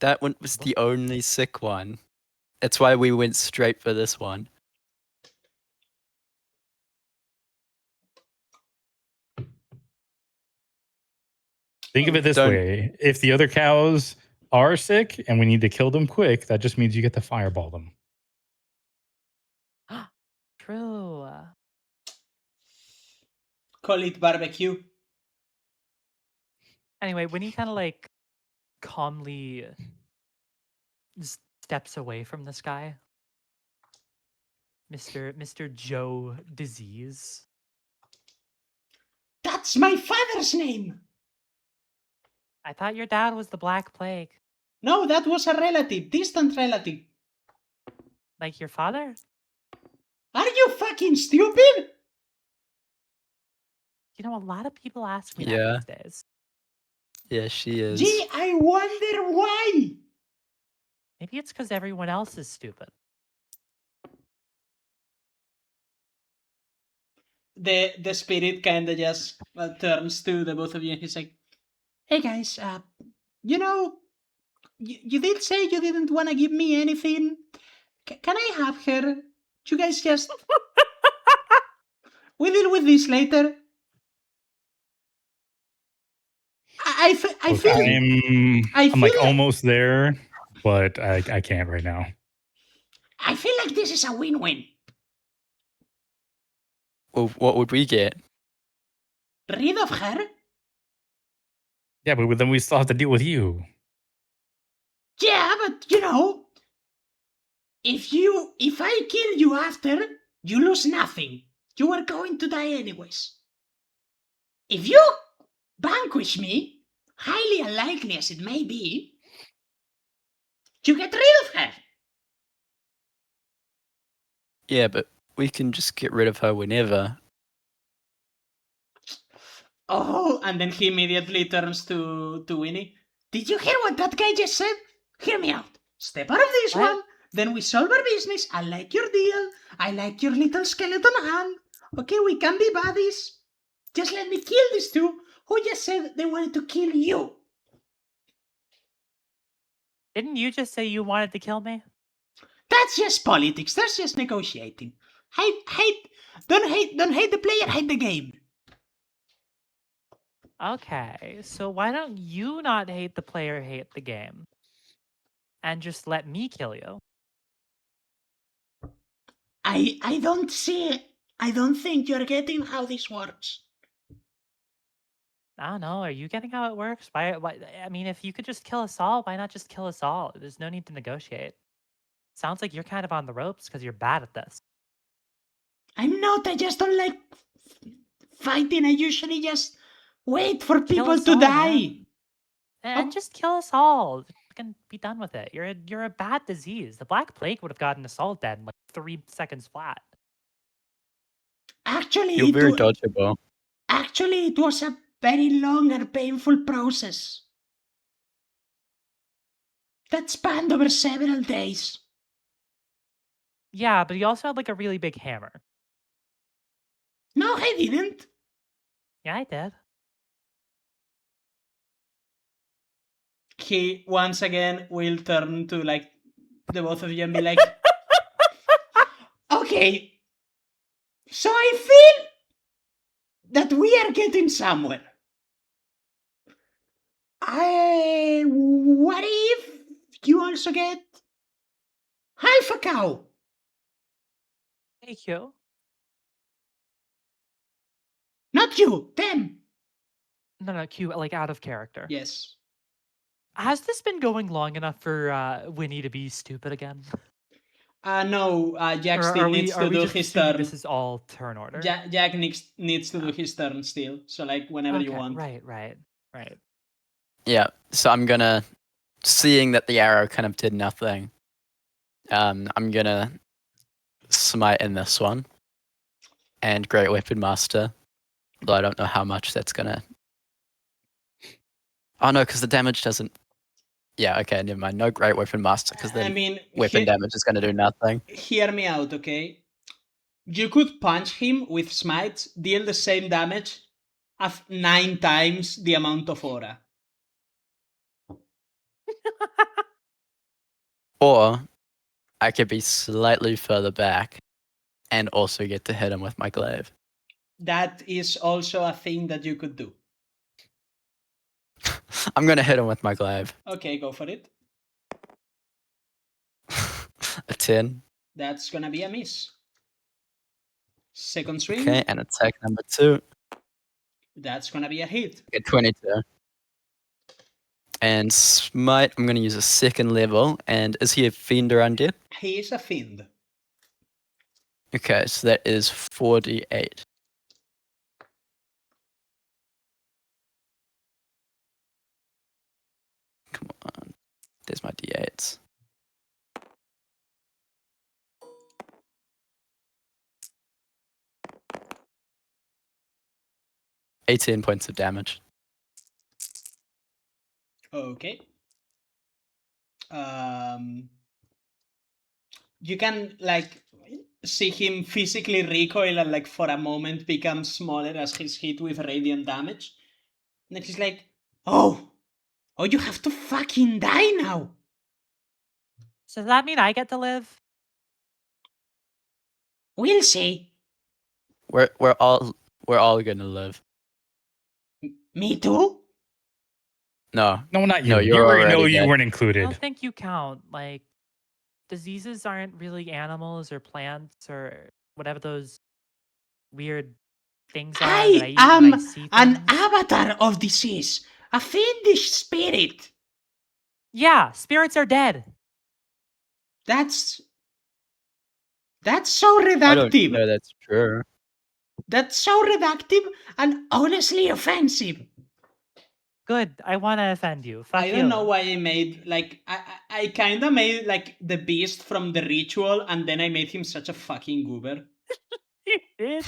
That one was the only sick one. That's why we went straight for this one. Think of it this Don't- way: if the other cows are sick and we need to kill them quick, that just means you get to fireball them. True. Call it barbecue. Anyway, when he kind of like calmly steps away from this guy, Mr. Joe Disease. That's my father's name. I thought your dad was the Black Plague. No, that was a relative, distant relative. Like your father? Are you fucking stupid? You know, a lot of people ask me Yeah. that these days. Yeah, she is. Gee, I wonder why. Maybe it's because everyone else is stupid. The spirit kind of just turns to the both of you and he's like, "Hey guys, you know, you did say you didn't want to give me anything. Can I have her? You guys just we deal with this later." I Look, feel I'm like like- almost there, but I can't right now. I feel like this is a win-win. Well, what would we get? Rid of her? Yeah, but then we still have to deal with you. Yeah, but you know, if I kill you after, you lose nothing. You are going to die anyways. If you vanquish me, highly unlikely as it may be, you get rid of her. Yeah, but we can just get rid of her whenever. Oh, and then he immediately turns to Winnie. Did you hear what that guy just said? Hear me out. Step out of this What? one, then we solve our business. I like your deal. I like your little skeleton hand. Okay, we can be buddies. Just let me kill these two who just said they wanted to kill you. Didn't you just say you wanted to kill me? That's just politics. That's just negotiating. Don't hate the player, hate the game. Okay, so why don't you not hate the player, hate the game? And just let me kill you? I don't see it. I don't think you're getting how this works. I don't know. Are you getting how it works? Why? I mean, if you could just kill us all, why not just kill us all? There's no need to negotiate. Sounds like you're kind of on the ropes because you're bad at this. I'm not. I just don't like fighting. I usually just wait for Kill people us to all, die. man. And Oh. just kill us all. Fucking be done with it. You're a bad disease. The Black Plague would have gotten us all dead in like 3 seconds flat. Actually, You're very dodgeable. actually, it was a very long and painful process that spanned over several days. Yeah, but he also had like a really big hammer. No, I didn't. Yeah, I did. He once again will turn to like the both of you and be like, okay, so I feel that we are getting somewhere. What if you also get half a cow? Thank you. Not you, them. No, Q, like out of character. Yes. Has this been going long enough for Winnie to be stupid again? No, Jack Or still are needs we to do just his assuming turn. this is all turn order? Jack needs to do his turn still. So like whenever you Okay, want. right. Yeah, so I'm gonna, seeing that the arrow kind of did nothing, I'm gonna smite in this one. And Great Weapon Master. Though I don't know how much that's gonna... Oh no, because the damage doesn't... Yeah, okay, never mind. No Great Weapon Master, because I then mean, weapon damage is going to do nothing. hear me out, okay? You could punch him with smites, deal the same damage, have 9 times the amount of aura. Or I could be slightly further back and also get to hit him with my glaive. That is also a thing that you could do. I'm going to hit him with my glaive. Okay, go for it. A 10. That's gonna be a miss. Second swing. Okay, and attack number 2. That's gonna be a hit. Get 22. And smite, I'm going to use a second level. And is he a fiend or undead? He is a fiend. Okay, so that is 48. Come on. There's my d8s. $18 points of damage. Okay. You can like see him physically recoil and like for a moment become smaller as he's hit with radiant damage. And then he's like, "Oh, you have to fucking die now." So does that mean I get to live? We'll see. We're all gonna live. Me too. No, No, not you. No, You you're already know already you dead. weren't I included. don't think you count. Like, diseases aren't really animals or plants or whatever those weird things are that I I eat when I am see an things. avatar of disease, a fiendish spirit. Yeah, spirits are dead. That's so I don't reductive. know that's true. That's so reductive and honestly offensive. Good. I want to offend you. Fuck I you. don't know why I made like I kind of made like the beast from the ritual, and then I made him such a fucking goober. You did.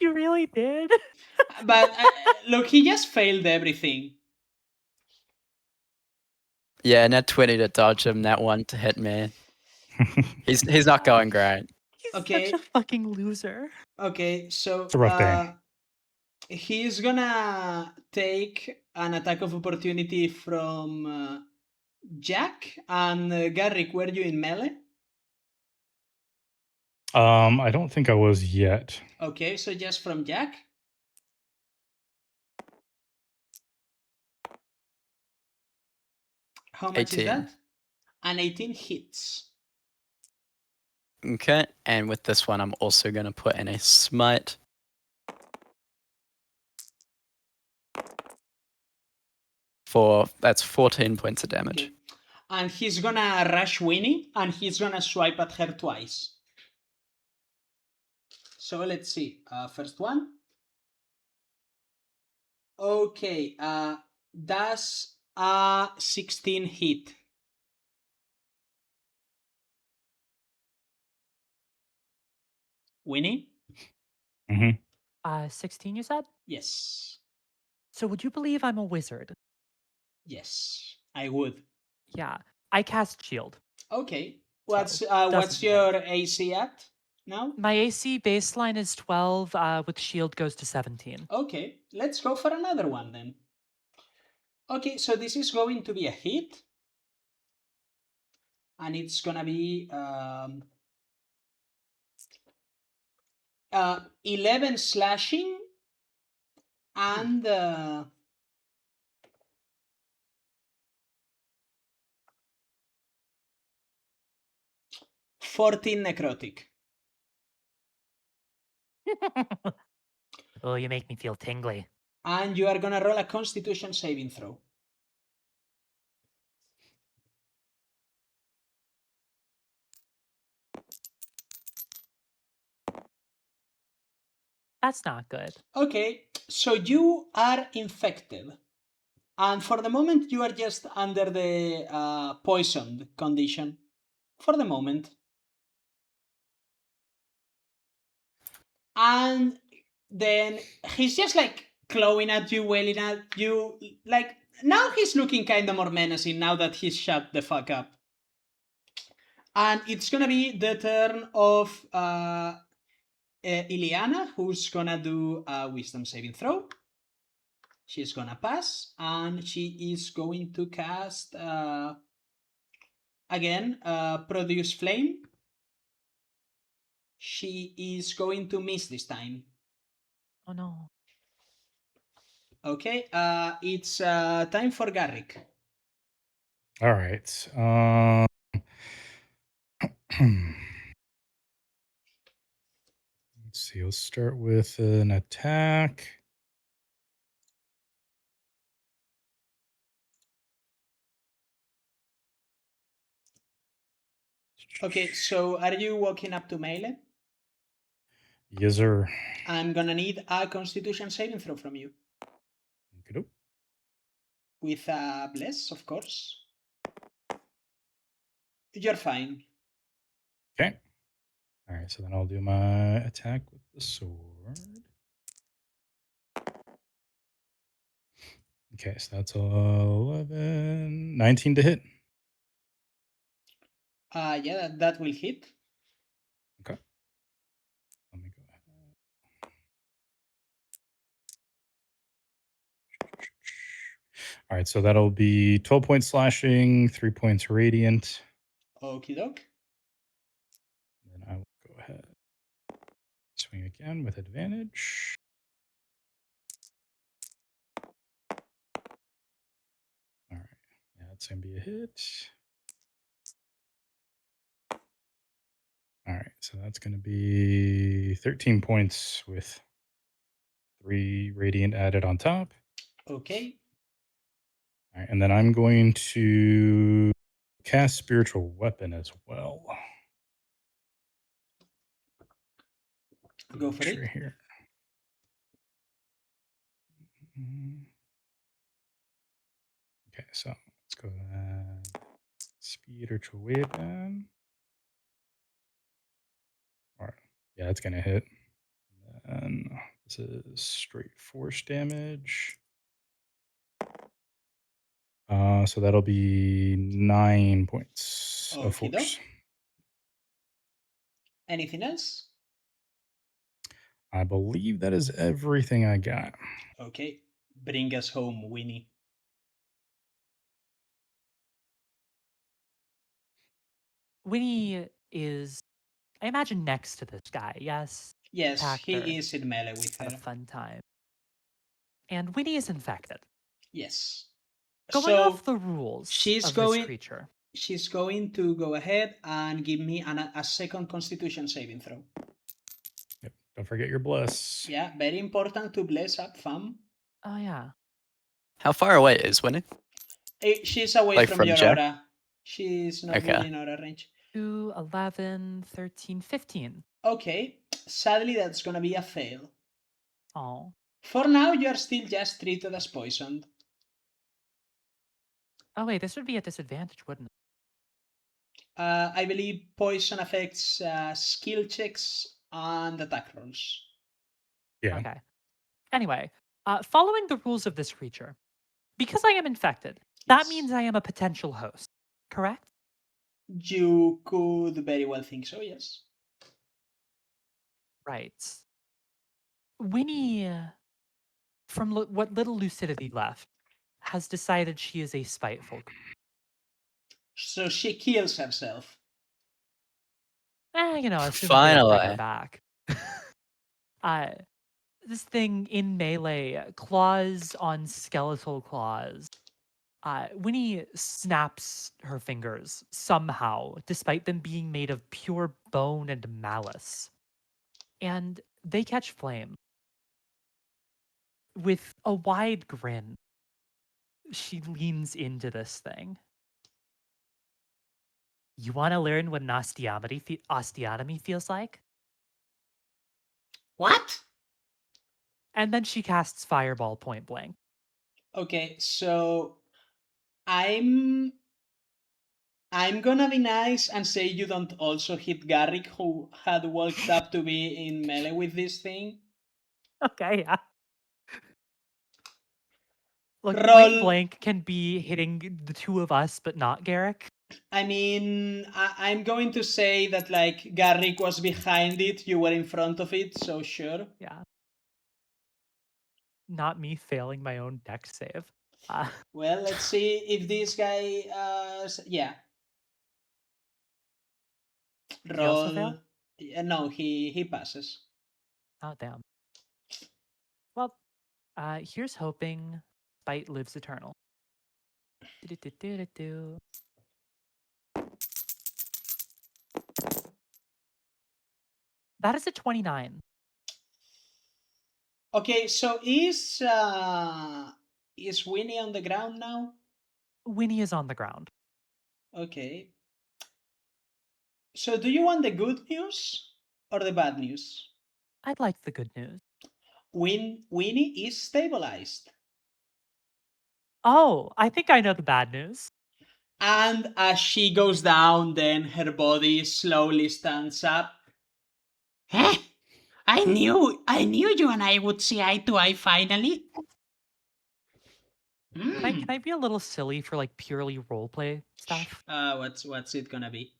You really did. But look, he just failed everything. Yeah, net 20 to dodge him, net 1 to hit me. He's not going great. He's Okay. such a fucking loser. Okay, so It's a rough day. he's gonna take an attack of opportunity from Jack and Garrick. Were you in melee? I don't think I was yet. Okay, so just from Jack. How much is 18. that? An 18 hits. Okay, and with this one, I'm also going to put in a smite. That's 14 points of damage. Okay. And he's gonna rush Winnie, and he's gonna swipe at her twice. So let's see. First one. Okay. That's a 16 hit. Winnie? Hmm 16, you said? Yes. So would you believe I'm a wizard? Yes, I would. Yeah. I cast shield. Okay. So, What's doesn't your AC at now? My AC baseline is 12, with shield goes to 17. Okay, let's go for another one then. Okay, so this is going to be a hit. And it's gonna be 11 slashing and 14 necrotic. Oh, you make me feel tingly. And you are gonna roll a Constitution saving throw. That's not good. Okay, so you are infected. And for the moment, you are just under the poisoned condition. For the moment. And then he's just like clawing at you, wailing at you. Like, Now he's looking kind of more menacing now that he's shut the fuck up. And it's gonna be the turn of Ileana, who's gonna do a wisdom saving throw. She's gonna pass, and she is going to cast again produce flame. She is going to miss this time. Oh no. Okay, it's time for Garrick. All right. Let's see. Let's start with an attack. Okay, so are you walking up to melee? Yes, sir. I'm gonna need a Constitution saving throw from you. Okey-doke. With a bless, of course. You're fine. Okay. All right. So then I'll do my attack with the sword. Okay. So that's 11, 19 to hit. Yeah, that will hit. Okay. Let me go ahead. All right. So that'll be 12 points slashing, 3 points radiant. Okie doke. Then I will go ahead. Swing again with advantage. All right. Yeah, it's going to be a hit. All right. So that's going to be 13 points with 3 radiant added on top. Okay. All right. And then I'm going to cast spiritual weapon as well. Go for Make sure it. here. Mhm. Okay. So let's go to that. Spiritual weapon. All right. Yeah, it's going to hit. And this is straight force damage. So that'll be 9 points of Okie doke. force. Anything else? I believe that is everything I got. Okay. Bring us home, Winnie. Winnie is, I imagine, next to this guy. Yes. Yes, Attacked her. he is in melee with Had a her. fun time. And Winnie is infected. Yes. Going So off the rules she's of this going. creature. She's going to go ahead and give me a second Constitution saving throw. Yep. Don't forget your bless. Yeah, very important to bless up, fam. Oh yeah. How far away is Winnie? She's away Like from from your Jack? aura. She's not Okay. within aura range. 2, 11, 13, 15. Okay, sadly that's gonna be a fail. Oh. For now, you are still just treated as poisoned. Oh wait, this would be a disadvantage, wouldn't it? I believe poison affects skill checks and attack rolls. Yeah. Okay. Anyway, following the rules of this creature, because I am infected, that Yes. means I am a potential host, correct? You could very well think so, yes. Right. Winnie, from what little lucidity left, has decided she is a spiteful. So she kills herself. Assuming it'll bring her Finally. back. uh, this thing in melee, claws on skeletal claws. Winnie snaps her fingers somehow, despite them being made of pure bone and malice. And they catch flame. With a wide grin, she leans into this thing. You want to learn what an osteotomy feels like? What? And then she casts Fireball point blank. Okay, so I'm gonna be nice and say you don't also hit Garrick, who had walked up to be in melee with this thing. Okay, yeah. Look, point Roll. blank can be hitting the two of us, but not Garrick. I mean, I'm going to say that, like, Garrick was behind it, you were in front of it, so sure. Yeah. Not me failing my own deck save. Well, let's see if this guy, yeah. He also fail? Roll. No, he passes. Oh, damn. Well, here's hoping Spite lives eternal. Do-do-do-do-do-do. That is a 29. Okay, so is Winnie on the ground now? Winnie is on the ground. Okay. So do you want the good news or the bad news? I'd like the good news. Winnie is stabilized. Oh, I think I know the bad news. And as she goes down, then her body slowly stands up. Eh, I knew you and I would see eye to eye finally. Can I be a little silly for like purely roleplay stuff? What's it gonna be?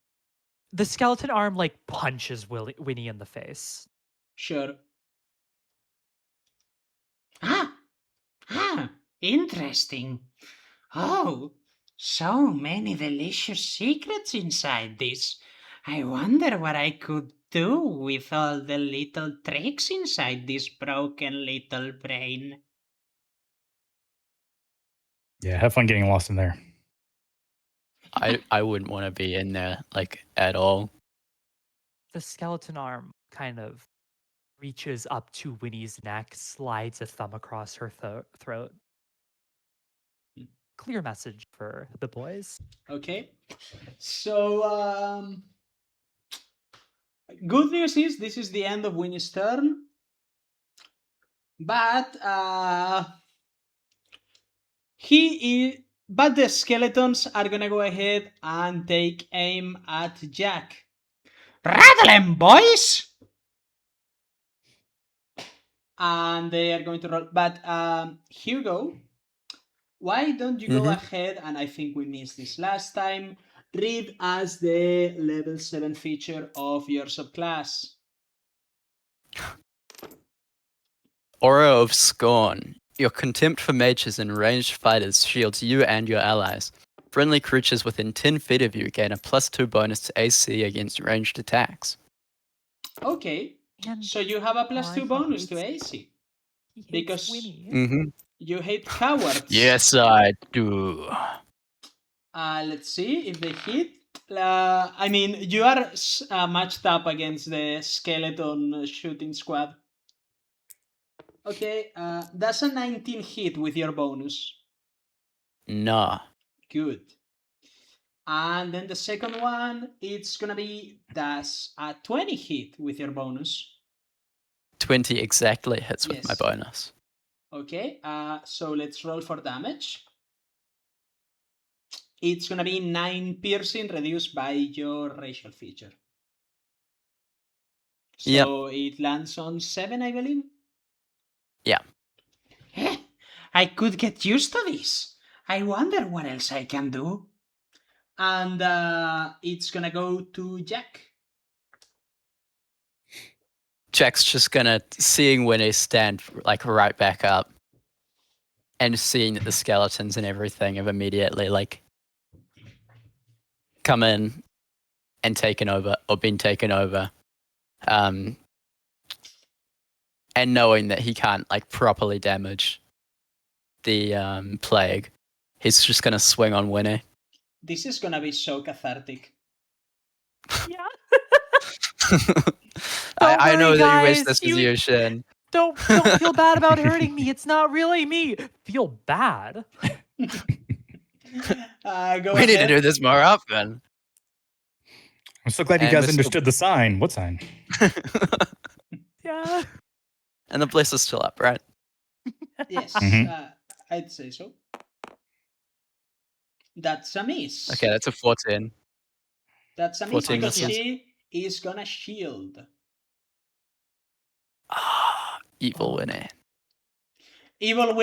The skeleton arm like punches Winnie in the face. Sure. Interesting. Oh, so many delicious secrets inside this. I wonder what I could do with all the little tricks inside this broken little brain. Yeah, have fun getting lost in there. I wouldn't want to be in there like at all. The skeleton arm kind of reaches up to Winnie's neck, slides a thumb across her throat. Clear message for the boys. Okay. So, good news is this is the end of Winnie's turn. But but the skeletons are gonna go ahead and take aim at Jack. Rattle 'em, boys! And they are going to roll. But Hugo, why don't you go ahead, and I think we missed this last time, read us the level 7 feature of your subclass. Aura of Scorn. Your contempt for mages and ranged fighters shields you and your allies. Friendly creatures within 10 feet of you gain a +2 bonus to AC against ranged attacks. Okay, And so you have a why +2 he bonus to hates- AC. He hates Because Winnie. Mm-hmm. you hate cowards. Yes, I do. Let's see if they hit. I mean, you are matched up against the skeleton shooting squad. Okay, that's a 19 hit with your bonus. Nah. Good. And then the second one, it's gonna be that's a 20 hit with your bonus. 20 exactly hits with my Yes. bonus. Okay, so let's roll for damage. It's gonna be 9 piercing reduced by your racial feature. So it lands on 7, I believe. Yeah. I could get used to this. I wonder what else I can do. And it's gonna go to Jack. Jack's just gonna, seeing Winnie stand like right back up and seeing that the skeletons and everything have immediately like come in and taken over or been taken over. And knowing that he can't like properly damage the plague, he's just gonna swing on Winnie. This is gonna be so cathartic. Yeah. I know worry, that you wish guys, this was you, Shin. Don't feel bad about hurting me. It's not really me. Feel bad. Go We need to ahead. do this more often. I'm so glad you And guys we're still- understood the sign. What sign? Yeah. And the bliss is still up, right? Yes, Mhm. I'd say so. That's a miss. Okay, that's a 14. That's a miss 14 because misses. she is gonna shield. Ah, evil Oh. Winnie. Evil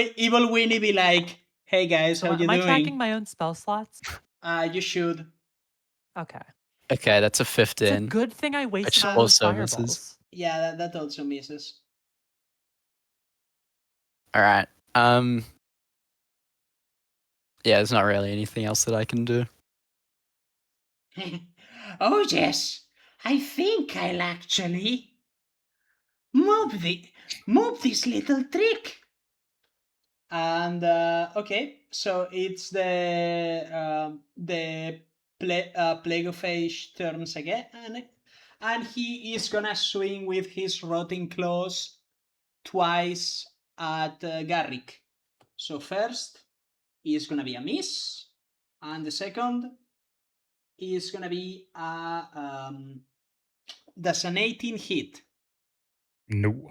Winnie be like, Hey guys, So how you am I tracking doing? my own spell slots? You should. Okay. Okay, that's a It's a 15, good thing I wasted which all those also misses. fireballs. Yeah, that also misses. All right. Yeah, there's not really anything else that I can do. Oh, yes. I think I'll actually move this little trick. And okay, so it's the Plague of Age turns again, and he is gonna swing with his rotting claws twice at Garrick. So first is gonna be a miss, and the second is gonna be that's an 18 hit. No.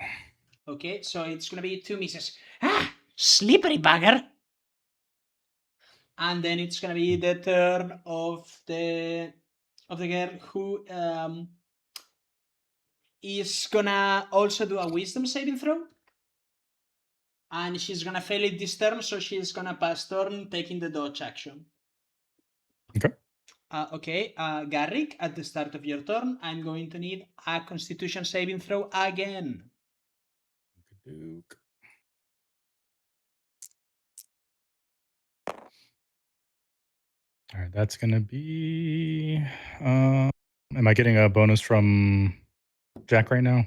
Okay, so it's gonna be 2 misses. Ah, slippery bugger. And then it's gonna be the turn of the girl who is gonna also do a wisdom saving throw, and she's gonna fail it this turn, so she's gonna pass turn taking the dodge action. Okay. Okay, Garrick, at the start of your turn, I'm going to need a Constitution saving throw again. Duke. All right, that's gonna be. Am I getting a bonus from Jack right now?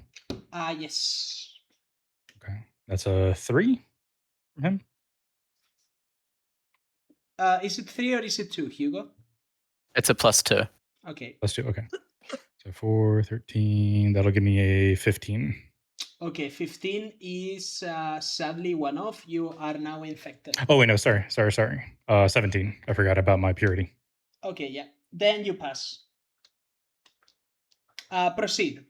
Yes. Okay, that's a 3 from him. Is it 3 or is it 2, Hugo? It's a +2. Okay. +2. Okay. So 4, 13. That'll give me a 15. Okay, 15 is sadly one off. You are now infected. Oh wait, no, sorry. 17. I forgot about my purity. Okay, yeah. Then you pass. Proceed.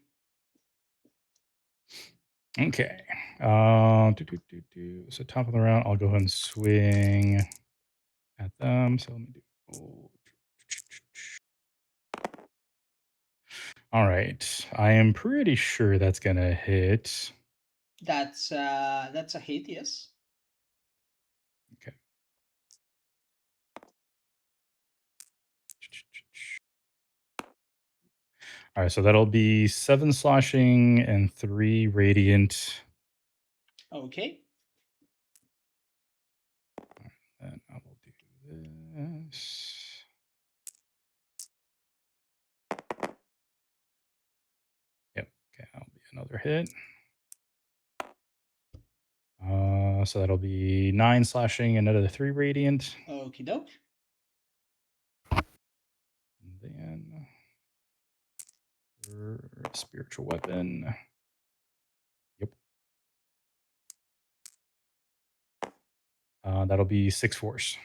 Okay. So top of the round, I'll go ahead and swing at them. So let me do. All right. I am pretty sure that's gonna hit. That's a hit, yes. Okay. All right, so that'll be 7 slashing and 3 radiant. Okay. And I will do this. Yep. Okay, that'll be another hit. So that'll be 9 slashing, another 3 radiant. Okie doke. And then spiritual weapon. Yep. That'll be 6 force.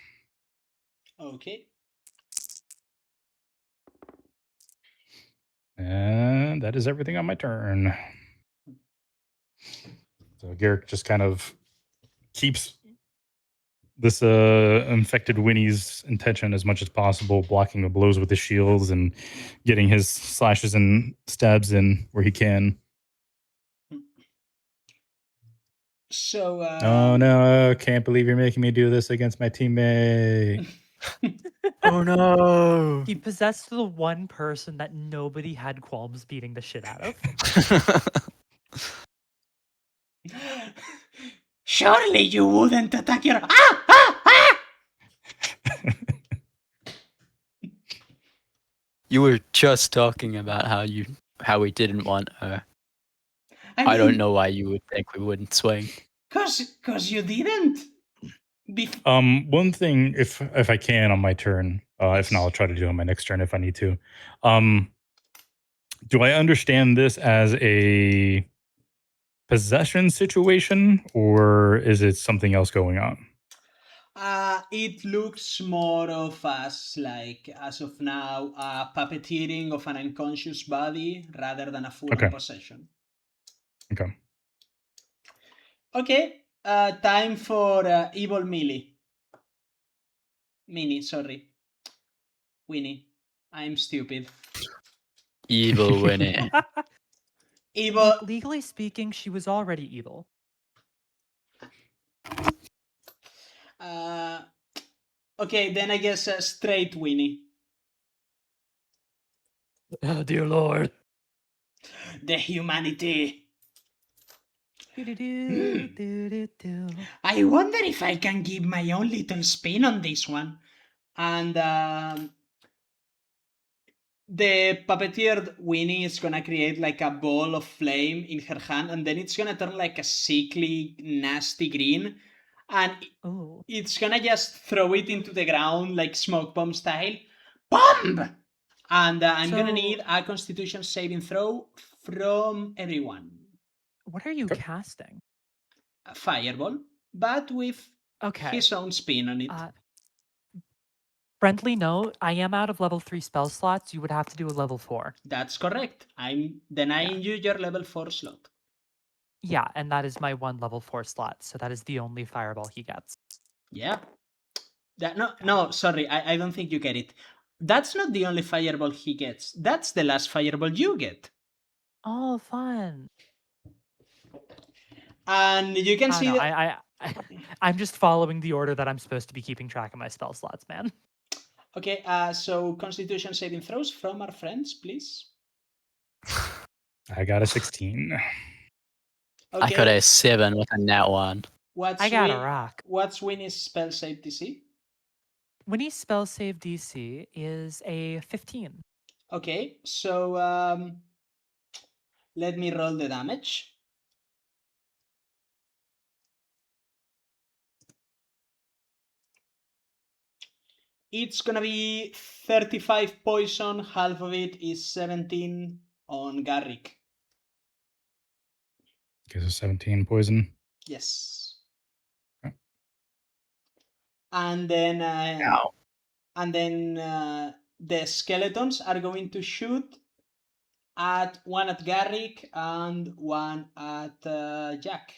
Okay. And that is everything on my turn. So Garrick just kind of keeps this infected Winnie's intention as much as possible, blocking the blows with his shields and getting his slashes and stabs in where he can. So Oh no, can't believe you're making me do this against my teammate. Oh no! He possessed the one person that nobody had qualms beating the shit out of. Surely you wouldn't attack your. Ah! Ah! Ah! You were just talking about how we didn't want her. I I don't mean, know why you would think we wouldn't swing. cause you didn't. One thing, if I can on my turn, if not, I'll try to do it on my next turn if I need to. Do I understand this as a possession situation, or is it something else going on? It looks more of us like, as of now, puppeteering of an unconscious body rather than a full-on Okay. possession. Okay. Okay, time for evil Millie. Minnie, sorry. Winnie. I'm stupid. Evil Winnie. Evil. Look, legally speaking, she was already evil. Okay, then I guess straight Winnie. Oh, dear Lord. The humanity. Do-do-do, Hmm. do-do-do. I wonder if I can give my own little spin on this one. And the puppeteered Winnie is gonna create like a ball of flame in her hand, and then it's gonna turn like a sickly, nasty green, and Oh, it's gonna just throw it into the ground like smoke bomb style. Bomb! And I'm gonna so need a Constitution saving throw from everyone. what are you Okay. casting? A fireball, but with Okay. his own spin on it. Uh, friendly note: I am out of level 3 spell slots. You would have to do a level 4. That's correct. I'm Yeah. denying you your level 4 slot. Yeah, and that is my one level 4 slot. So that is the only fireball he gets. Yeah. That no Okay. no sorry, I don't think you get it. That's not the only fireball he gets. That's the last fireball you get. Oh, fun. And you can I don't see know. that. I'm just following the order that I'm supposed to be keeping track of my spell slots, man. Okay, so Constitution saving throws from our friends, please. I got a 16. I got a Okay, 7 with a nat 1. I got a rock. What's Winnie's spell save DC? Winnie's spell save DC is a 15. Okay, so let me roll the damage. It's gonna be 35 poison, half of it is 17 on Garrick. Okay, so 17 poison. Yes. Okay. And then Ow. the skeletons are going to shoot at one at Garrick and one at Jack.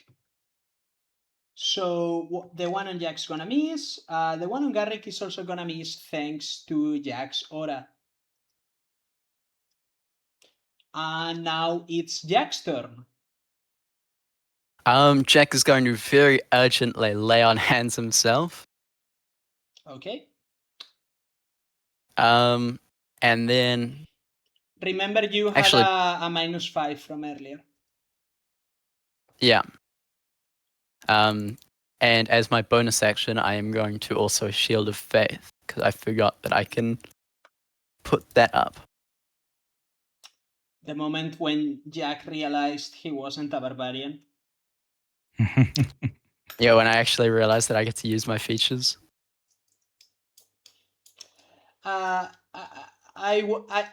So the one on Jack's gonna miss. The one on Garrick is also gonna miss thanks to Jack's aura. And now it's Jack's turn. Jack is going to very urgently lay on hands himself. Okay. And then Remember, you had actually, a -5 from earlier. yeah. And as my bonus action, I am going to also Shield of Faith because I forgot that I can put that up. The moment when Jack realized he wasn't a barbarian. Yeah, when I actually realized that I get to use my features.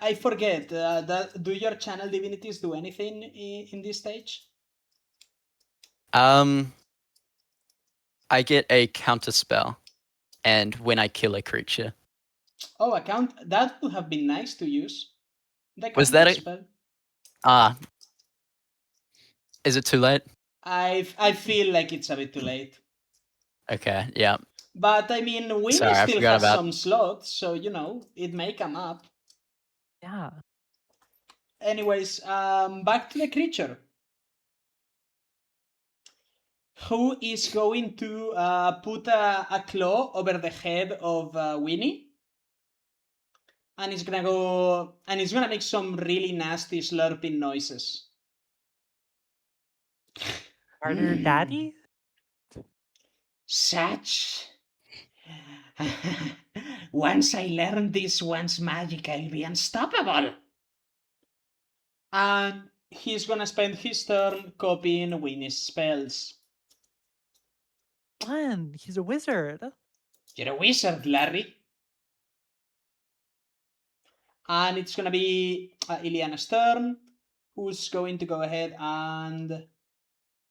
I forget. Do your channel divinities do anything in this stage? I get a counter spell, and when I kill a creature. Oh, a count. That would have been nice to use. The Was that counter a spell. ah? Is it too late? I feel like it's a bit too late. Okay, yeah. But I mean, Winnie Sorry, I still forgot has about. some slots, so it may come up. Yeah. Anyways, back to the creature. Who is going to put a claw over the head of Winnie? And he's gonna go and he's gonna make some really nasty slurping noises. Partner daddy? Such. Once I learn this one's magic, I'll be unstoppable. And he's gonna spend his turn copying Winnie's spells. Fun. He's a wizard. You're a wizard, Larry. And it's gonna be Iliana's turn, who's going to go ahead and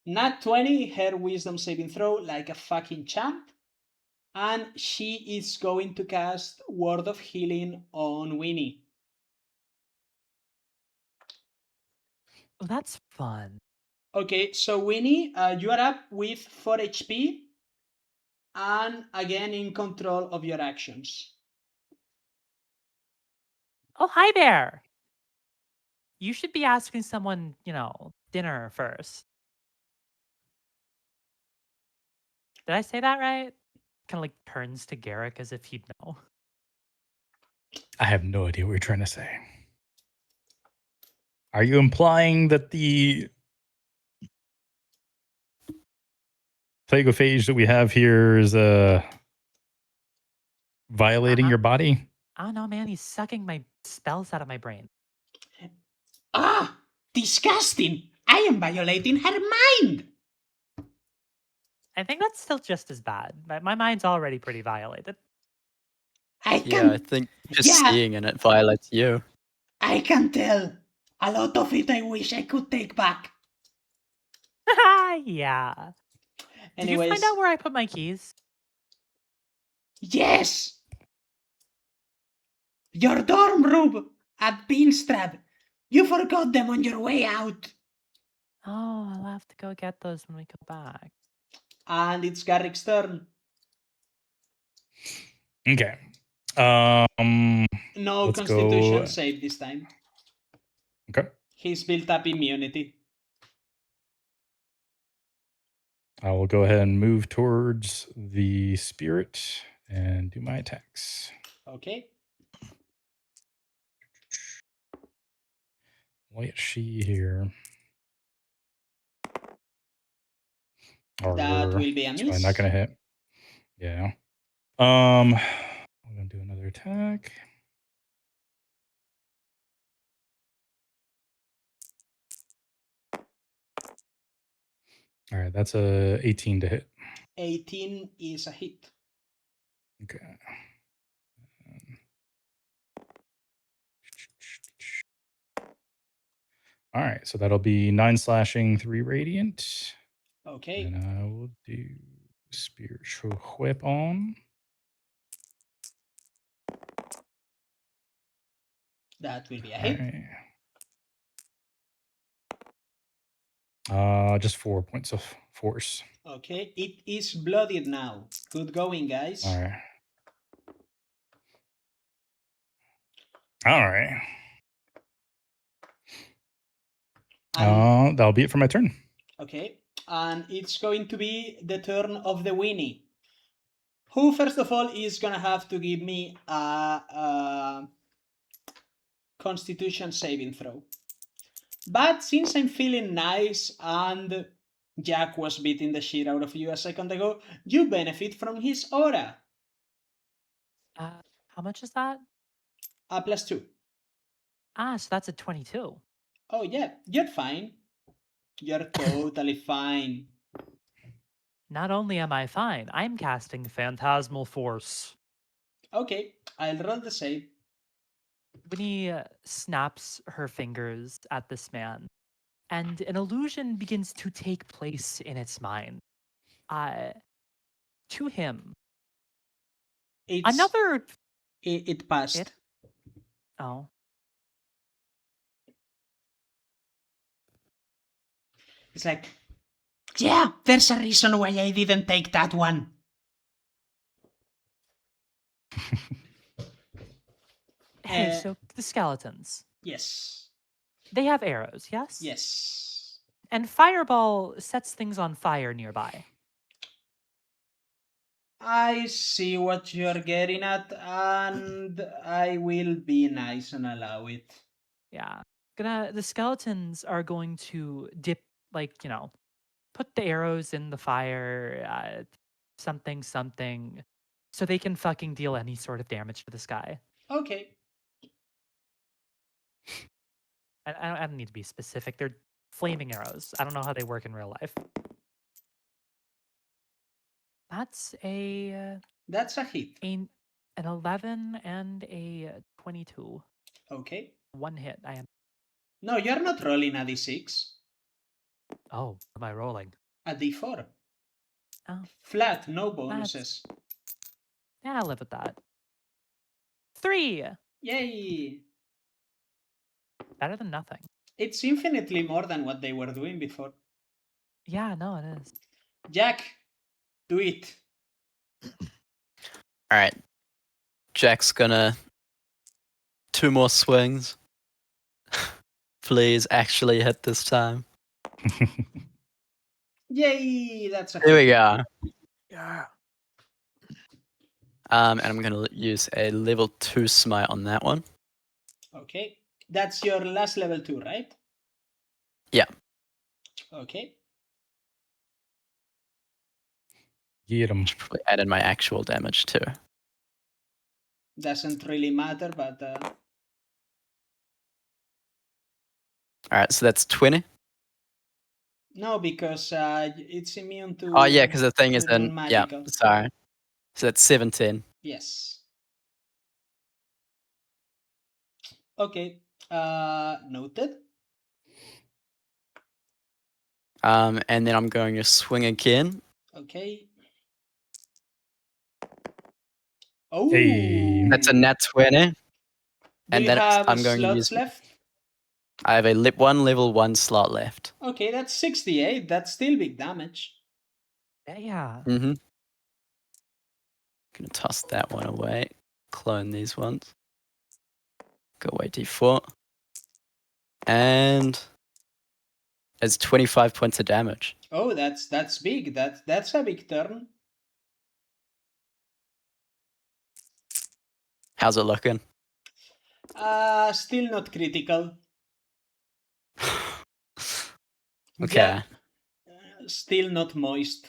nat 20 her wisdom saving throw like a fucking champ. And she is going to cast Word of Healing on Winnie. Oh, that's fun. Okay, so Winnie, you are up with 4 HP and again in control of your actions. Oh, hi there. You should be asking someone, dinner first. Did I say that right? kind of like turns to Garrick as if he'd know. I have no idea what you're trying to say. Are you implying that the plagophage that we have here is violating your body? I don't know, man. He's sucking my spells out of my brain. Ah! Disgusting! I am violating her mind! I think that's still just as bad. My mind's already pretty violated. I Yeah, I can. think just Yeah, seeing in it violates you. I can tell. A lot of it I wish I could take back. Yeah. Did you find Anyways, out where I put my keys? Yes! Your dorm room at Beanstrab. You forgot them on your way out. Oh, I'll have to go get those when we go back. and it's Garrick's turn. Okay. No Let's Constitution go. save this time. Okay. He's built up immunity. I will go ahead and move towards the spirit and do my attacks. Okay. What is she here? That will be a It's probably not miss. gonna hit. Yeah. I'm gonna do another attack. All right, that's a 18 to hit. 18 is a hit. Okay. All right, so that'll be 9 slashing, 3 radiant. Okay. And I will do spiritual whip on. That will be a All hit. right. Just 4 points of force. Okay. It is bloodied now. Good going, guys. All right. All right. That'll be it for my turn. Okay. And it's going to be the turn of the Winnie. Who, first of all, is going to have to give me a Constitution saving throw. But since I'm feeling nice and Jack was beating the shit out of you a second ago, you benefit from his aura. How much is that? +2. So that's a 22. Oh, yeah, you're fine. You're totally fine. Not only am I fine, I'm casting Phantasmal Force. Okay, I'll roll the save. Winnie snaps her fingers at this man, and an illusion begins to take place in its mind. To him, another. It passed. It? Oh. It's like, Yeah, there's a reason why I didn't take that one. Hey, so the skeletons. Yes. They have arrows, yes? Yes. And Fireball sets things on fire nearby. I see what you're getting at, and I will be nice and allow it. Yeah. The skeletons are going to dip, put the arrows in the fire, something, so they can fucking deal any sort of damage to this guy. Okay. I don't need to be specific. They're flaming arrows. I don't know how they work in real life. That's That's a hit. an 11 and a 22. Okay. One hit. I am. No, you're not rolling a d6. Oh, what am I rolling? A d4. Oh, Flat, no bonuses. yeah, I'll live with that. 3. Yay! Better than nothing. It's infinitely more than what they were doing before. Yeah, no, it is. Jack, do it. All right. Jack's gonna 2 more swings. Please actually hit this time. Yay! That's a Here we hit. go. Yeah. And I'm going to use a level 2 smite on that one. Okay. That's your last level 2, right? Yeah. Okay. Get him. Should probably add in my actual damage too. Doesn't really matter, but... Alright, so that's 20. No, because it's immune to... Oh, yeah, because the thing is in... Yeah, non-magical. sorry. So that's 17. Yes. Okay. Noted. And then I'm going to swing again. Okay. Oh. Hey. That's a nat 20. Do And you then have I'm going to slots use... left? I have a one level 1 slot left. Okay, that's 68. That's still big damage. Yeah. Mm-hmm. Gonna toss that one away. Clone these ones. Go away d4. And it's 25 points of damage. Oh, that's big. That's a big turn. How's it looking? Still not critical. Okay. Still not moist.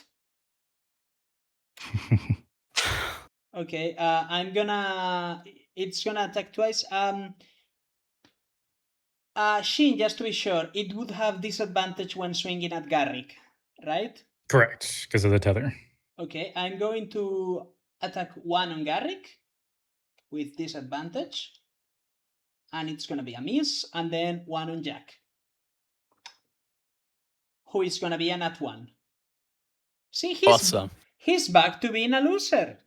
Okay, it's gonna attack twice. Shin, just to be sure, it would have disadvantage when swinging at Garrick, right? Correct, because of the tether. Okay, I'm going to attack 1 on Garrick with disadvantage. And it's gonna be a miss, and then 1 on Jack, who is gonna be a nat 1. See, Awesome. he's back to being a loser.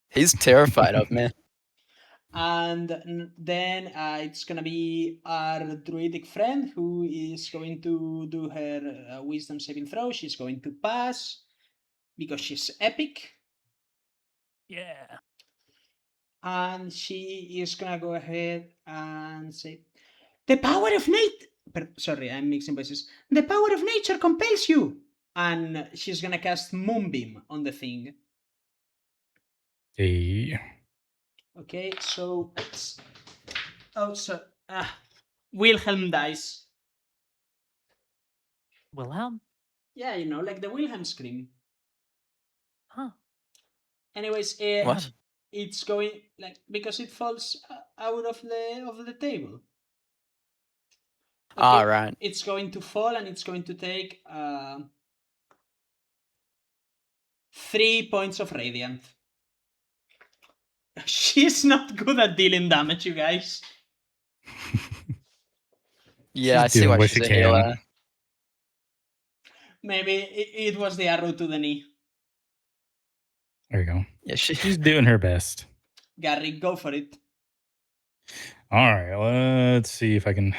He's terrified of me. And then it's gonna be our druidic friend who is going to do her wisdom saving throw. She's going to pass because she's epic. Yeah. And she is gonna go ahead and say, "The power of nature." Sorry, I'm mixing voices. "The power of nature compels you." And she's gonna cast Moonbeam on the thing. Hey. Okay, so it's... Oh, so... Wilhelm dies. Wilhelm? Yeah, you know, like the Wilhelm scream. Huh. Anyways, What? it's going like because it falls out of the table. Okay, Right. it's going to fall and it's going to take 3 points of radiant. She's not good at dealing damage, you guys. Yeah, I She's see doing why what she's she a can. healer. Maybe it was the arrow to the knee. There you go. Yeah, She's doing her best. Gary, go for it. All right, let's see if I can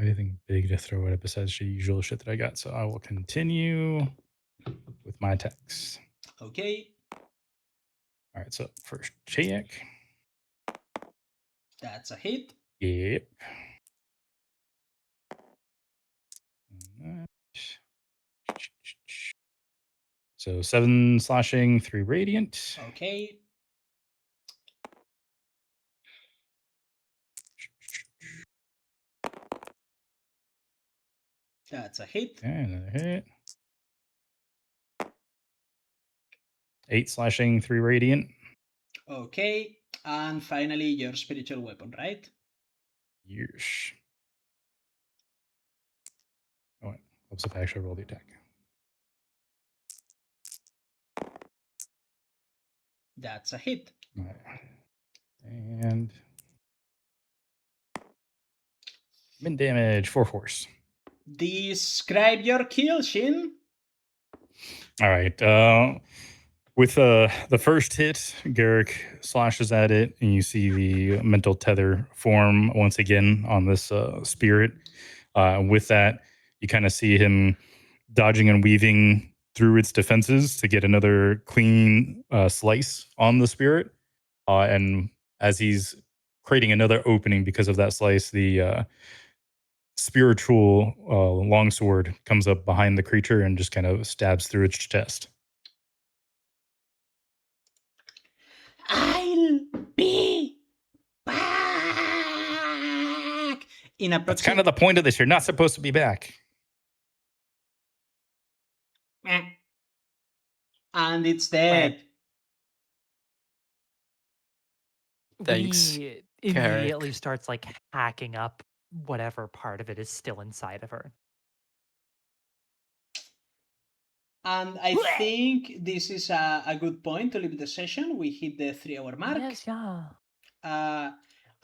anything big to throw at it besides the usual shit that I got. So I will continue with my attacks. Okay, All right, so first check. that's a hit. Yep. So 7 slashing, 3 radiant. Okay, that's a hit. And another hit. 8 slashing, 3 radiant. Okay, and finally your spiritual weapon, right? Yeesh. Oh, wait. Oops, if I actually roll the attack. That's a hit. All right. And min damage, 4 force. Describe your kill, Shin. All right. With the first hit, Garrick slashes at it, and you see the mental tether form once again on this spirit. With that, you kind of see him dodging and weaving through its defenses to get another clean slice on the spirit. And as he's creating another opening because of that slice, the spiritual longsword comes up behind the creature and just kind of stabs through its chest. I'll be back in That's kind of the point of this. You're not supposed to be back. And it's dead. Thanks, Winnie Carrick. immediately starts like hacking up whatever part of it is still inside of her. And I think this is a good point to leave the session. We hit the 3-hour mark. Yes, yeah.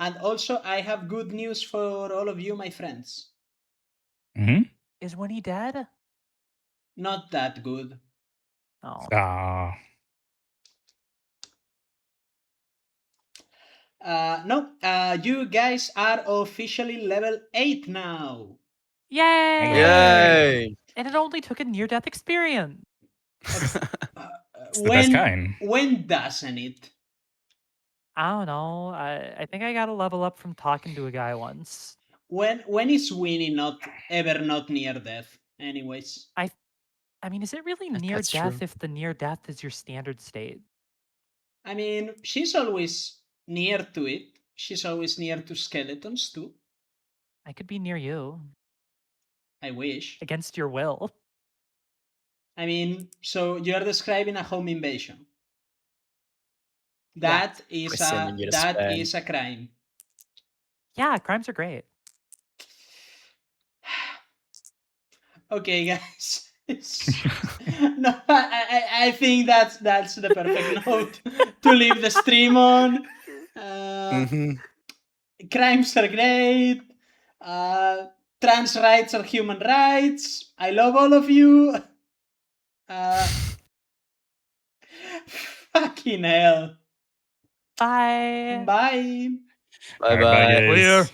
And also, I have good news for all of you, my friends. Mm-hmm. Is Winnie dead? Not that good. Oh. Ah. No, you guys are officially level 8 now. Yay! Yay! And it only took a near-death experience. It's the best kind. When doesn't it? I don't know. I think I got to level up from talking to a guy once. When is Winnie not near death? Anyways, I mean, is it really near That's death true. if the near death is your standard state? I mean, she's always near to it. She's always near to skeletons too. I could be near you I wish. against your will. I mean, so you're describing a home invasion. Yeah. We're sending you to That Spain. is a crime. Yeah, crimes are great. Okay, guys. No, I think that's the perfect note to leave the stream on. Crimes are great. Trans rights are human rights. I love all of you. Fucking hell. Bye. Bye. Bye All right, bye, bye. guys. Clear.